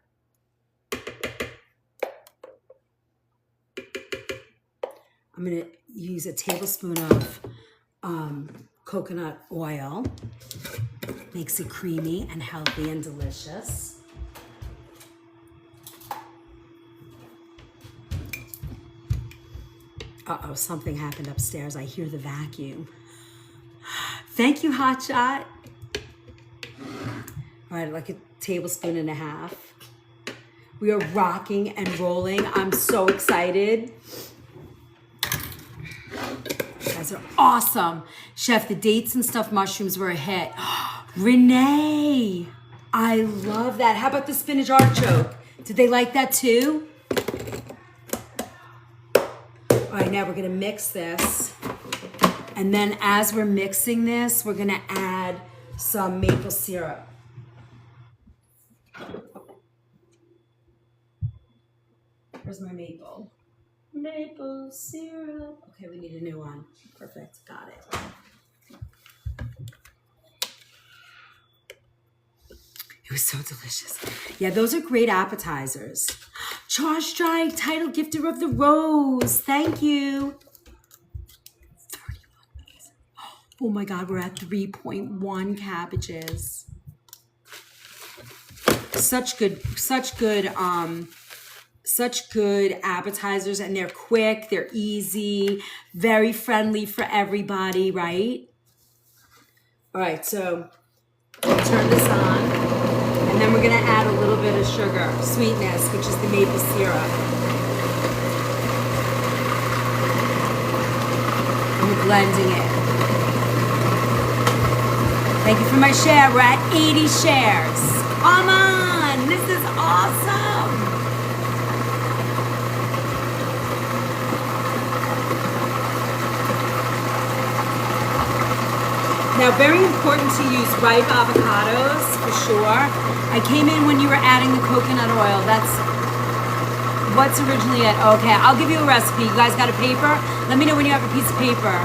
I'm going to use a tablespoon of coconut oil. Makes it creamy and healthy and delicious. Uh-oh, something happened upstairs. I hear the vacuum. Thank you, Hotshot. All right, like a tablespoon and a half. We are rocking and rolling. I'm so excited. You guys are awesome. Chef, the dates and stuffed mushrooms were a hit. Renee, I love that. How about the spinach artichoke? Did they like that too? All right, now we're gonna mix this. And then as we're mixing this, we're gonna add some maple syrup. Where's my maple? Maple syrup. Okay, we need a new one. Perfect, got it. It was so delicious. Yeah, those are great appetizers. Charge Strike, title gifter of the rose. Thank you. 31. Oh my God, we're at 3.1 cabbages. Such good appetizers, and they're quick, they're easy, very friendly for everybody, right? All right, so we'll turn this on, and then we're gonna add a little bit of sugar, sweetness, which is the maple syrup. And we're blending it. Thank you for my share. We're at 80 shares. Come on, this is awesome. Now, very important to use ripe avocados for sure. I came in when you were adding the coconut oil. That's what's originally it. Okay, I'll give you a recipe. You guys got a paper? Let me know when you have a piece of paper.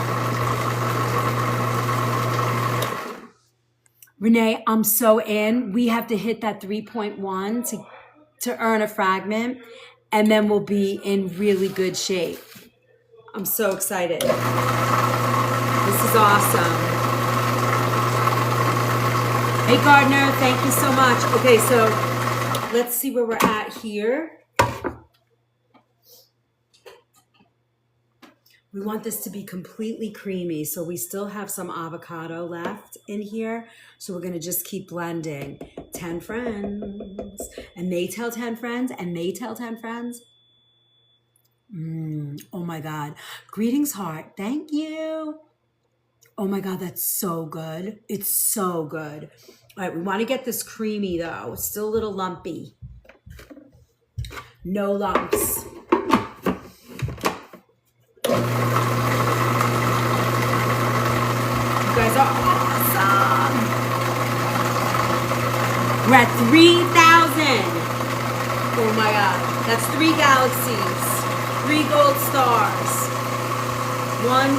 Renee, I'm so in. We have to hit that 3.1 to earn a fragment, and then we'll be in really good shape. I'm so excited. This is awesome. Hey Gardner, thank you so much. Okay, so let's see where we're at here. We want this to be completely creamy, so we still have some avocado left in here. So we're gonna just keep blending. 10 friends, and they tell 10 friends, and they tell 10 friends. Oh my God. Greetings, heart. Thank you. Oh my God, that's so good. It's so good. All right, we wanna get this creamy though. It's still a little lumpy. No lumps. You guys are awesome. We're at 3,000. Oh my God. That's 3 galaxies, 3 gold stars. 1, 2,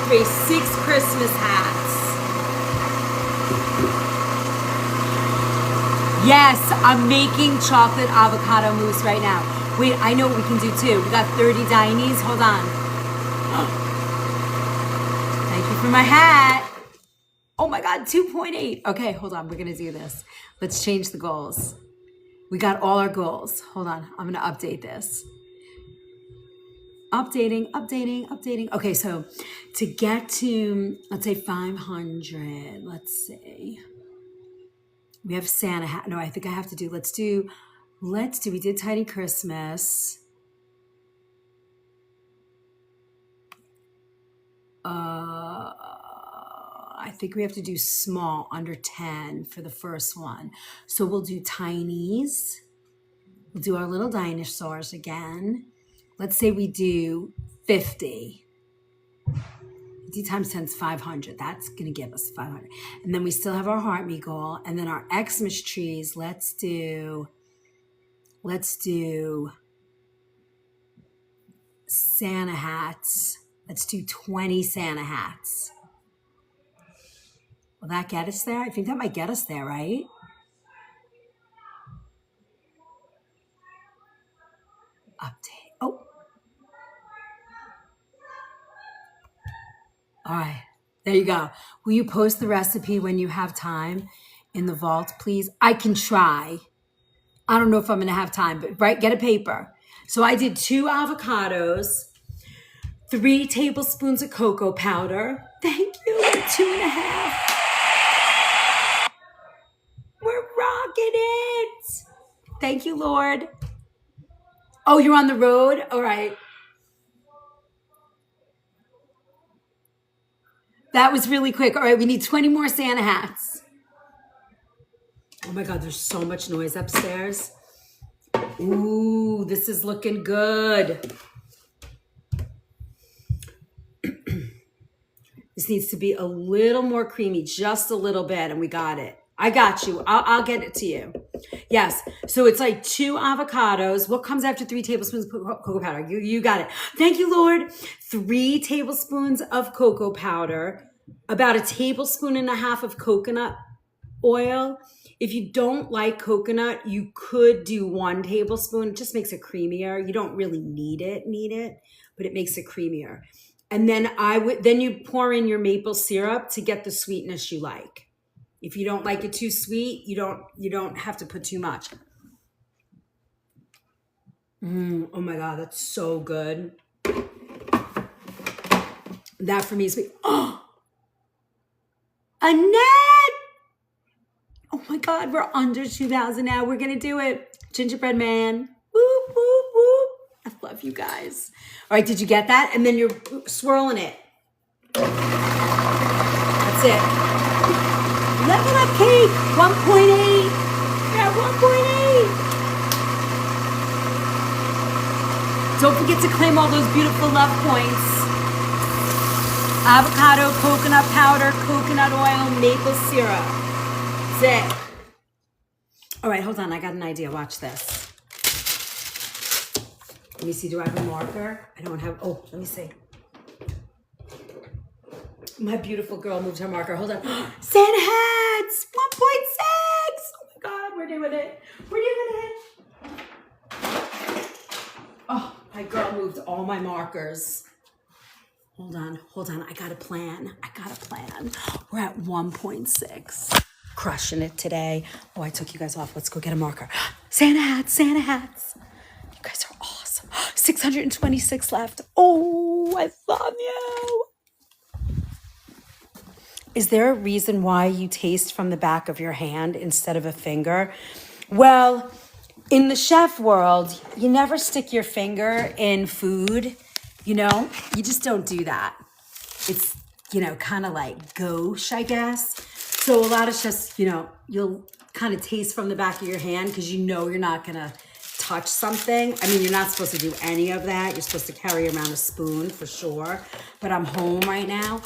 3, 6 Christmas hats. Yes, I'm making chocolate avocado mousse right now. Wait, I know what we can do too. We got 30 Dineys. Hold on. Thank you for my hat. Oh my God, 2.8. Okay, hold on. We're going to do this. Let's change the goals. We got all our goals. Hold on. I'm going to update this. Updating. Okay, so to get to, let's say 500, let's see. We have Santa hat. No, I think I have to do, we did Tiny Christmas. I think we have to do small, under 10 for the first one. So we'll do tinies. We'll do our little dinosaurs again. Let's say we do 50. 50 times 10 is 500. That's going to give us 500. And then we still have our heart me goal. And then our Xmas trees, let's do Santa hats. Let's do 20 Santa hats. Will that get us there? I think that might get us there, right? Update. Oh. All right. There you go. Will you post the recipe when you have time in the vault, please? I can try. I don't know if I'm going to have time, but right, get a paper. So I did 2 avocados, 3 tablespoons of cocoa powder. Thank you. 2.5. We're rocking it. Thank you, Lord. Oh, you're on the road? All right. That was really quick. All right, we need 20 more Santa hats. Oh my God, there's so much noise upstairs. Ooh, this is looking good. This needs to be a little more creamy, just a little bit, and we got it. I got you. I'll get it to you. Yes. So it's like 2 avocados. What comes after 3 tablespoons of cocoa powder? You got it. Thank you, Lord. 3 tablespoons of cocoa powder, about 1.5 tablespoons of coconut oil. If you don't like coconut, you could do 1 tablespoon. It just makes it creamier. You don't really need it, but it makes it creamier. And then then you pour in your maple syrup to get the sweetness you like. If you don't like it too sweet, you don't have to put too much. Oh my God, that's so good. That for me is sweet. Oh, Annette! Oh my God, we're under 2,000 now. We're gonna do it. Gingerbread man. Whoop, whoop, whoop. I love you guys. All right, did you get that? And then you're swirling it. That's it. Level up cake, 1.8. Yeah, 1.8. Don't forget to claim all those beautiful love points. Avocado, coconut powder, coconut oil, maple syrup. That's it. All right, hold on. I got an idea. Watch this. Let me see. Do I have a marker? I don't have. Oh, let me see. My beautiful girl moved her marker. Hold on. Santa hats! 1.6! Oh my God, we're doing it. We're doing it. Oh, my girl moved all my markers. Hold on. I got a plan. We're at 1.6. Crushing it today. Oh, I took you guys off. Let's go get a marker. Santa hats. You guys are awesome. 626 left. Oh, I love you. Is there a reason why you taste from the back of your hand instead of a finger? Well, in the chef world, you never stick your finger in food, you just don't do that. It's, kind of like gauche, I guess. So a lot of chefs, you'll kind of taste from the back of your hand because you're not going to touch something. I mean, you're not supposed to do any of that. You're supposed to carry around a spoon for sure. But I'm home right now.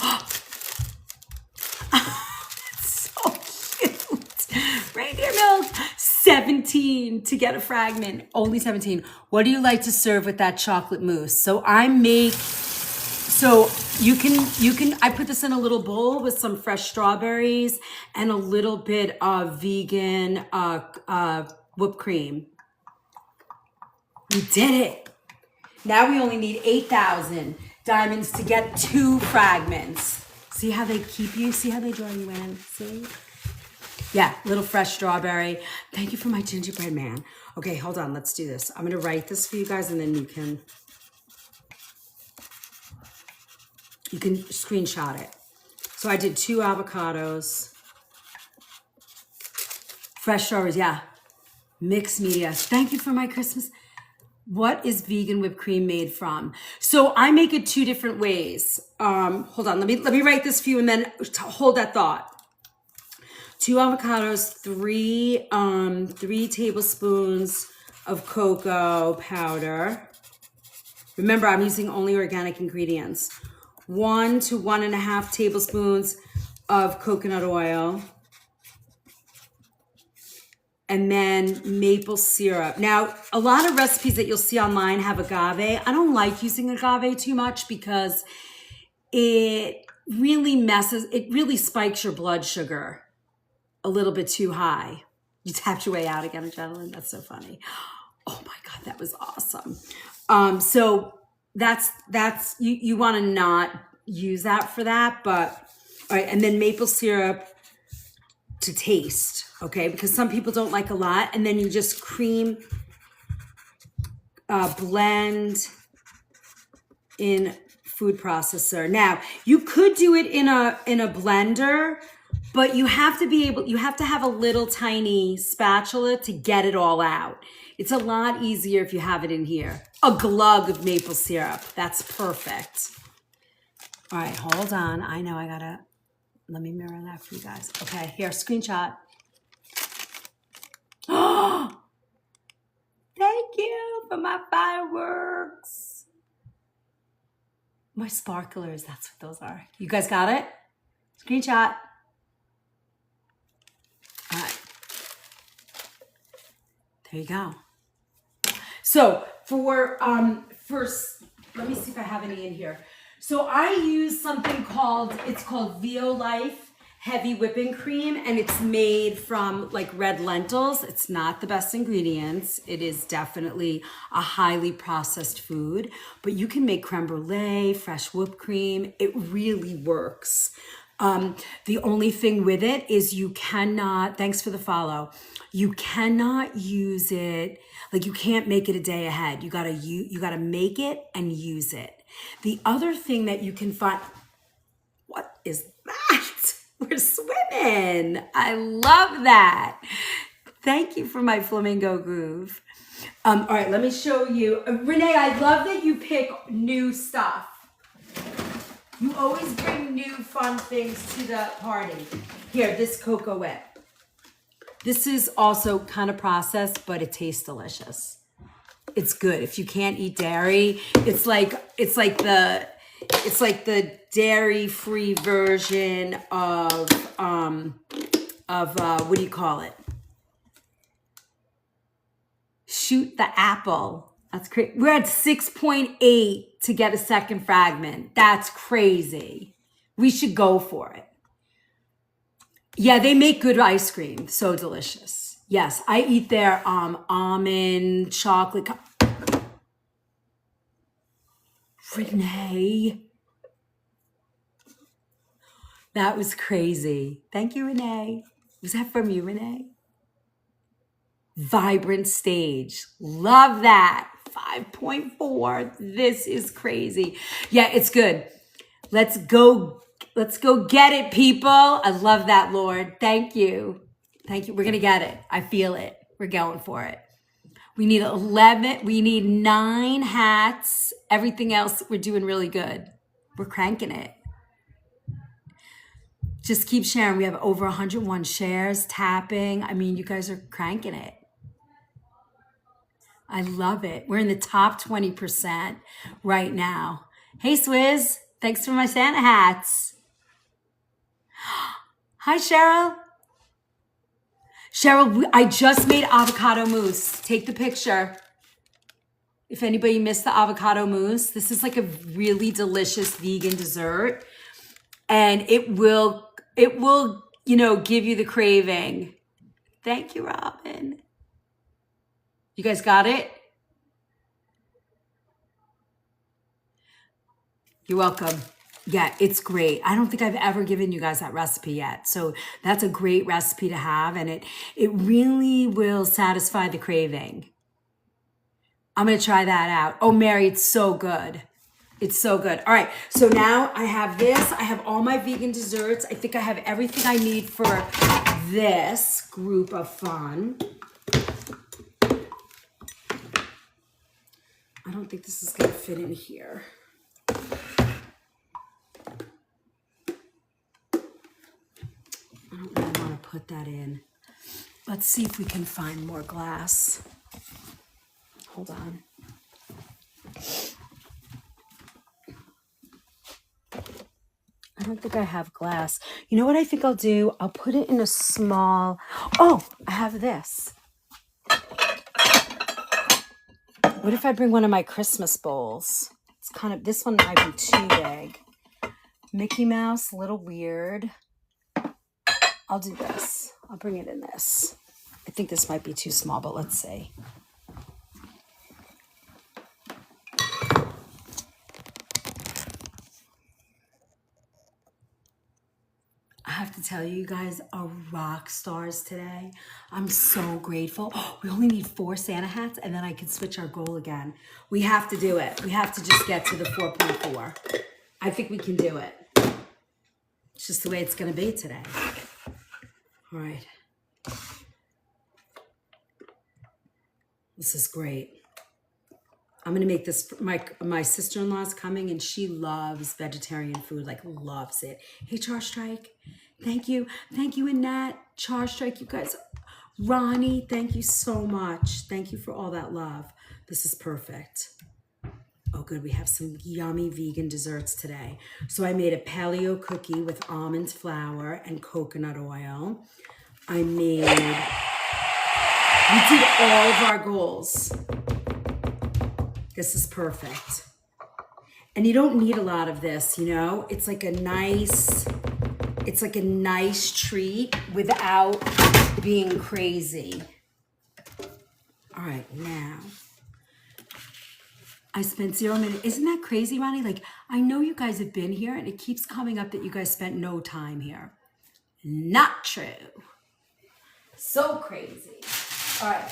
So cute. Reindeer milk. 17 to get a fragment. Only 17. What do you like to serve with that chocolate mousse? So you can, I put this in a little bowl with some fresh strawberries and a little bit of vegan whipped cream. We did it. Now we only need 8,000 diamonds to get 2 fragments. See how they keep you? See how they draw you in? See? Yeah, little fresh strawberry. Thank you for my gingerbread man. Okay, hold on. Let's do this. I'm going to write this for you guys and then you can screenshot it. So I did 2 avocados. Fresh strawberries, yeah. Mixed media. Thank you for my Christmas. What is vegan whipped cream made from? So I make it 2 different ways. Hold on, let me write this for you and then hold that thought. 2 avocados, 3 tablespoons of cocoa powder. Remember, I'm using only organic ingredients. 1 to 1.5 tablespoons of coconut oil. And then maple syrup. Now, a lot of recipes that you'll see online have agave. I don't like using agave too much because it really spikes your blood sugar a little bit too high. You tapped your way out again, gentlemen. That's so funny. Oh my God, that was awesome. So that's you want to not use that for that, but all right. And then maple syrup to taste, okay? Because some people don't like a lot, and then you just blend in food processor. Now, you could do it in a blender, but you have to have a little tiny spatula to get it all out. It's a lot easier if you have it in here. A glug of maple syrup. That's perfect. All right, hold on. I know let me mirror that for you guys. Okay, here, screenshot. Oh, thank you for my fireworks. My sparklers, that's what those are. You guys got it? Screenshot. All right. There you go. So for first, let me see if I have any in here. So I use something called VO Life heavy whipping cream, and it's made from like red lentils. It's not the best ingredients. It is definitely a highly processed food, but you can make creme brulee, fresh whipped cream. It really works. The only thing with it is you cannot, thanks for the follow, you cannot use it, like you can't make it a day ahead. You gotta make it and use it. The other thing that you can find, what is that? We're swimming. I love that. Thank you for my flamingo groove. All right, let me show you. Renee, I love that you pick new stuff. You always bring new fun things to the party. Here, this Cocoa Whip. This is also kind of processed, but it tastes delicious. It's good. If you can't eat dairy, it's like the dairy-free version of what do you call it? Shoot the apple. That's crazy. We're at 6.8 to get a second fragment. That's crazy. We should go for it. Yeah, they make good ice cream. So delicious. Yes, I eat their almond chocolate. Renee. That was crazy. Thank you, Renee. Was that from you, Renee? Vibrant stage. Love that. 5.4. This is crazy. Yeah, it's good. Let's go get it, people. I love that, Lord. Thank you. Thank you. We're going to get it. I feel it. We're going for it. We need 9 hats. Everything else, we're doing really good. We're cranking it. Just keep sharing. We have over 101 shares, tapping. I mean, you guys are cranking it. I love it. We're in the top 20% right now. Hey, Swizz. Thanks for my Santa hats. Hi, Cheryl. Cheryl, I just made avocado mousse. Take the picture. If anybody missed the avocado mousse, this is like a really delicious vegan dessert. And it will, give you the craving. Thank you, Robin. You guys got it? You're welcome. Yeah, it's great. I don't think I've ever given you guys that recipe yet. So that's a great recipe to have. And it really will satisfy the craving. I'm going to try that out. Oh, Mary, it's so good. It's so good. All right. So now I have this. I have all my vegan desserts. I think I have everything I need for this group of fun. I don't think this is going to fit in here. I don't really want to put that in. Let's see if we can find more glass. Hold on. I don't think I have glass. You know what I think I'll do? I'll put it in a small... Oh, I have this. What if I bring one of my Christmas bowls? It's kind of... This one might be too big. Mickey Mouse, a little weird. I'll do this. I'll bring it in this. I think this might be too small, but let's see. I have to tell you, you guys are rock stars today. I'm so grateful. We only need 4 Santa hats and then I can switch our goal again. We have to do it. We have to just get to the 4.4. I think we can do it. It's just the way it's going to be today. All right. This is great. I'm going to make this, my sister-in-law's coming and she loves vegetarian food, like loves it. Hey, Char Strike. Thank you. Thank you, Annette. Char Strike, you guys. Ronnie, thank you so much. Thank you for all that love. This is perfect. Oh, good. We have some yummy vegan desserts today. So I made a paleo cookie with almond flour and coconut oil. We did all of our goals. This is perfect. And you don't need a lot of this, you know? It's like a nice treat without being crazy. All right, now. I spent 0 minutes. Isn't that crazy, Ronnie? Like, I know you guys have been here and it keeps coming up that you guys spent no time here. Not true. So crazy. All right.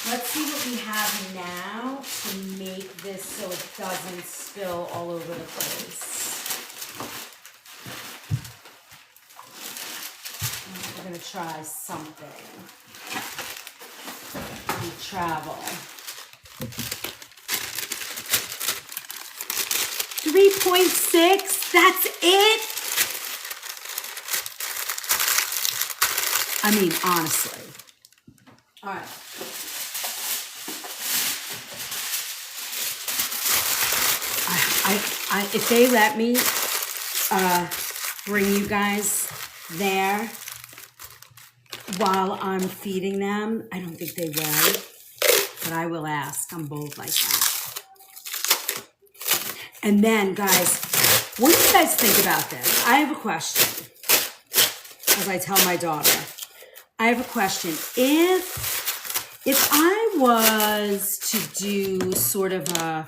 Let's see what we have now to make this so it doesn't spill all over the place. We're going to try something. We travel. 3.6, that's it? I mean, honestly. All right. If they let me bring you guys there while I'm feeding them, I don't think they will, but I will ask. I'm bold like that. And then, guys, what do you guys think about this? I have a question, as I tell my daughter. I have a question. If I was to do sort of a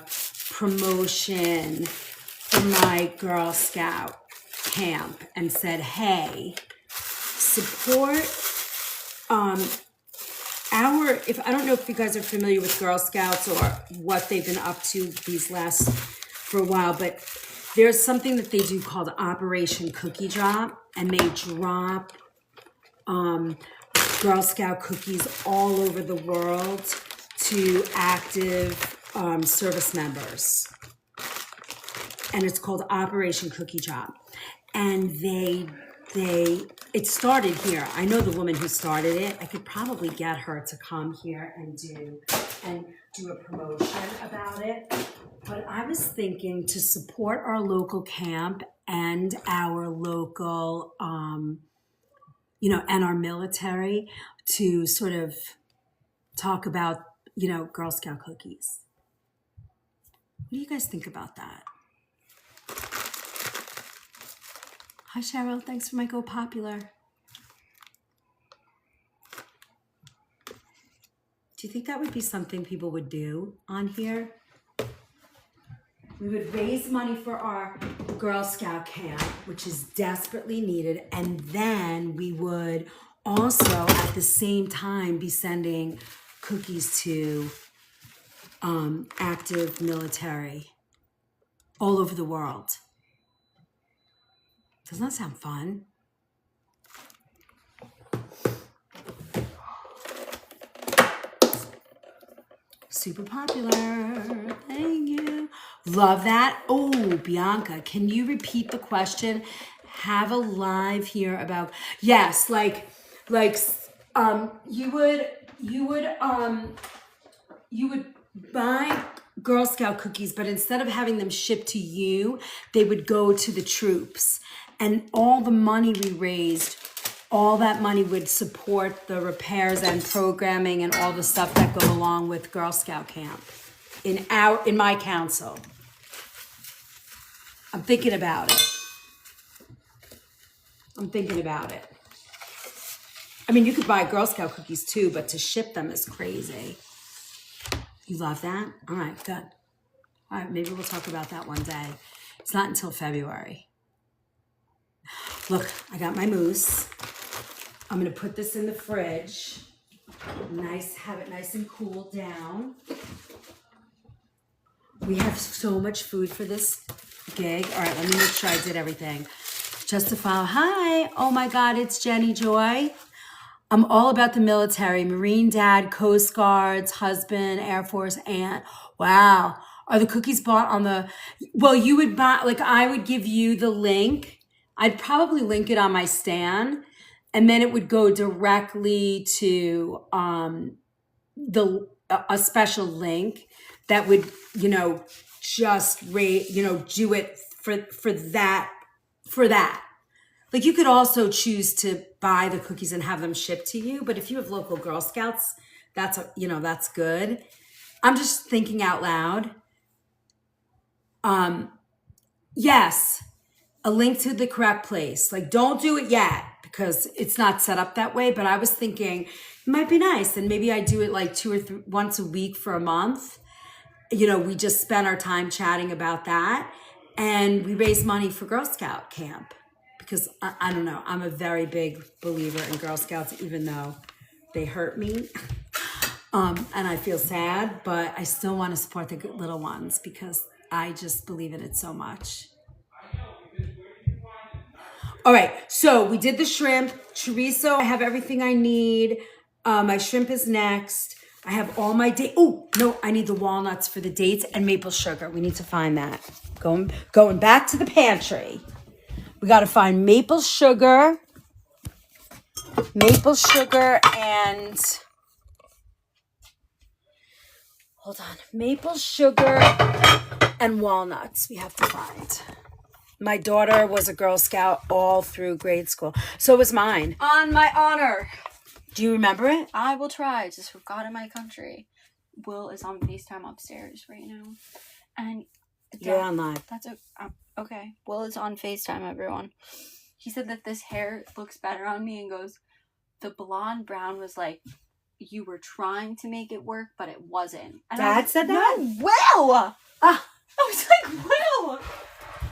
promotion for my Girl Scout camp and said, hey, support our I don't know if you guys are familiar with Girl Scouts or what they've been up to for a while, but there's something that they do called Operation Cookie Drop, and they drop Girl Scout cookies all over the world to active service members. And it's called Operation Cookie Drop. And it started here. I know the woman who started it. I could probably get her to come here and do a promotion about it. But I was thinking to support our local camp and our local, and our military, to sort of talk about, Girl Scout cookies. What do you guys think about that? Hi, Cheryl. Thanks for my Go Popular. Do you think that would be something people would do on here? We would raise money for our Girl Scout camp, which is desperately needed. And then we would also, at the same time, be sending cookies to active military all over the world. Doesn't that sound fun? Super popular. Thank you. Love that. Oh, Bianca, can you repeat the question? Have a live here about, yes, you would buy Girl Scout cookies, but instead of having them shipped to you, they would go to the troops. And all the money we raised, all that money would support the repairs and programming and all the stuff that go along with Girl Scout camp in my council. I'm thinking about it. I mean, you could buy Girl Scout cookies too, but to ship them is crazy. You love that? All right, good. All right, maybe we'll talk about that one day. It's not until February. Look, I got my mousse. I'm gonna put this in the fridge. Have it nice and cooled down. We have so much food for this gig. All right, let me make sure I did everything. Just to follow. Hi, oh my God, it's Jenny Joy. I'm all about the military, Marine dad, Coast Guards, husband, Air Force aunt. Wow. Are the cookies bought on the, well, you would buy, I would give you the link. I'd probably link it on my stand, and then it would go directly to a special link that would, just rate, do it for that. You could also choose to buy the cookies and have them shipped to you, but if you have local Girl Scouts, that's good. I'm just thinking out loud. Yes. A link to the correct place. Don't do it yet because it's not set up that way. But I was thinking it might be nice. And maybe I do it 2 or 3 once a week for a month. We just spend our time chatting about that. And we raise money for Girl Scout camp. Because I don't know, I'm a very big believer in Girl Scouts, even though they hurt me. And I feel sad, but I still want to support the little ones because I just believe in it so much. All right, so we did the shrimp, chorizo. I have everything I need. My shrimp is next. I have all my dates. Oh, no, I need the walnuts for the dates and maple sugar. We need to find that. Going back to the pantry. We got to find maple sugar and, hold on, maple sugar and walnuts we have to find. My daughter was a Girl Scout all through grade school. So was mine. On my honor. Do you remember it? I will try. Just for God in my country. Will is on FaceTime upstairs right now. And you're on live. That's okay. Will is on FaceTime, everyone. He said that this hair looks better on me and goes, the blonde brown was you were trying to make it work, but it wasn't. And Dad said that? No, Will! I was like, Will!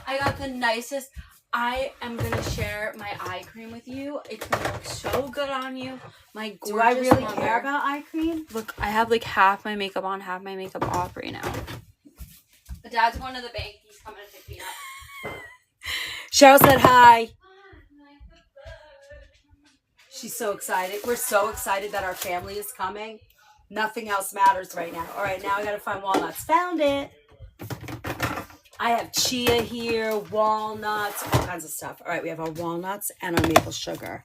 I got the nicest. I am gonna share my eye cream with you. It's gonna look so good on you. My gorgeous Do I really mother. care about eye cream? Look, I have like half my makeup on, half my makeup off right now. But Dad's going to the bank. He's coming to pick me up. Cheryl said hi. She's so excited. We're so excited that our family is coming. Nothing else matters right now. All right, now I gotta find walnuts. Found it. I have chia here, walnuts, all kinds of stuff. All right, we have our walnuts and our maple sugar.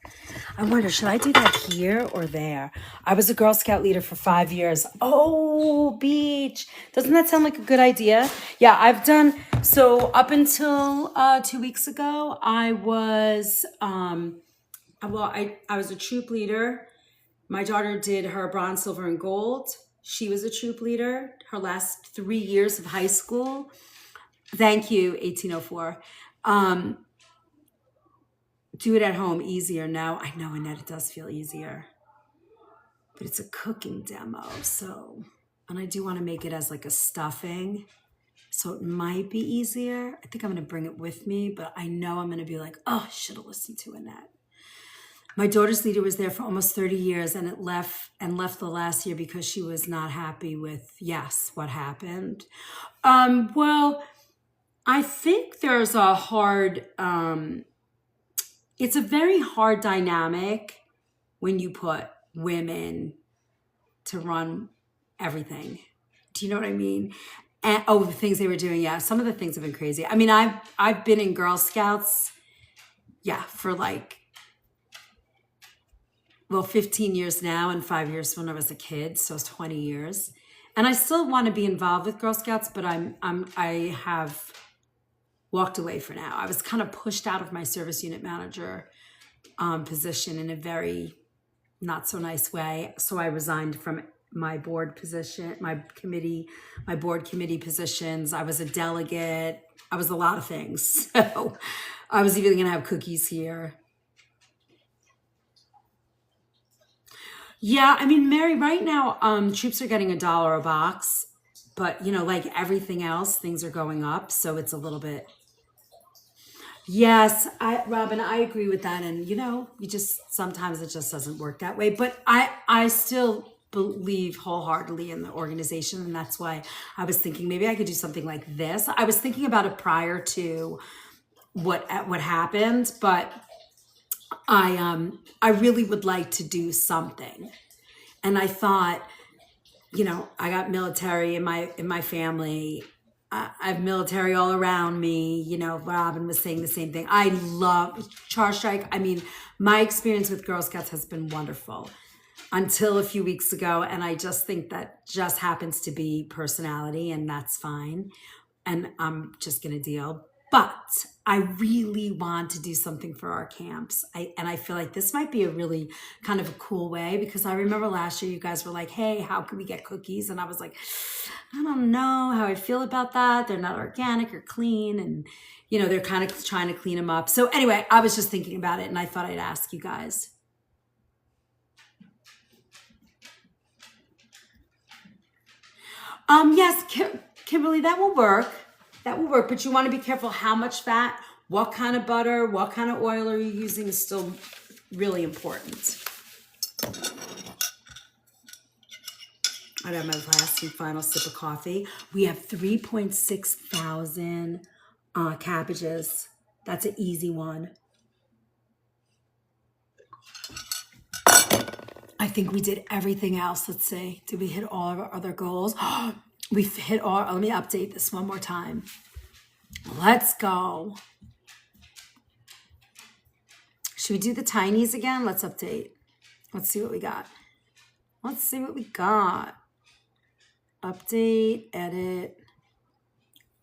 I wonder, should I do that here or there? I was a Girl Scout leader for 5 years. Oh, beach. Doesn't that sound like a good idea? Yeah, I've done, so up until 2 weeks ago, I was, I was a troop leader. My daughter did her bronze, silver, and gold. She was a troop leader her last 3 years of high school. Thank you, 1804. Do it at home, easier now. I know, Annette, it does feel easier. But it's a cooking demo, so, and I do want to make it as like a stuffing, so it might be easier. I think I'm going to bring it with me, but I know I'm going to be like, oh, I should have listened to Annette. My daughter's leader was there for almost 30 years and left the last year because she was not happy with, yes, what happened. Well, I think there's a hard, it's a very hard dynamic when you put women to run everything. Do you know what I mean? And the things they were doing, yeah, some of the things have been crazy. I mean, I've been in Girl Scouts, yeah, for like, well, 15 years now and 5 years when I was a kid, so it's 20 years. And I still want to be involved with Girl Scouts, but I have walked away for now. I was kind of pushed out of my service unit manager position in a very not so nice way. So I resigned from my board position, my board committee positions. I was a delegate. I was a lot of things. So I was even going to have cookies here. Yeah, I mean, Mary, right now, troops are getting $1 a box, but you know, like everything else, things are going up. So it's a little bit. Yes, Robin, I agree with that. And you know, sometimes it just doesn't work that way, but I still believe wholeheartedly in the organization. And that's why I was thinking maybe I could do something like this. I was thinking about it prior to what happened, but I really would like to do something. And I thought, you know, I got military in my family. I have military all around me. You know, Robin was saying the same thing. I love Charge Strike. I mean, my experience with Girl Scouts has been wonderful until a few weeks ago. And I just think that just happens to be personality, and that's fine. And I'm just going to deal. But I really want to do something for our camps. And I feel like this might be a really kind of a cool way, because I remember last year you guys were like, hey, how can we get cookies? And I was like, I don't know how I feel about that. They're not organic or clean. And, you know, they're kind of trying to clean them up. So anyway, I was just thinking about it and I thought I'd ask you guys. Yes, Kimberly, that will work. That will work, but you want to be careful how much fat, what kind of butter, what kind of oil are you using is still really important. I got my last and final sip of coffee. We have 3.6 thousand cabbages. That's an easy one. I think we did everything else. Let's see. Did we hit all of our other goals? We've hit all. Let me update this one more time. Let's go. Should we do the tinies again? Let's update. Let's see what we got. Let's see what we got. Update, edit.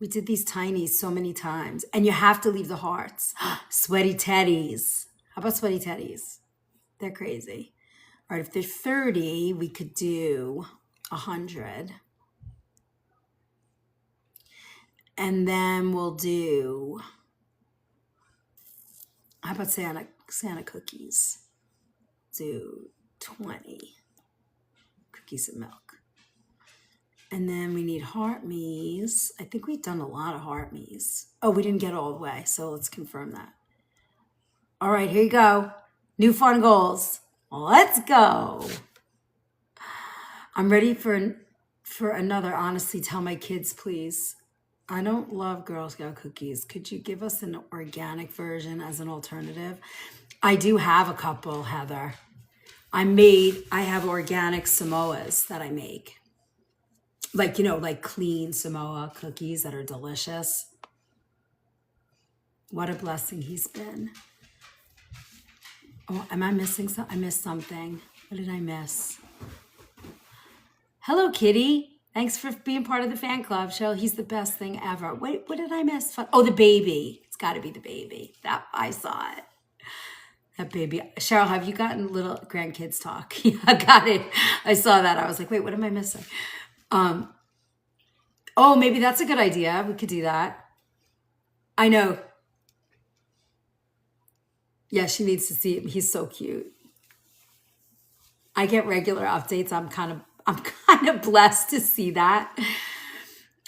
We did these tinies so many times. And you have to leave the hearts. Sweaty teddies. How about sweaty teddies? They're crazy. All right, if they're 30, we could do 100. And then we'll do, how about Santa cookies? Do 20 cookies and milk. And then we need heart me's. I think we've done a lot of heart me's. Oh, we didn't get all the way, so let's confirm that. All right, here you go. New fun goals. Let's go. I'm ready for another. Honestly, tell my kids, please. I don't love Girl Scout cookies. Could you give us an organic version as an alternative? I do have a couple, Heather. I have organic Samoas that I make. Like, like clean Samoa cookies that are delicious. What a blessing he's been. Oh, am I missing something? I missed something. What did I miss? Hello, Kitty. Thanks for being part of the fan club, Cheryl. He's the best thing ever. Wait, what did I miss? Oh, the baby. It's got to be the baby. That I saw it. That baby. Cheryl, have you gotten little grandkids talk? Yeah, I got it. I saw that. I was like, wait, what am I missing? Oh, maybe that's a good idea. We could do that. I know. Yeah, she needs to see him. He's so cute. I get regular updates. I'm kind of blessed to see that.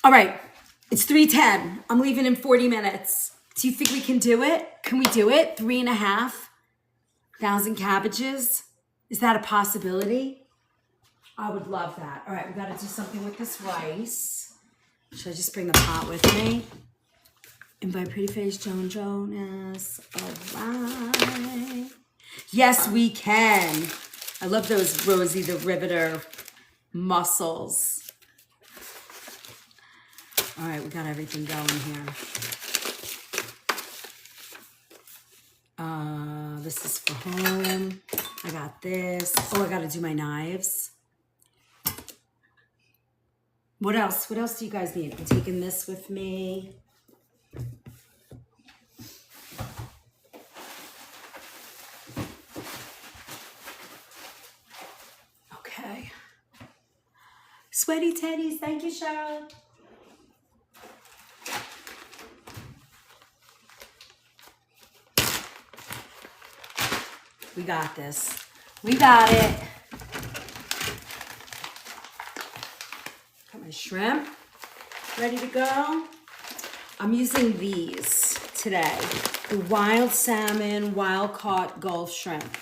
All right. It's 3:10. I'm leaving in 40 minutes. Do you think we can do it? Can we do it? 3,500 cabbages? Is that a possibility? I would love that. All right, we got to do something with this rice. Should I just bring the pot with me? And by Pretty Face Joan Jonas. All right. Yes, we can. I love those Rosie the Riveter muscles. All right, we got everything going here. This is for home. I got this. Oh, I got to do my knives. What else? What else do you guys need? I'm taking this with me. Okay. Sweaty teddies. Thank you, Cheryl. We got this. We got it. Got my shrimp ready to go. I'm using these today. The wild salmon, wild caught Gulf shrimp.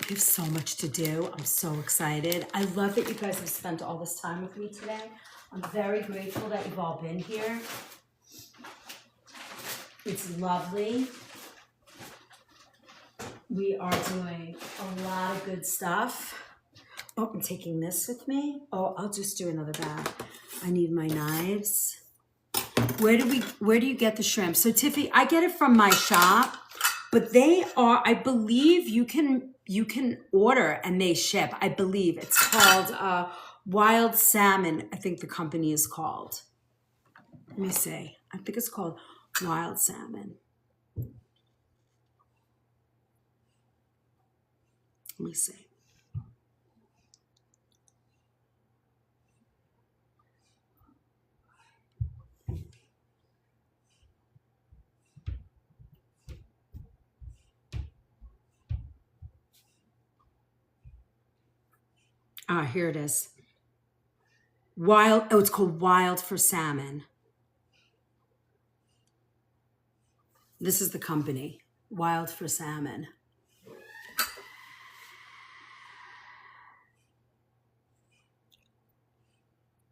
We have so much to do. I'm so excited. I love that you guys have spent all this time with me today. I'm very grateful that you've all been here. It's lovely. We are doing a lot of good stuff. Oh, I'm taking this with me. Oh, I'll just do another bag. I need my knives. Where do you get the shrimp? So Tiffy, I get it from my shop, but they are, I believe you can order and they ship. I believe it's called Wild Salmon. I think the company is called. Let me see. I think it's called Wild Salmon. Let me see. Ah, here it is. It's called Wild for Salmon. This is the company, Wild for Salmon.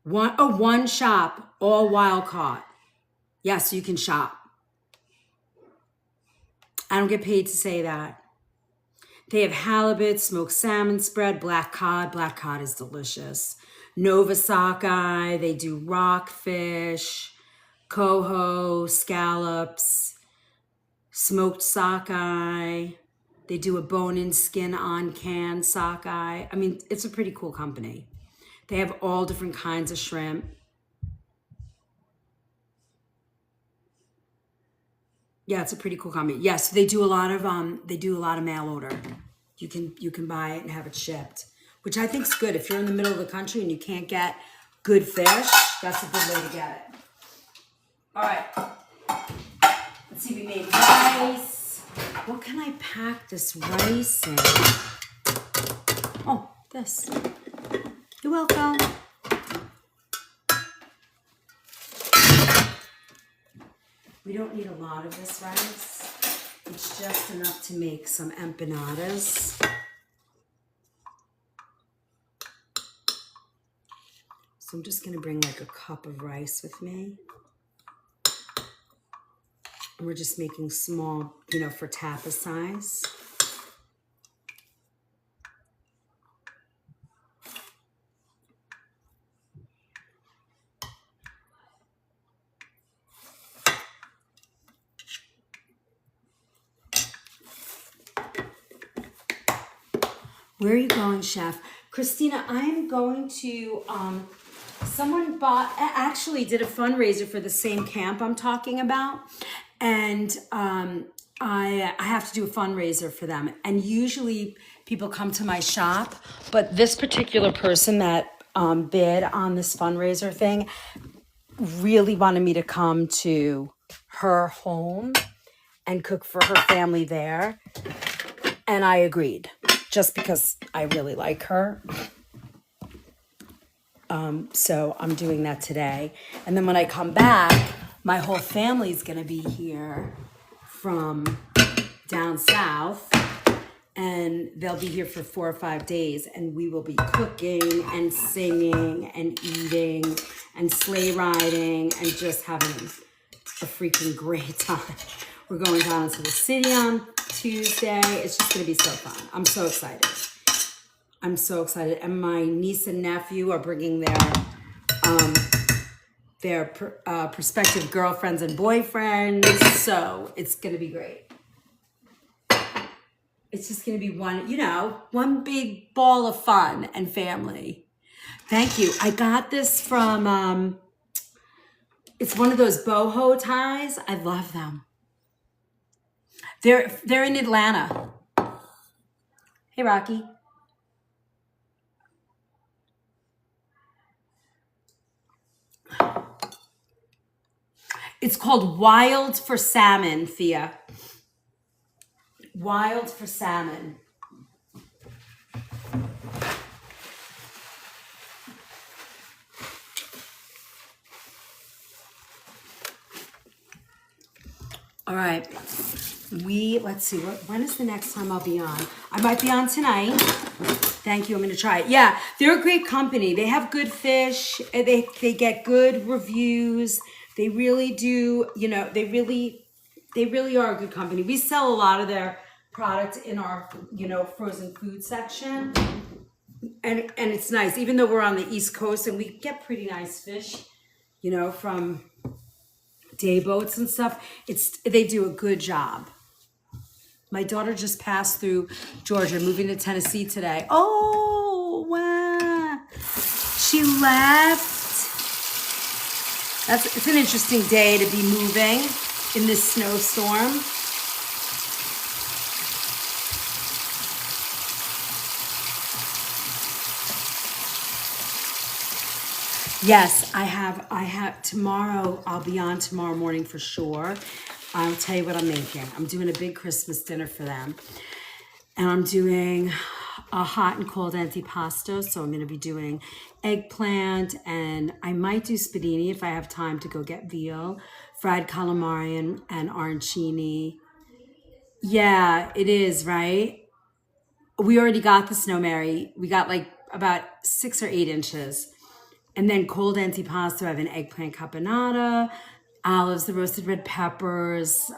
One shop, all wild caught. Yes, you can shop. I don't get paid to say that. They have halibut, smoked salmon spread, black cod. Black cod is delicious. Nova sockeye. They do rockfish, coho, scallops, smoked sockeye. They do a bone-in skin on can sockeye. I mean, it's a pretty cool company. They have all different kinds of shrimp. Yeah, it's a pretty cool company. Yes, they do a lot of mail order. You can buy it and have it shipped, which I think is good. If you're in the middle of the country and you can't get good fish, that's a good way to get it. All right. Let's see, we made rice. What can I pack this rice in? Oh, this. You're welcome. We don't need a lot of this rice. It's just enough to make some empanadas. So I'm just gonna bring like a cup of rice with me. And we're just making small, you know, for tapa size. Where are you going, Chef? Christina, I'm going to, someone actually did a fundraiser for the same camp I'm talking about. And I have to do a fundraiser for them. And usually people come to my shop, but this particular person that bid on this fundraiser thing really wanted me to come to her home and cook for her family there. And I agreed, just because I really like her. So I'm doing that today. And then when I come back, my whole family's gonna be here from down south. And they'll be here for 4 or 5 days. And we will be cooking and singing and eating and sleigh riding and just having a freaking great time. We're going down into the city on Tuesday. It's just gonna be so fun. I'm so excited. I'm so excited. And my niece and nephew are bringing their prospective girlfriends and boyfriends. So it's gonna be great. It's just gonna be one big ball of fun and family. Thank you. I got this from, it's one of those boho ties. I love them. They're in Atlanta. Hey, Rocky. It's called Wild for Salmon, Thea. Wild for Salmon. All right. Let's see, when is the next time I'll be on? I might be on tonight. Thank you, I'm gonna try it. Yeah, they're a great company. They have good fish. They get good reviews. They really do, they really are a good company. We sell a lot of their product in our, frozen food section. And it's nice, even though we're on the East Coast and we get pretty nice fish, from day boats and stuff. They do a good job. My daughter just passed through Georgia, moving to Tennessee today. Oh, wow. She left. It's an interesting day to be moving in this snowstorm. Yes, I have tomorrow. I'll be on tomorrow morning for sure. I'll tell you what I'm making. I'm doing a big Christmas dinner for them. And I'm doing a hot and cold antipasto. So I'm going to be doing eggplant, and I might do spadini if I have time to go get veal, fried calamari and arancini. Yeah, it is, right? We already got the snow, Mary. We got like about 6 or 8 inches. And then cold antipasto, I have an eggplant caponata, olives, the roasted red peppers,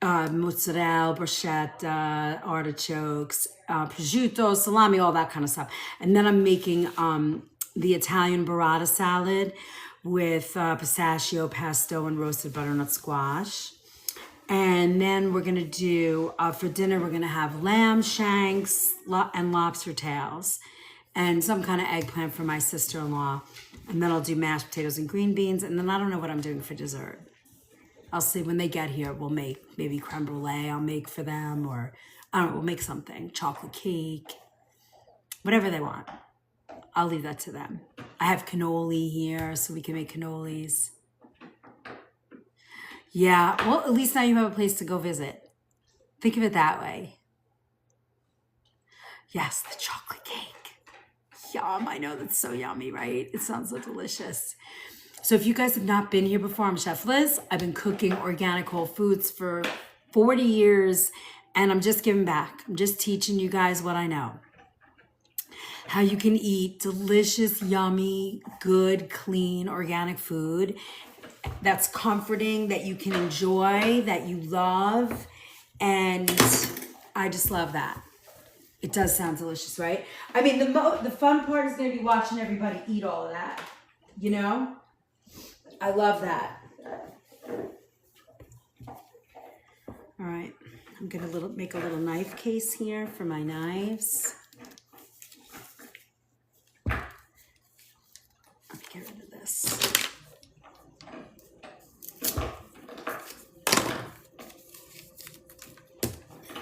mozzarella, bruschetta, artichokes, prosciutto, salami, all that kind of stuff. And then I'm making the Italian burrata salad with pistachio, pesto, and roasted butternut squash. And then we're gonna do, for dinner, we're gonna have lamb shanks and lobster tails and some kind of eggplant for my sister-in-law. And then I'll do mashed potatoes and green beans. And then I don't know what I'm doing for dessert. I'll see when they get here. We'll make maybe creme brulee I'll make for them, or I don't know, we'll make something, chocolate cake, whatever they want. I'll leave that to them. I have cannoli here, so we can make cannolis. Yeah, well, at least now you have a place to go visit. Think of it that way. Yes, the chocolate cake. Yum, I know, that's so yummy, right? It sounds so delicious. So if you guys have not been here before, I'm Chef Liz. I've been cooking organic whole foods for 40 years, and I'm just giving back. I'm just teaching you guys what I know. How you can eat delicious, yummy, good, clean, organic food that's comforting, that you can enjoy, that you love. And I just love that. It does sound delicious, right? I mean, the fun part is going to be watching everybody eat all of that. You know? I love that. All right. I'm going to make a little knife case here for my knives. Let me get rid of this.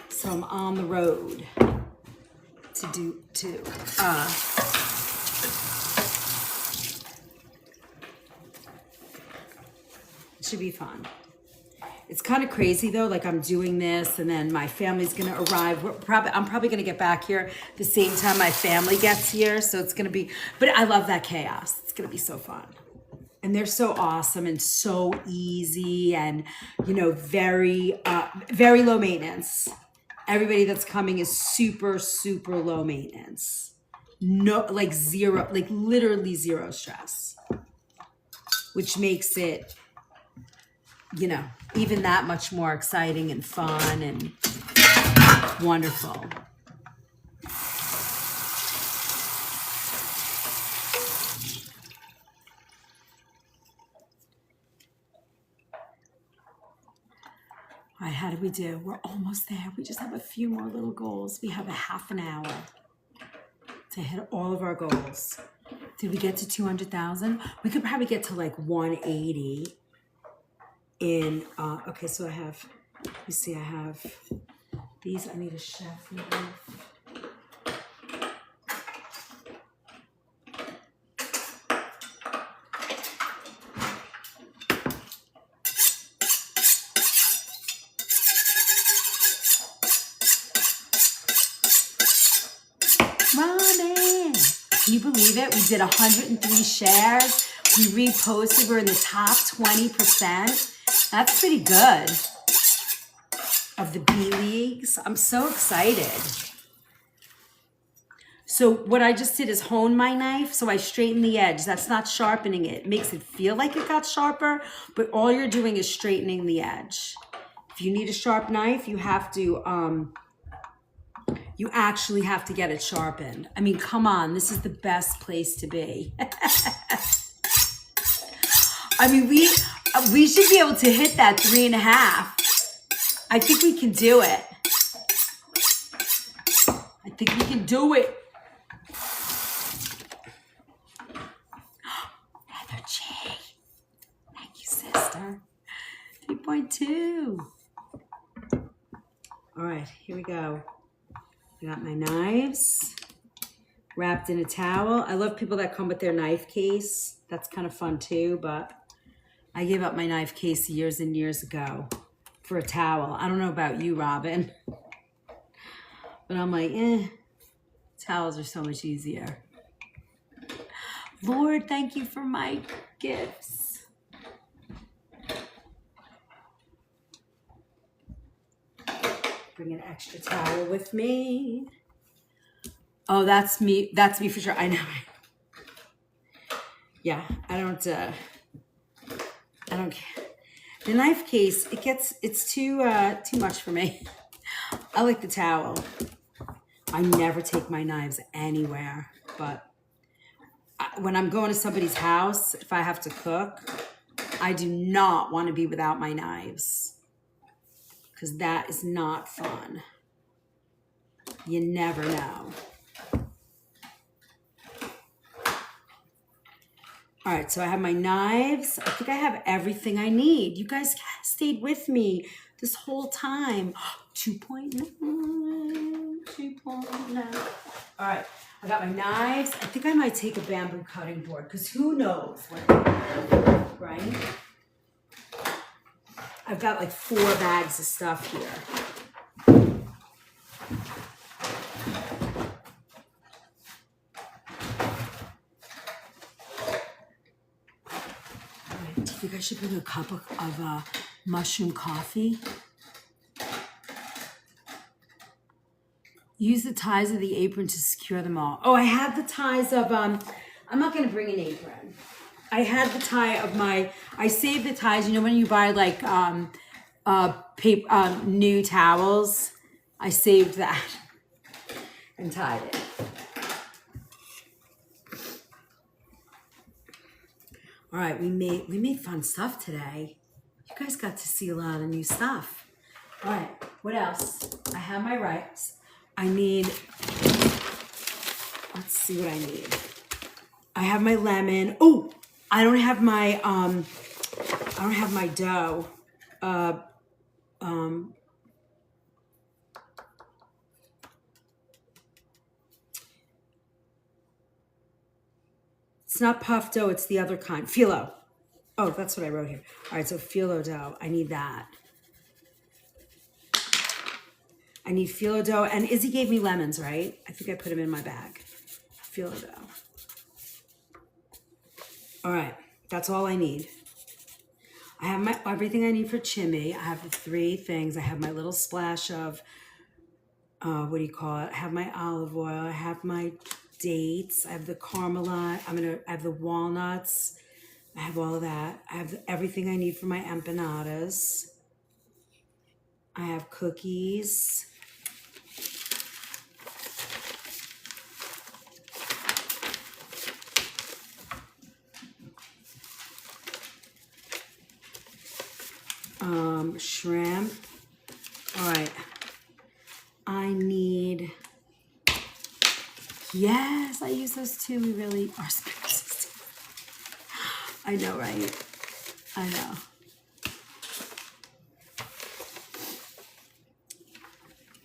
So I'm on the road to it should be fun. It's kind of crazy though, like I'm doing this and then my family's gonna arrive. I'm probably gonna get back here the same time my family gets here. So it's gonna be, but I love that chaos. It's gonna be so fun. And they're so awesome and so easy and, you know, very low maintenance. Everybody that's coming is super, super low maintenance. No, like zero, like literally zero stress, which makes it, you know, even that much more exciting and fun and wonderful. All right, how did we do? We're almost there. We just have a few more little goals. We have a half an hour to hit all of our goals. Did we get to 200,000? We could probably get to like 180 in, okay, so I have, you see, I have these. I need a chef knife. Can you believe it? We did 103 shares. We reposted. We're in the top 20%. That's pretty good of the B leagues. I'm so excited. So what I just did is hone my knife. So I straighten the edge. That's not sharpening it. It makes it feel like it got sharper, but all you're doing is straightening the edge. If you need a sharp knife, you have to, you actually have to get it sharpened. I mean, come on, this is the best place to be. I mean, we should be able to hit that 3.5. I think we can do it. I think we can do it. Heather J. Thank you, sister. 3.2. All right, here we go. I got my knives wrapped in a towel. I love people that come with their knife case. That's kind of fun too, but I gave up my knife case years and years ago for a towel. I don't know about you, Robin, but I'm like, towels are so much easier. Lord, thank you for my gifts. Bring an extra towel with me. Oh, that's me. That's me for sure. I know. Yeah, I don't care. The knife case, it's too much for me. I like the towel. I never take my knives anywhere, but when I'm going to somebody's house, if I have to cook, I do not want to be without my knives. Because that is not fun. You never know. All right, so I have my knives. I think I have everything I need. You guys stayed with me this whole time. 2.9, 2.9. All right, I got my knives. I think I might take a bamboo cutting board because who knows what, right? I've got like 4 bags of stuff here. Do you think I should bring a cup of mushroom coffee? Use the ties of the apron to secure them all. Oh, I have the ties of, I'm not going to bring an apron. I had the tie of I saved the ties. You know when you buy like paper, new towels? I saved that and tied it. All right, we made fun stuff today. You guys got to see a lot of new stuff. All right, what else? I have my rice. I need, let's see what I need. I have my lemon. Oh, I don't have my dough. It's not puff dough, it's the other kind. Phyllo. Oh, that's what I wrote here. All right, so phyllo dough. I need that. I need phyllo dough. And Izzy gave me lemons, right? I think I put them in my bag. Phyllo dough. All right, that's all I need. I have everything I need for chimney. I have the 3 things. I have my little splash of, what do you call it? I have my olive oil. I have my dates. I have the caramel. I have the walnuts. I have all of that. I have everything I need for my empanadas. I have cookies. Shrimp. All right. I need, yes, I use those too. We really are spices. I know, right? I know.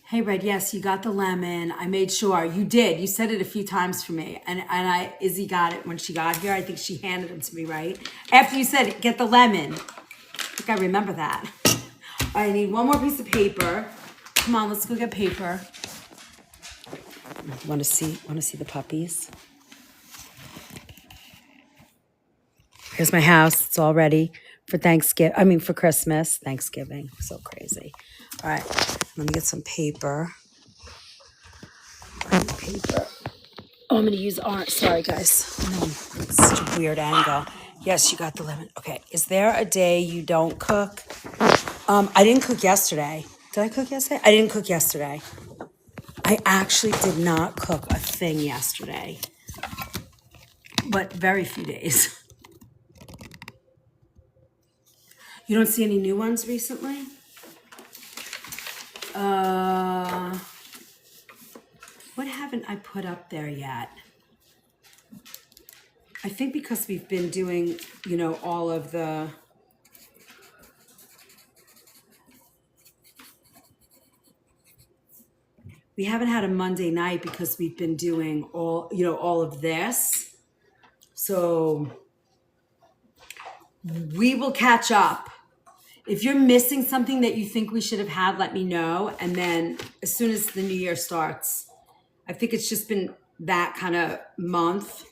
Hey, Red, yes, you got the lemon. I made sure. You did. You said it a few times for me. And Izzy got it when she got here. I think she handed them to me, right? After you said, get the lemon. I think I remember that. I need one more piece of paper. Come on, let's go get paper. Want to see the puppies? Here's my house. It's all ready for for Christmas. Thanksgiving. So crazy. All right, let me get some paper. Paper. Oh, I'm going to use orange. Sorry, guys. It's such a weird angle. Yes, you got the lemon. Okay, is there a day you don't cook? I didn't cook yesterday. Did I cook yesterday? I didn't cook yesterday. I actually did not cook a thing yesterday. But very few days. You don't see any new ones recently? What haven't I put up there yet? I think because we've been doing, all of the... We haven't had a Monday night because we've been doing all of this. So we will catch up. If you're missing something that you think we should have had, let me know. And then as soon as the new year starts, I think it's just been that kind of month.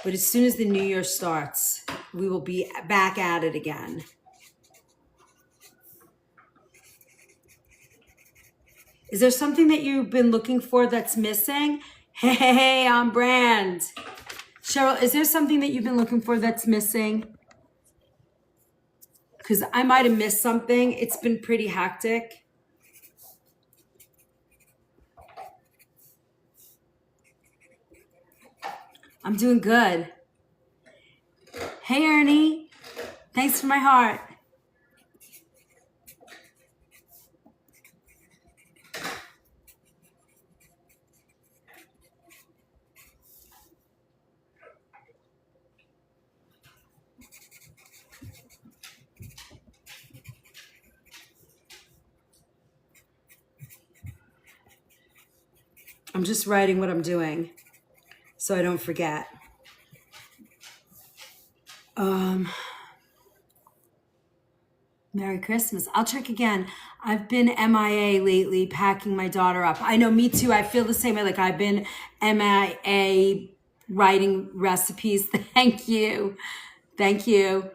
But as soon as the new year starts, we will be back at it again. Is there something that you've been looking for that's missing? Hey, on brand. Cheryl, is there something that you've been looking for that's missing? Because I might have missed something. It's been pretty hectic. I'm doing good. Hey, Ernie. Thanks for my heart. I'm just writing what I'm doing so I don't forget. Merry Christmas. I'll check again. I've been MIA lately, packing my daughter up. I know, me too. I feel the same way. Like, I've been MIA writing recipes. Thank you. Thank you,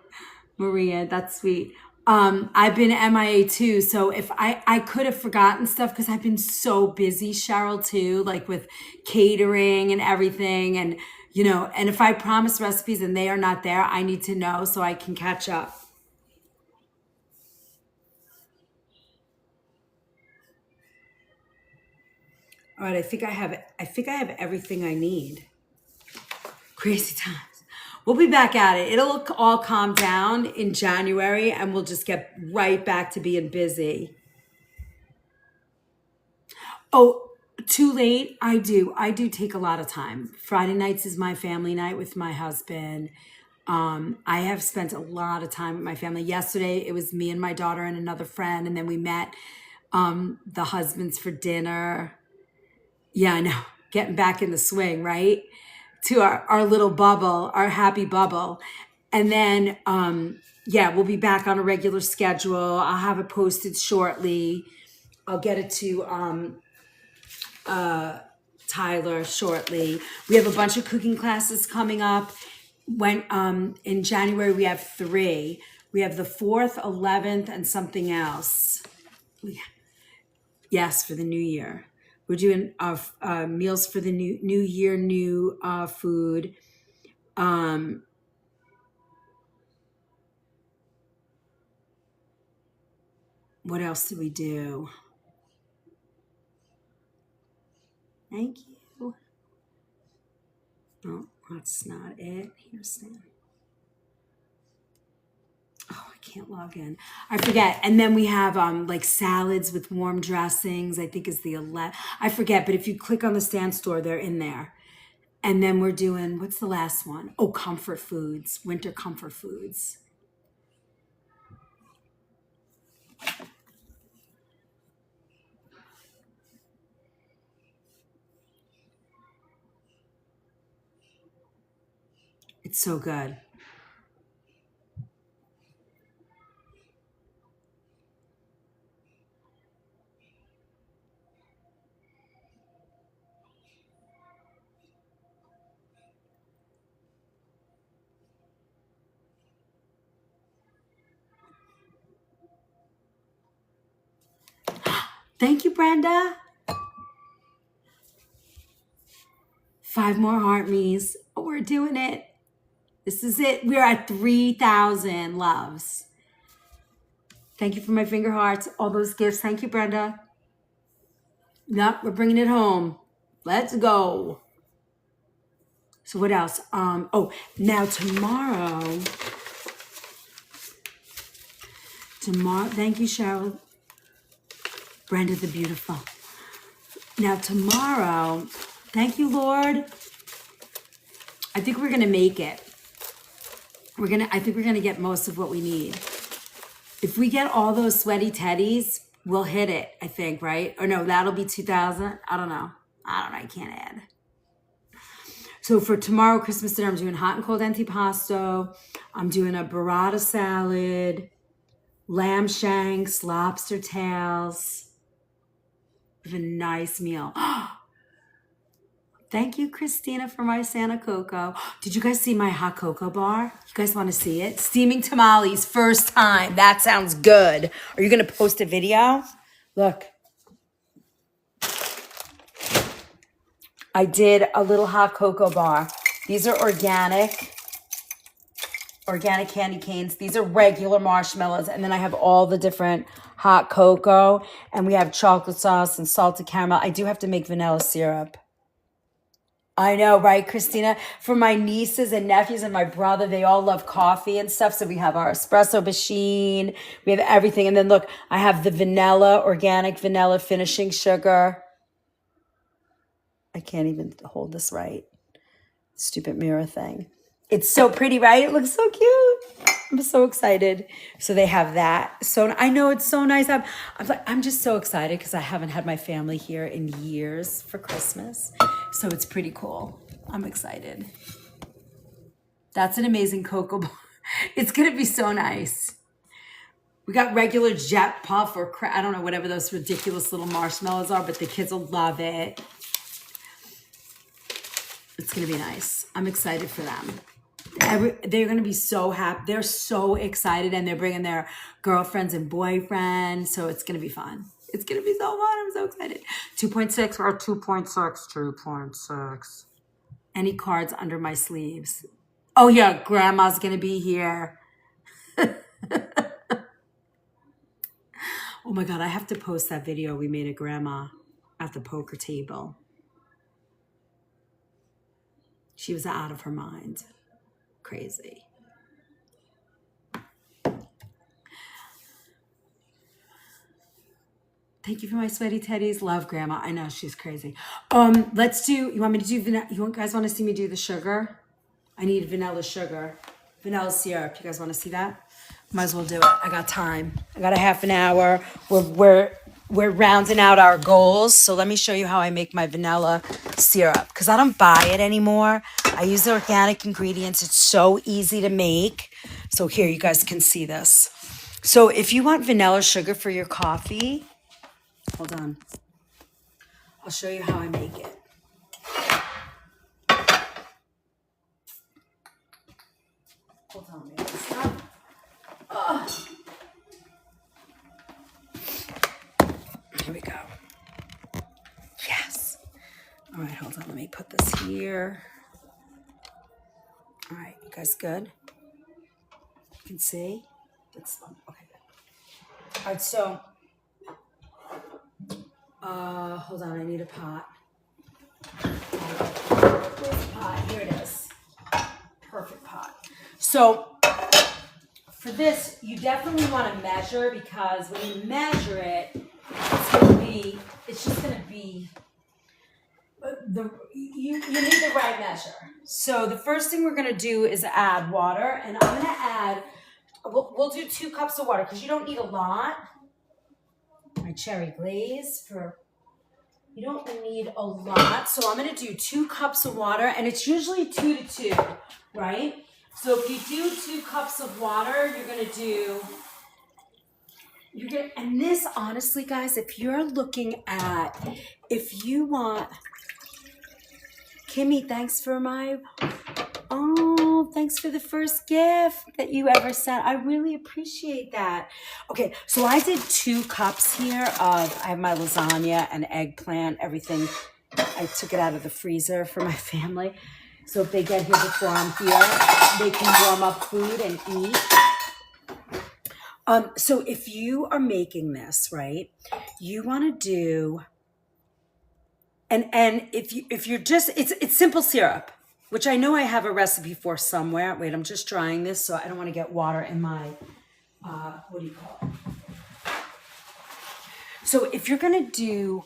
Maria. That's sweet. I've been MIA too. So if I could have forgotten stuff because I've been so busy, Cheryl, too, like with catering and everything. And, you know, and if I promise recipes and they are not there, I need to know so I can catch up. All right, I think I have everything I need. Crazy times. We'll be back at it. It'll all calm down in January and we'll just get right back to being busy. Oh, too late? I do take a lot of time. Friday nights is my family night with my husband. I have spent a lot of time with my family. Yesterday, it was me and my daughter and another friend, and then we met the husbands for dinner. Yeah, I know. Getting back in the swing, right? To our little bubble, our happy bubble. And then, yeah, we'll be back on a regular schedule. I'll have it posted shortly. I'll get it to Tyler shortly. We have a bunch of cooking classes coming up. In January, we have 3. We have the 4th, 11th, and something else. Yes, for the new year. We're doing meals for the new year, new food. What else did we do? Thank you. Oh, that's not it. Here's Sam. Oh, I can't log in. I forget. And then we have like salads with warm dressings, I think is the 11th. I forget, but if you click on the stand store, they're in there. And then we're doing, what's the last one? Oh, comfort foods, winter comfort foods. It's so good. Thank you, Brenda. 5 more heart me's. Oh, we're doing it. This is it. We're at 3,000 loves. Thank you for my finger hearts. All those gifts. Thank you, Brenda. Nope, we're bringing it home. Let's go. So what else? Oh, now tomorrow, thank you, Cheryl. Brenda the Beautiful. Now tomorrow, thank you, Lord. I think we're gonna make it. I think we're gonna get most of what we need. If we get all those sweaty teddies, we'll hit it, I think, right? Or no, that'll be 2,000. I don't know. I can't add. So for tomorrow, Christmas dinner, I'm doing hot and cold antipasto. I'm doing a burrata salad, lamb shanks, lobster tails. Have a nice meal. Thank you, Christina, for my Santa Cocoa. Did you guys see my hot cocoa bar? You guys want to see it? Steaming tamales, first time. That sounds good. Are you going to post a video? Look. I did a little hot cocoa bar. These are organic candy canes. These are regular marshmallows. And then I have all the different hot cocoa. And we have chocolate sauce and salted caramel. I do have to make vanilla syrup. I know, right, Christina? For my nieces and nephews and my brother, they all love coffee and stuff. So we have our espresso machine. We have everything. And then look, I have the organic vanilla finishing sugar. I can't even hold this right. Stupid mirror thing. It's so pretty, right? It looks so cute. I'm so excited. So they have that. So I know it's so nice. I'm just so excited because I haven't had my family here in years for Christmas. So it's pretty cool. I'm excited. That's an amazing cocoa bar. It's gonna be so nice. We got regular jet puff or I don't know, whatever those ridiculous little marshmallows are, but the kids will love it. It's gonna be nice. I'm excited for them. They're gonna be so happy. They're so excited, and they're bringing their girlfriends and boyfriends. So it's gonna be fun. It's gonna be so fun. I'm so excited. 2.6 or 2.6, 2.6. Any cards under my sleeves? Oh yeah, grandma's gonna be here. Oh my God, I have to post that video we made of grandma at the poker table. She was out of her mind. Crazy. Thank you for my sweaty teddies. Love grandma. I know she's crazy. Let's do, you want me to do, you guys want to see me do the sugar? I need vanilla sugar, vanilla syrup. You guys want to see that? Might as well do it. I got time. I got a half an hour. We're rounding out our goals. So let me show you how I make my vanilla syrup because I don't buy it anymore. I use the organic ingredients. It's so easy to make. So here, you guys can see this. So if you want vanilla sugar for your coffee, hold on. I'll show you how I make it. Hold on, baby. Stop. Here we go. Yes. All right, hold on. Let me put this here. All right, you guys good? You can see? That's okay. Good. All right, so hold on. I need a pot. Where's the pot? Here it is. Perfect pot. So for this, you definitely want to measure because when you measure it, it's just gonna be you need the right measure. So the first thing we're gonna do is add water, and I'm gonna add. We'll do 2 cups of water because you don't need a lot. My cherry glaze you don't need a lot. So I'm gonna do 2 cups of water, and it's usually 2 to 2, right? So if you do 2 cups of water, and this, honestly, guys, if you want, Kimmy, thanks for the first gift that you ever sent. I really appreciate that. Okay, so I did 2 cups here I have my lasagna and eggplant, everything. I took it out of the freezer for my family. So if they get here before I'm here, they can warm up food and eat. So if you are making this, right, you want to do, and if you're just, it's simple syrup, which I know I have a recipe for somewhere. Wait, I'm just drying this, so I don't want to get water in my, what do you call it? So if you're going to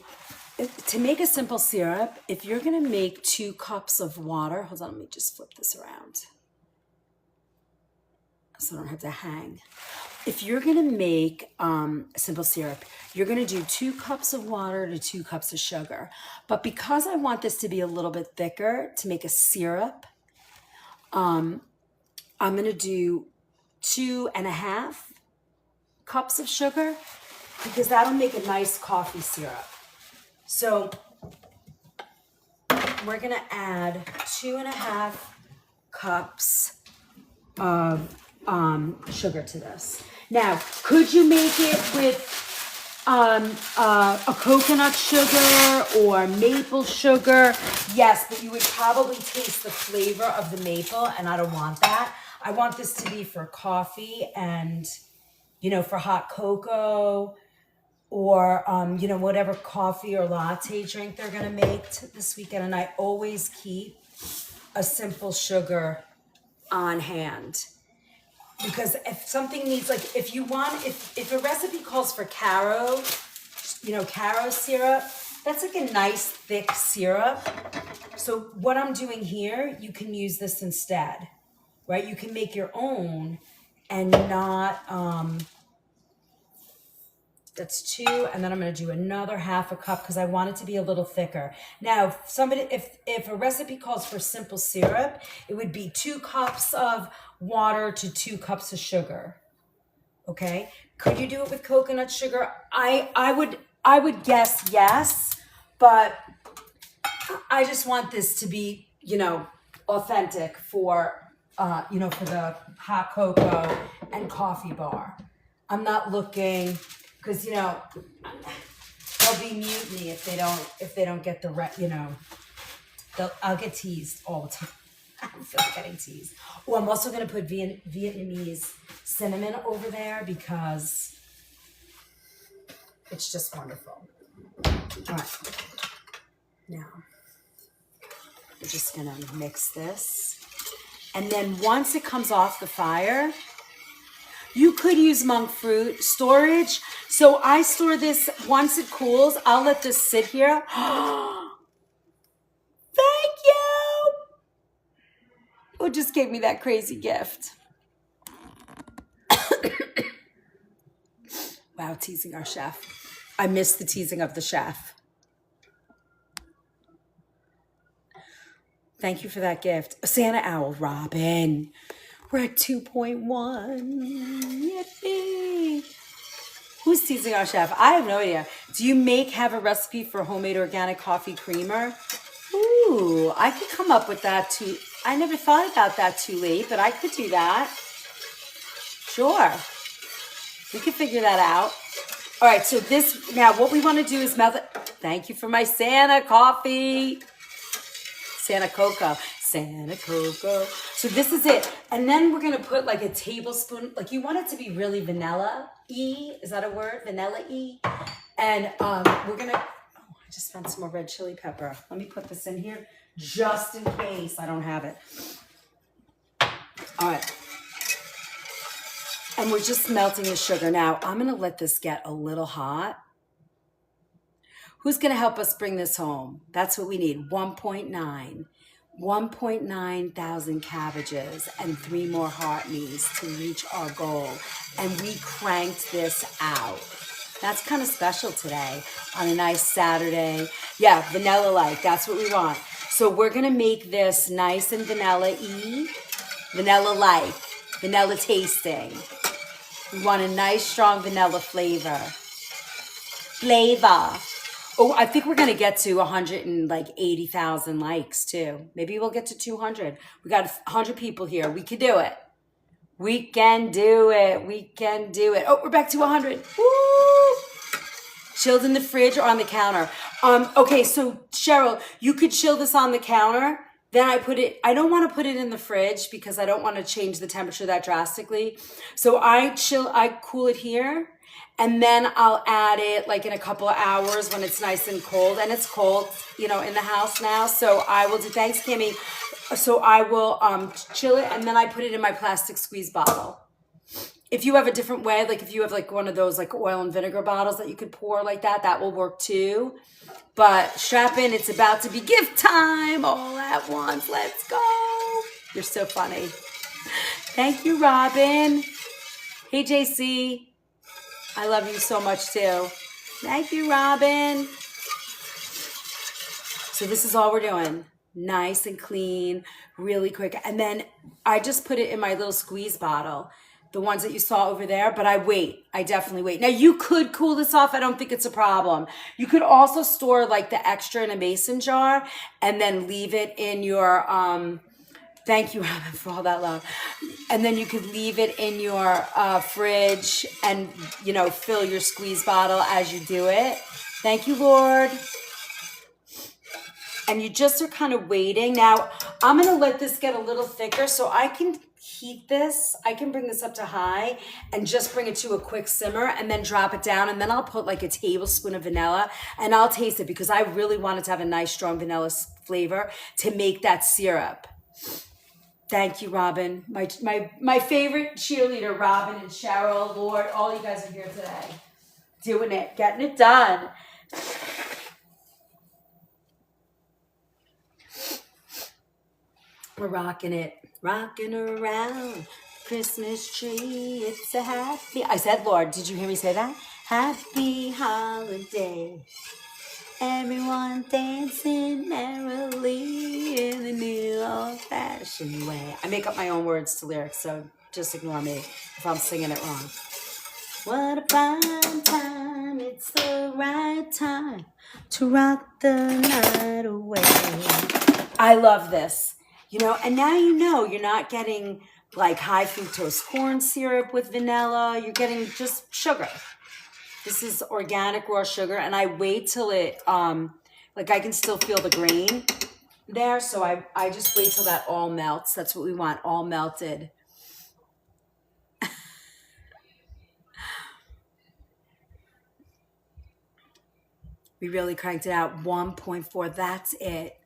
make a simple syrup, if you're going to make 2 cups of water, hold on, let me just flip this around so I don't have to hang. If you're going to make simple syrup, you're going to do 2 cups of water to 2 cups of sugar. But because I want this to be a little bit thicker to make a syrup, I'm going to do 2.5 cups of sugar because that'll make a nice coffee syrup. So we're going to add 2.5 cups of sugar to this. Now, could you make it with a coconut sugar or maple sugar? Yes, but you would probably taste the flavor of the maple, and I don't want that. I want this to be for coffee and, for hot cocoa or, whatever coffee or latte drink they're going to make this weekend. And I always keep a simple sugar on hand. Because if something needs, like, if a recipe calls for caro syrup, that's like a nice thick syrup. So what I'm doing here, you can use this instead, right? You can make your own and not, that's 2, and then I'm going to do another half a cup because I want it to be a little thicker. Now, if a recipe calls for simple syrup, it would be 2 cups of water to 2 cups of sugar. Okay, could you do it with coconut sugar? I would guess yes, but I just want this to be, authentic for, for the hot cocoa and coffee bar. I'm not looking, because, there'll be mutiny if they don't get the, I'll get teased all the time. I feel like getting teased. Oh, I'm also going to put Vietnamese cinnamon over there because it's just wonderful. All right. Now, we're just going to mix this. And then once it comes off the fire, you could use monk fruit storage. So I store this, once it cools, I'll let this sit here. Thank you. Who just gave me that crazy gift? Wow, teasing our chef. I missed the teasing of the chef. Thank you for that gift. Santa Owl, Robin. We're at 2.1. Yippee. Who's teasing our chef? I have no idea. Do you have a recipe for homemade organic coffee creamer? Ooh, I could come up with that too. I never thought about that too late, but I could do that. Sure. We can figure that out. All right, so now what we want to do is melt it. Thank you for my Santa coffee. Santa cocoa. So this is it. And then we're going to put like a tablespoon, like you want it to be really vanilla-y. Is that a word? Vanilla-y. And we're going to, I just found some more red chili pepper. Let me put this in here just in case I don't have it. All right. And we're just melting the sugar. Now, I'm going to let this get a little hot. Who's going to help us bring this home? That's what we need. 1.9 thousand cabbages and 3 more heart me's to reach our goal. And we cranked this out. That's kind of special today on a nice Saturday. Yeah, vanilla-like. That's what we want. So we're going to make this nice and vanilla-y, vanilla-like, vanilla tasting. We want a nice, strong vanilla flavor. Oh, I think we're going to get to 180,000 likes too. Maybe we'll get to 200. We got 100 people here. We can do it. We can do it. Oh, we're back to 100. Woo! Chilled in the fridge or on the counter. Okay, so Cheryl, you could chill this on the counter. Then I don't want to put it in the fridge because I don't want to change the temperature that drastically. So I cool it here. And then I'll add it like in a couple of hours when it's nice and cold. And it's cold, in the house now. So I will do, thanks, Kimmy. So I will chill it and then I put it in my plastic squeeze bottle. If you have a different way, like if you have like one of those like oil and vinegar bottles that you could pour like that, that will work too. But strap in, it's about to be gift time all at once. Let's go. You're so funny. Thank you, Robin. Hey, JC. I love you so much too. Thank you, Robin. So this is all we're doing. Nice and clean, really quick. And then I just put it in my little squeeze bottle. The ones that you saw over there, but I definitely wait. Now you could cool this off. I don't think it's a problem. You could also store like the extra in a mason jar and then leave it in your, thank you, Robin, for all that love. And then you could leave it in your fridge and, fill your squeeze bottle as you do it. Thank you, Lord. And you just are kind of waiting. Now, I'm going to let this get a little thicker so I can heat this. I can bring this up to high and just bring it to a quick simmer and then drop it down. And then I'll put like a tablespoon of vanilla and I'll taste it because I really want it to have a nice, strong vanilla flavor to make that syrup. Thank you, Robin. My favorite cheerleader, Robin and Cheryl, Lord, all you guys are here today. Doing it, getting it done. We're rocking it, rocking around. Christmas tree, it's a happy... I said, Lord, did you hear me say that? Happy holiday. Everyone dancing merrily in the new old-fashioned way. I make up my own words to lyrics, so just ignore me if I'm singing it wrong. What a fine time, it's the right time to rock the night away. I love this, you know, and now you know you're not getting like high fructose corn syrup with vanilla. You're getting just sugar. This is organic raw sugar, and I wait till it, like I can still feel the grain there, so I just wait till that all melts. That's what we want, all melted. We really cranked it out, 1.4, that's it.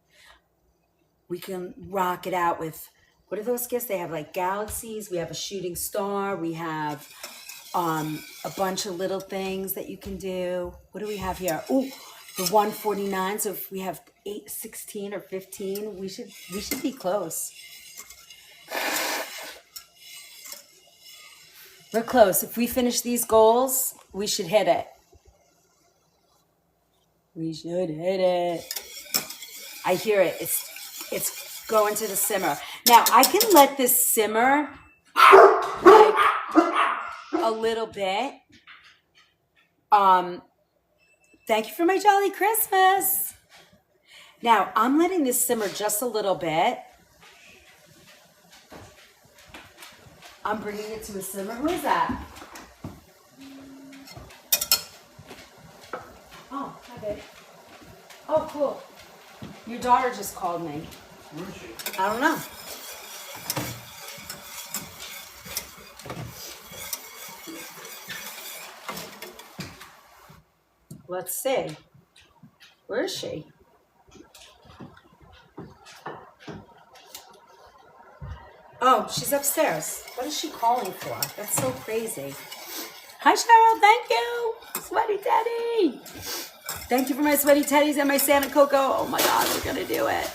We can rock it out with, what are those gifts? They have like galaxies, we have a shooting star, we have a bunch of little things that you can do. What do we have here? Oh, the 149. So if we have 8, 16, or 15, we should be close. We're close. If we finish these goals, we should hit it. We should hit it. I hear it. It's going to the simmer. Now I can let this simmer like a little bit. Thank you for my Jolly Christmas. Now I'm letting this simmer just a little bit. I'm bringing it to a simmer. Who is that? Oh, hi babe. Oh, cool. Your daughter just called me. Where is she? I don't know. Let's see. Where is she? Oh, she's upstairs. What is she calling for? That's so crazy. Hi, Cheryl. Thank you. Sweaty Teddy. Thank you for my sweaty teddies and my Santa Coco. Oh my God, we're going to do it.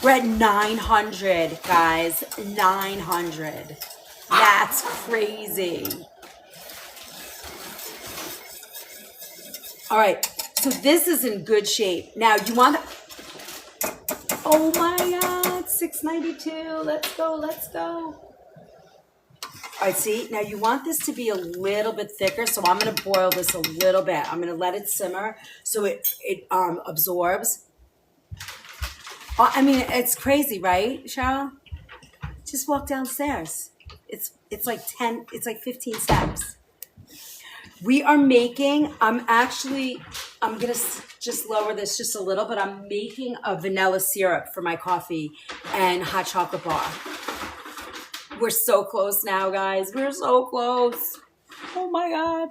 We're at 900, guys. 900. That's crazy. All right, so this is in good shape. Now you want, oh my God, 692. Let's go, let's go. All right, see, now you want this to be a little bit thicker, so I'm going to boil this a little bit. I'm going to let it simmer so it absorbs. I mean, it's crazy, right, Cheryl? Just walk downstairs. It's like 15 steps. We are making, I'm going to just lower this just a little, but I'm making a vanilla syrup for my coffee and hot chocolate bar. We're so close now, guys. We're so close. Oh my God.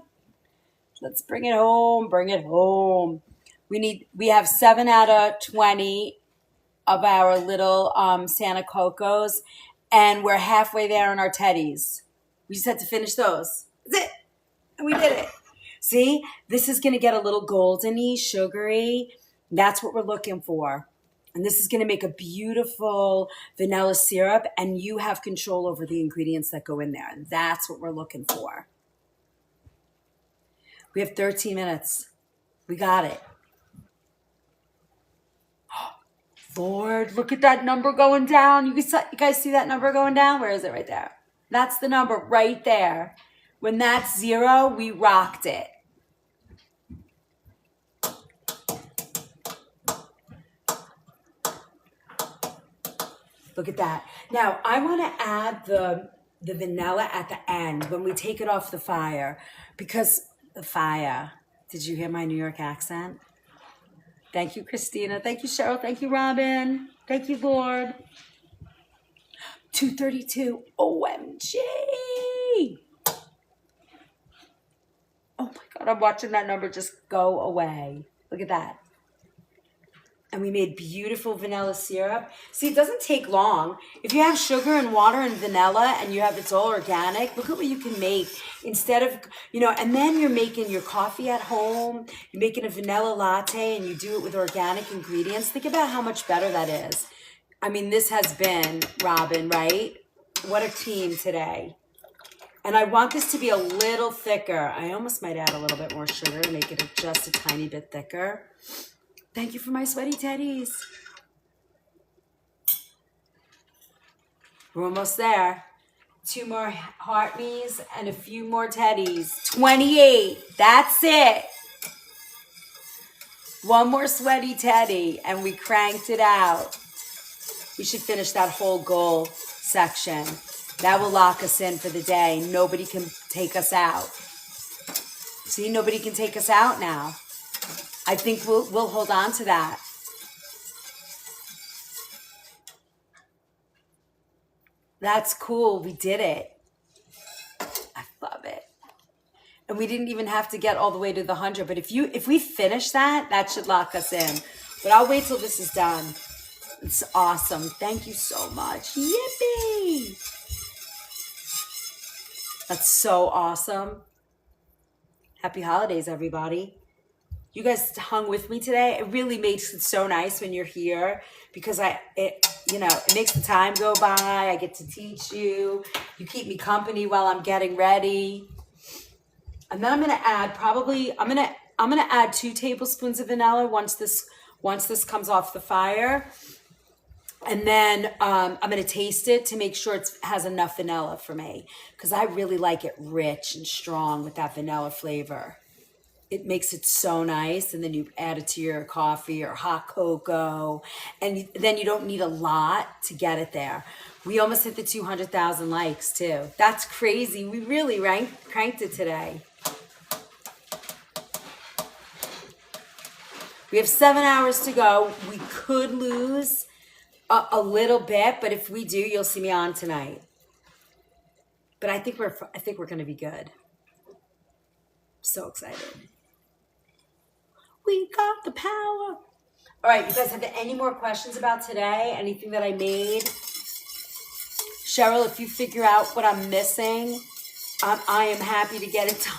Let's bring it home. Bring it home. We have 7 out of 20 of our little Santa Cocos, and we're halfway there on our teddies. We just had to finish those. That's it. And we did it. See, this is going to get a little goldeny, sugary. That's what we're looking for. And this is going to make a beautiful vanilla syrup, and you have control over the ingredients that go in there. And that's what we're looking for. We have 13 minutes. We got it. Lord, look at that number going down. You guys see that number going down? Where is it? Right there. That's the number right there. When that's 0, we rocked it. Look at that. Now, I want to add the vanilla at the end when we take it off the fire, because the fire. Did you hear my New York accent? Thank you, Christina. Thank you, Cheryl. Thank you, Robin. Thank you, Lord. 232. OMG. Oh my God, I'm watching that number just go away. Look at that. And we made beautiful vanilla syrup. See, it doesn't take long. If you have sugar and water and vanilla and you have it's all organic, look at what you can make instead of, and then you're making your coffee at home, you're making a vanilla latte and you do it with organic ingredients. Think about how much better that is. I mean, this has been, Robin, right? What a team today. And I want this to be a little thicker. I almost might add a little bit more sugar to make it just a tiny bit thicker. Thank you for my sweaty teddies. We're almost there. 2 more heart me's and a few more teddies. 28. That's it. 1 more sweaty teddy and we cranked it out. We should finish that whole goal section. That will lock us in for the day. Nobody can take us out. See, nobody can take us out now. I think we'll hold on to that. That's cool. We did it. I love it. And we didn't even have to get all the way to the 100. But if we finish that, that should lock us in. But I'll wait till this is done. It's awesome. Thank you so much. Yippee! That's so awesome. Happy holidays, everybody. You guys hung with me today. It really makes it so nice when you're here because it makes the time go by. I get to teach you. You keep me company while I'm getting ready. And then I'm gonna add I'm gonna add 2 tablespoons of vanilla once this comes off the fire. And then I'm gonna taste it to make sure it has enough vanilla for me because I really like it rich and strong with that vanilla flavor. It makes it so nice. And then you add it to your coffee or hot cocoa. And then you don't need a lot to get it there. We almost hit the 200,000 likes too. That's crazy. We really cranked it today. We have 7 hours to go. We could lose a little bit, but if we do, you'll see me on tonight. But I think we're going to be good. So excited. We got the power. All right, you guys have any more questions about today? Anything that I made? Cheryl, if you figure out what I'm missing, I am happy to get it done.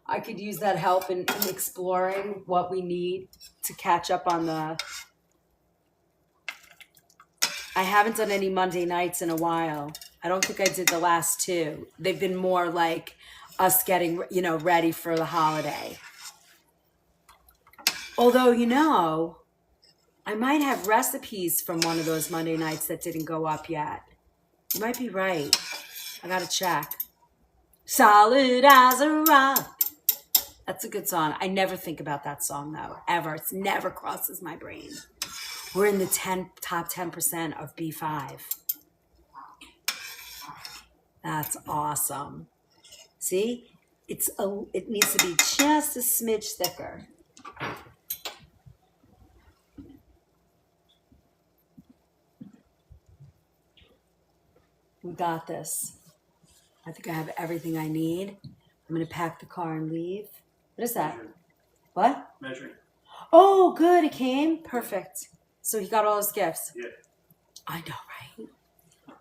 I could use that help in exploring what we need to catch up on the... I haven't done any Monday nights in a while. I don't think I did the last 2. They've been more like us getting, ready for the holiday. Although, I might have recipes from one of those Monday nights that didn't go up yet. You might be right. I gotta check. Solid as a rock. That's a good song. I never think about that song, though, ever. It never crosses my brain. We're in the top 10% of B5. That's awesome. See? It needs to be just a smidge thicker. We got this. I think I have everything I need. I'm going to pack the car and leave. What is that? Measuring. What? Measuring. Oh, good. It came? Perfect. So he got all his gifts. Yeah. I know, right? You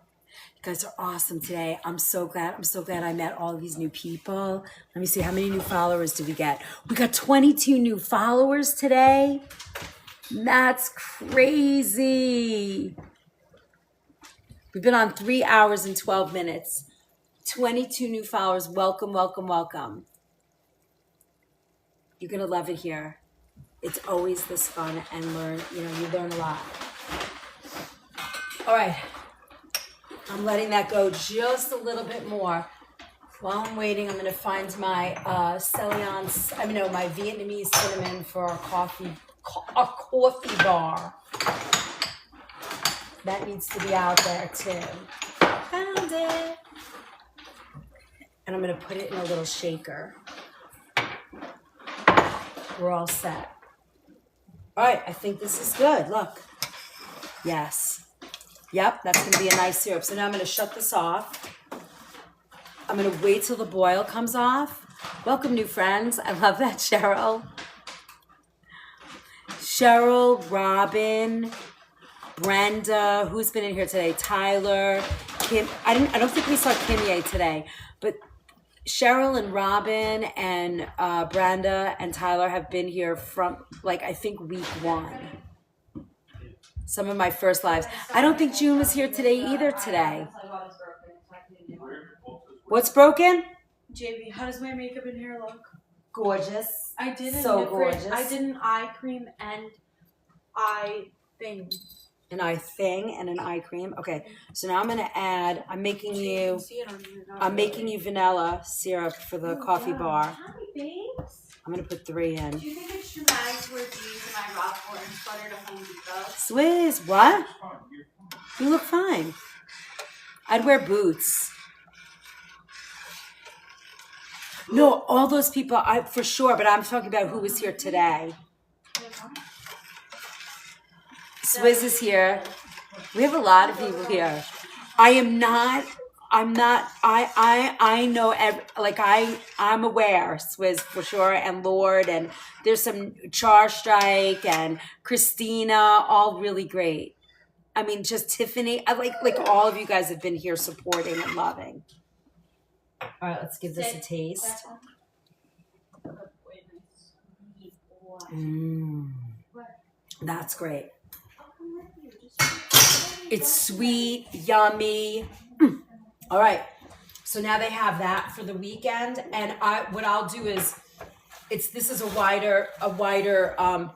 guys are awesome today. I'm so glad I met all of these new people. Let me see, how many new followers did we get? We got 22 new followers today. That's crazy. We've been on 3 hours and 12 minutes. 22 new followers. Welcome, welcome, welcome. You're going to love it here. It's always this fun and you learn a lot. All right. I'm letting that go just a little bit more. While I'm waiting, I'm going to find my my Vietnamese cinnamon for our coffee bar. That needs to be out there too. Found it. And I'm going to put it in a little shaker. We're all set. All right, I think this is good. Look. Yes. Yep, that's going to be a nice syrup. So now I'm going to shut this off. I'm going to wait till the boil comes off. Welcome, new friends. I love that, Cheryl. Cheryl, Robin, Brenda, who's been in here today? Tyler, Kim. I don't think we saw Kimye today, but Cheryl and Robin and Brenda and Tyler have been here from I think week 1. Some of my first lives. I don't think June was here today either today. What's broken? JV, how does my makeup and hair look? Gorgeous. I did So gorgeous. I did an eye cream and eye thing. An eye thing and an eye cream. Okay, so now I'm gonna add. I'm making you vanilla syrup for the coffee bar. Hi, babes. I'm gonna put 3 in. Do you think it's too nice to wear jeans and my Ralph Lauren sweater to Home Depot? Swizz, what? You look fine. I'd wear boots. No, all those people, for sure, but I'm talking about who was here today. Swizz is here. We have a lot of people here. I know, I'm aware, Swizz, for sure, and Lord, and there's some Char Strike and Christina, all really great. I mean, just Tiffany, I like all of you guys have been here supporting and loving. All right, let's give this a taste. That's great. It's sweet, yummy. All right, so now they have that for the weekend, and what I'll do is, this is a wider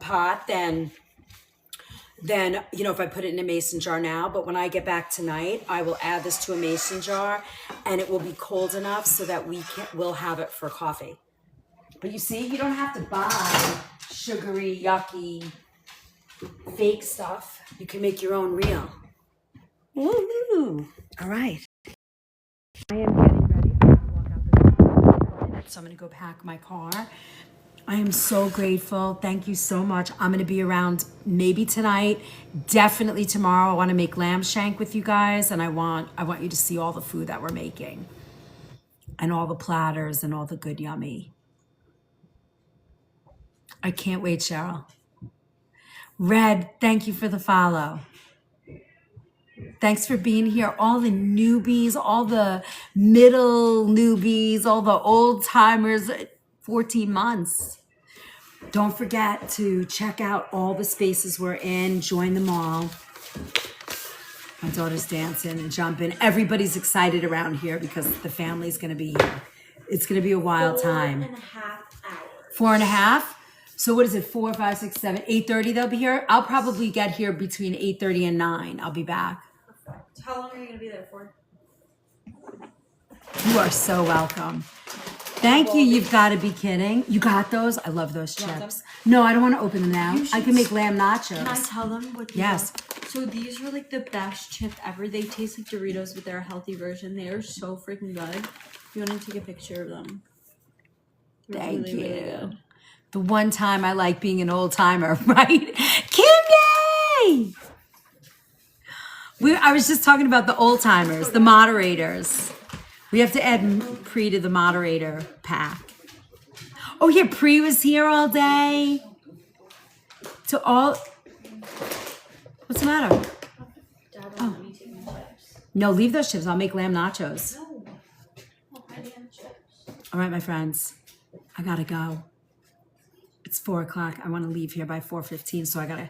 pot than if I put it in a mason jar now. But when I get back tonight, I will add this to a mason jar, and it will be cold enough so that we'll have it for coffee. But you see, you don't have to buy sugary, yucky, fake stuff. You can make your own real. Woo-hoo. All right. I am getting ready. I'm going to walk out the door. So I'm going to go pack my car. I am so grateful. Thank you so much. I'm going to be around maybe tonight, definitely tomorrow. I want to make lamb shank with you guys, and I want you to see all the food that we're making and all the platters and all the good yummy. I can't wait, Cheryl. Red, thank you for the follow. Thanks for being here. All the newbies, all the middle newbies, all the old timers, 14 months. Don't forget to check out all the spaces we're in. Join them all. My daughter's dancing and jumping. Everybody's excited around here because the family's going to be here. It's going to be a wild time. 4.5 hours. 4.5? So what is it? 4, 5, 6, 7, 8:30 they'll be here? I'll probably get here between 8:30 and 9. I'll be back. Perfect. How long are you going to be there for? You are so welcome. Thank you. You've got to be kidding. You got those? I love those chips. No, I don't want to open them now. I can make lamb nachos. Can I tell them what they Yes. are? So these are like the best chips ever. They taste like Doritos, but they're a healthy version. They are so freaking good. If you want to take a picture of them. They're Thank really, you. really good. The one time I like being an old timer, right? Kimmy! I was just talking about the old timers, the moderators. We have to add Pre to the moderator pack. Oh yeah, Pre was here all day. To all. What's the matter? Dad won't let me take my chips. No, leave those chips. I'll make lamb nachos. No. Oh, I didn't have chips. All right, my friends, I gotta go. It's 4 o'clock. I want to leave here by 4:15, so I gotta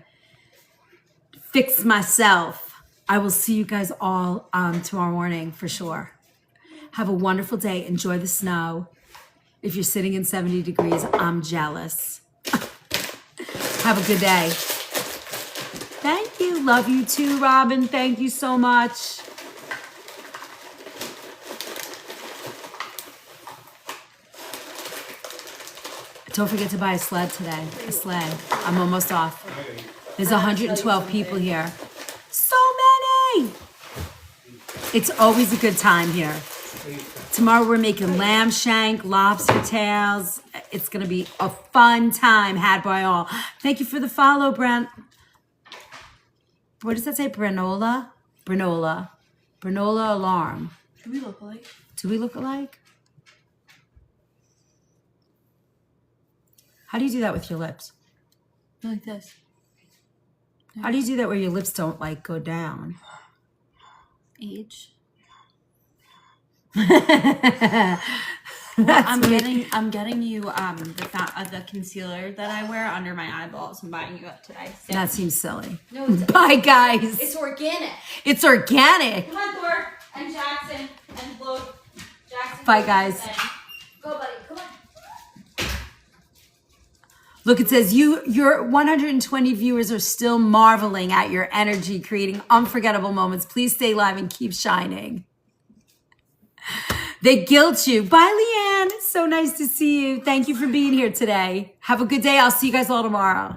fix myself. I will see you guys all tomorrow morning for sure. Have a wonderful day. Enjoy the snow. If you're sitting in 70 degrees, I'm jealous. Have a good day. Thank you. Love you too, Robin. Thank you so much. Don't forget to buy a sled today. A sled. I'm almost off. There's 112 people here. So many! It's always a good time here. Tomorrow we're making lamb shank, lobster tails. It's going to be a fun time had by all. Thank you for the follow, Brent. What does that say? Brenola? Brenola. Brenola alarm. Do we look alike? Do we look alike? How do you do that with your lips? Like this. How do you do that where your lips don't like go down? Age. That's I'm weird. getting you the concealer that I wear under my eyeballs. I'm buying you up today. So. That seems silly. No, it's, Bye, guys. it's organic. It's organic. Come on, Thor and Jackson and Luke. Jackson Bye, guys. Go, buddy. Come on. Look, it says your 120 viewers are still marveling at your energy, creating unforgettable moments. Please stay live and keep shining. They guilt you. Bye, Leanne. So nice to see you. Thank you for being here today. Have a good day. I'll see you guys all tomorrow.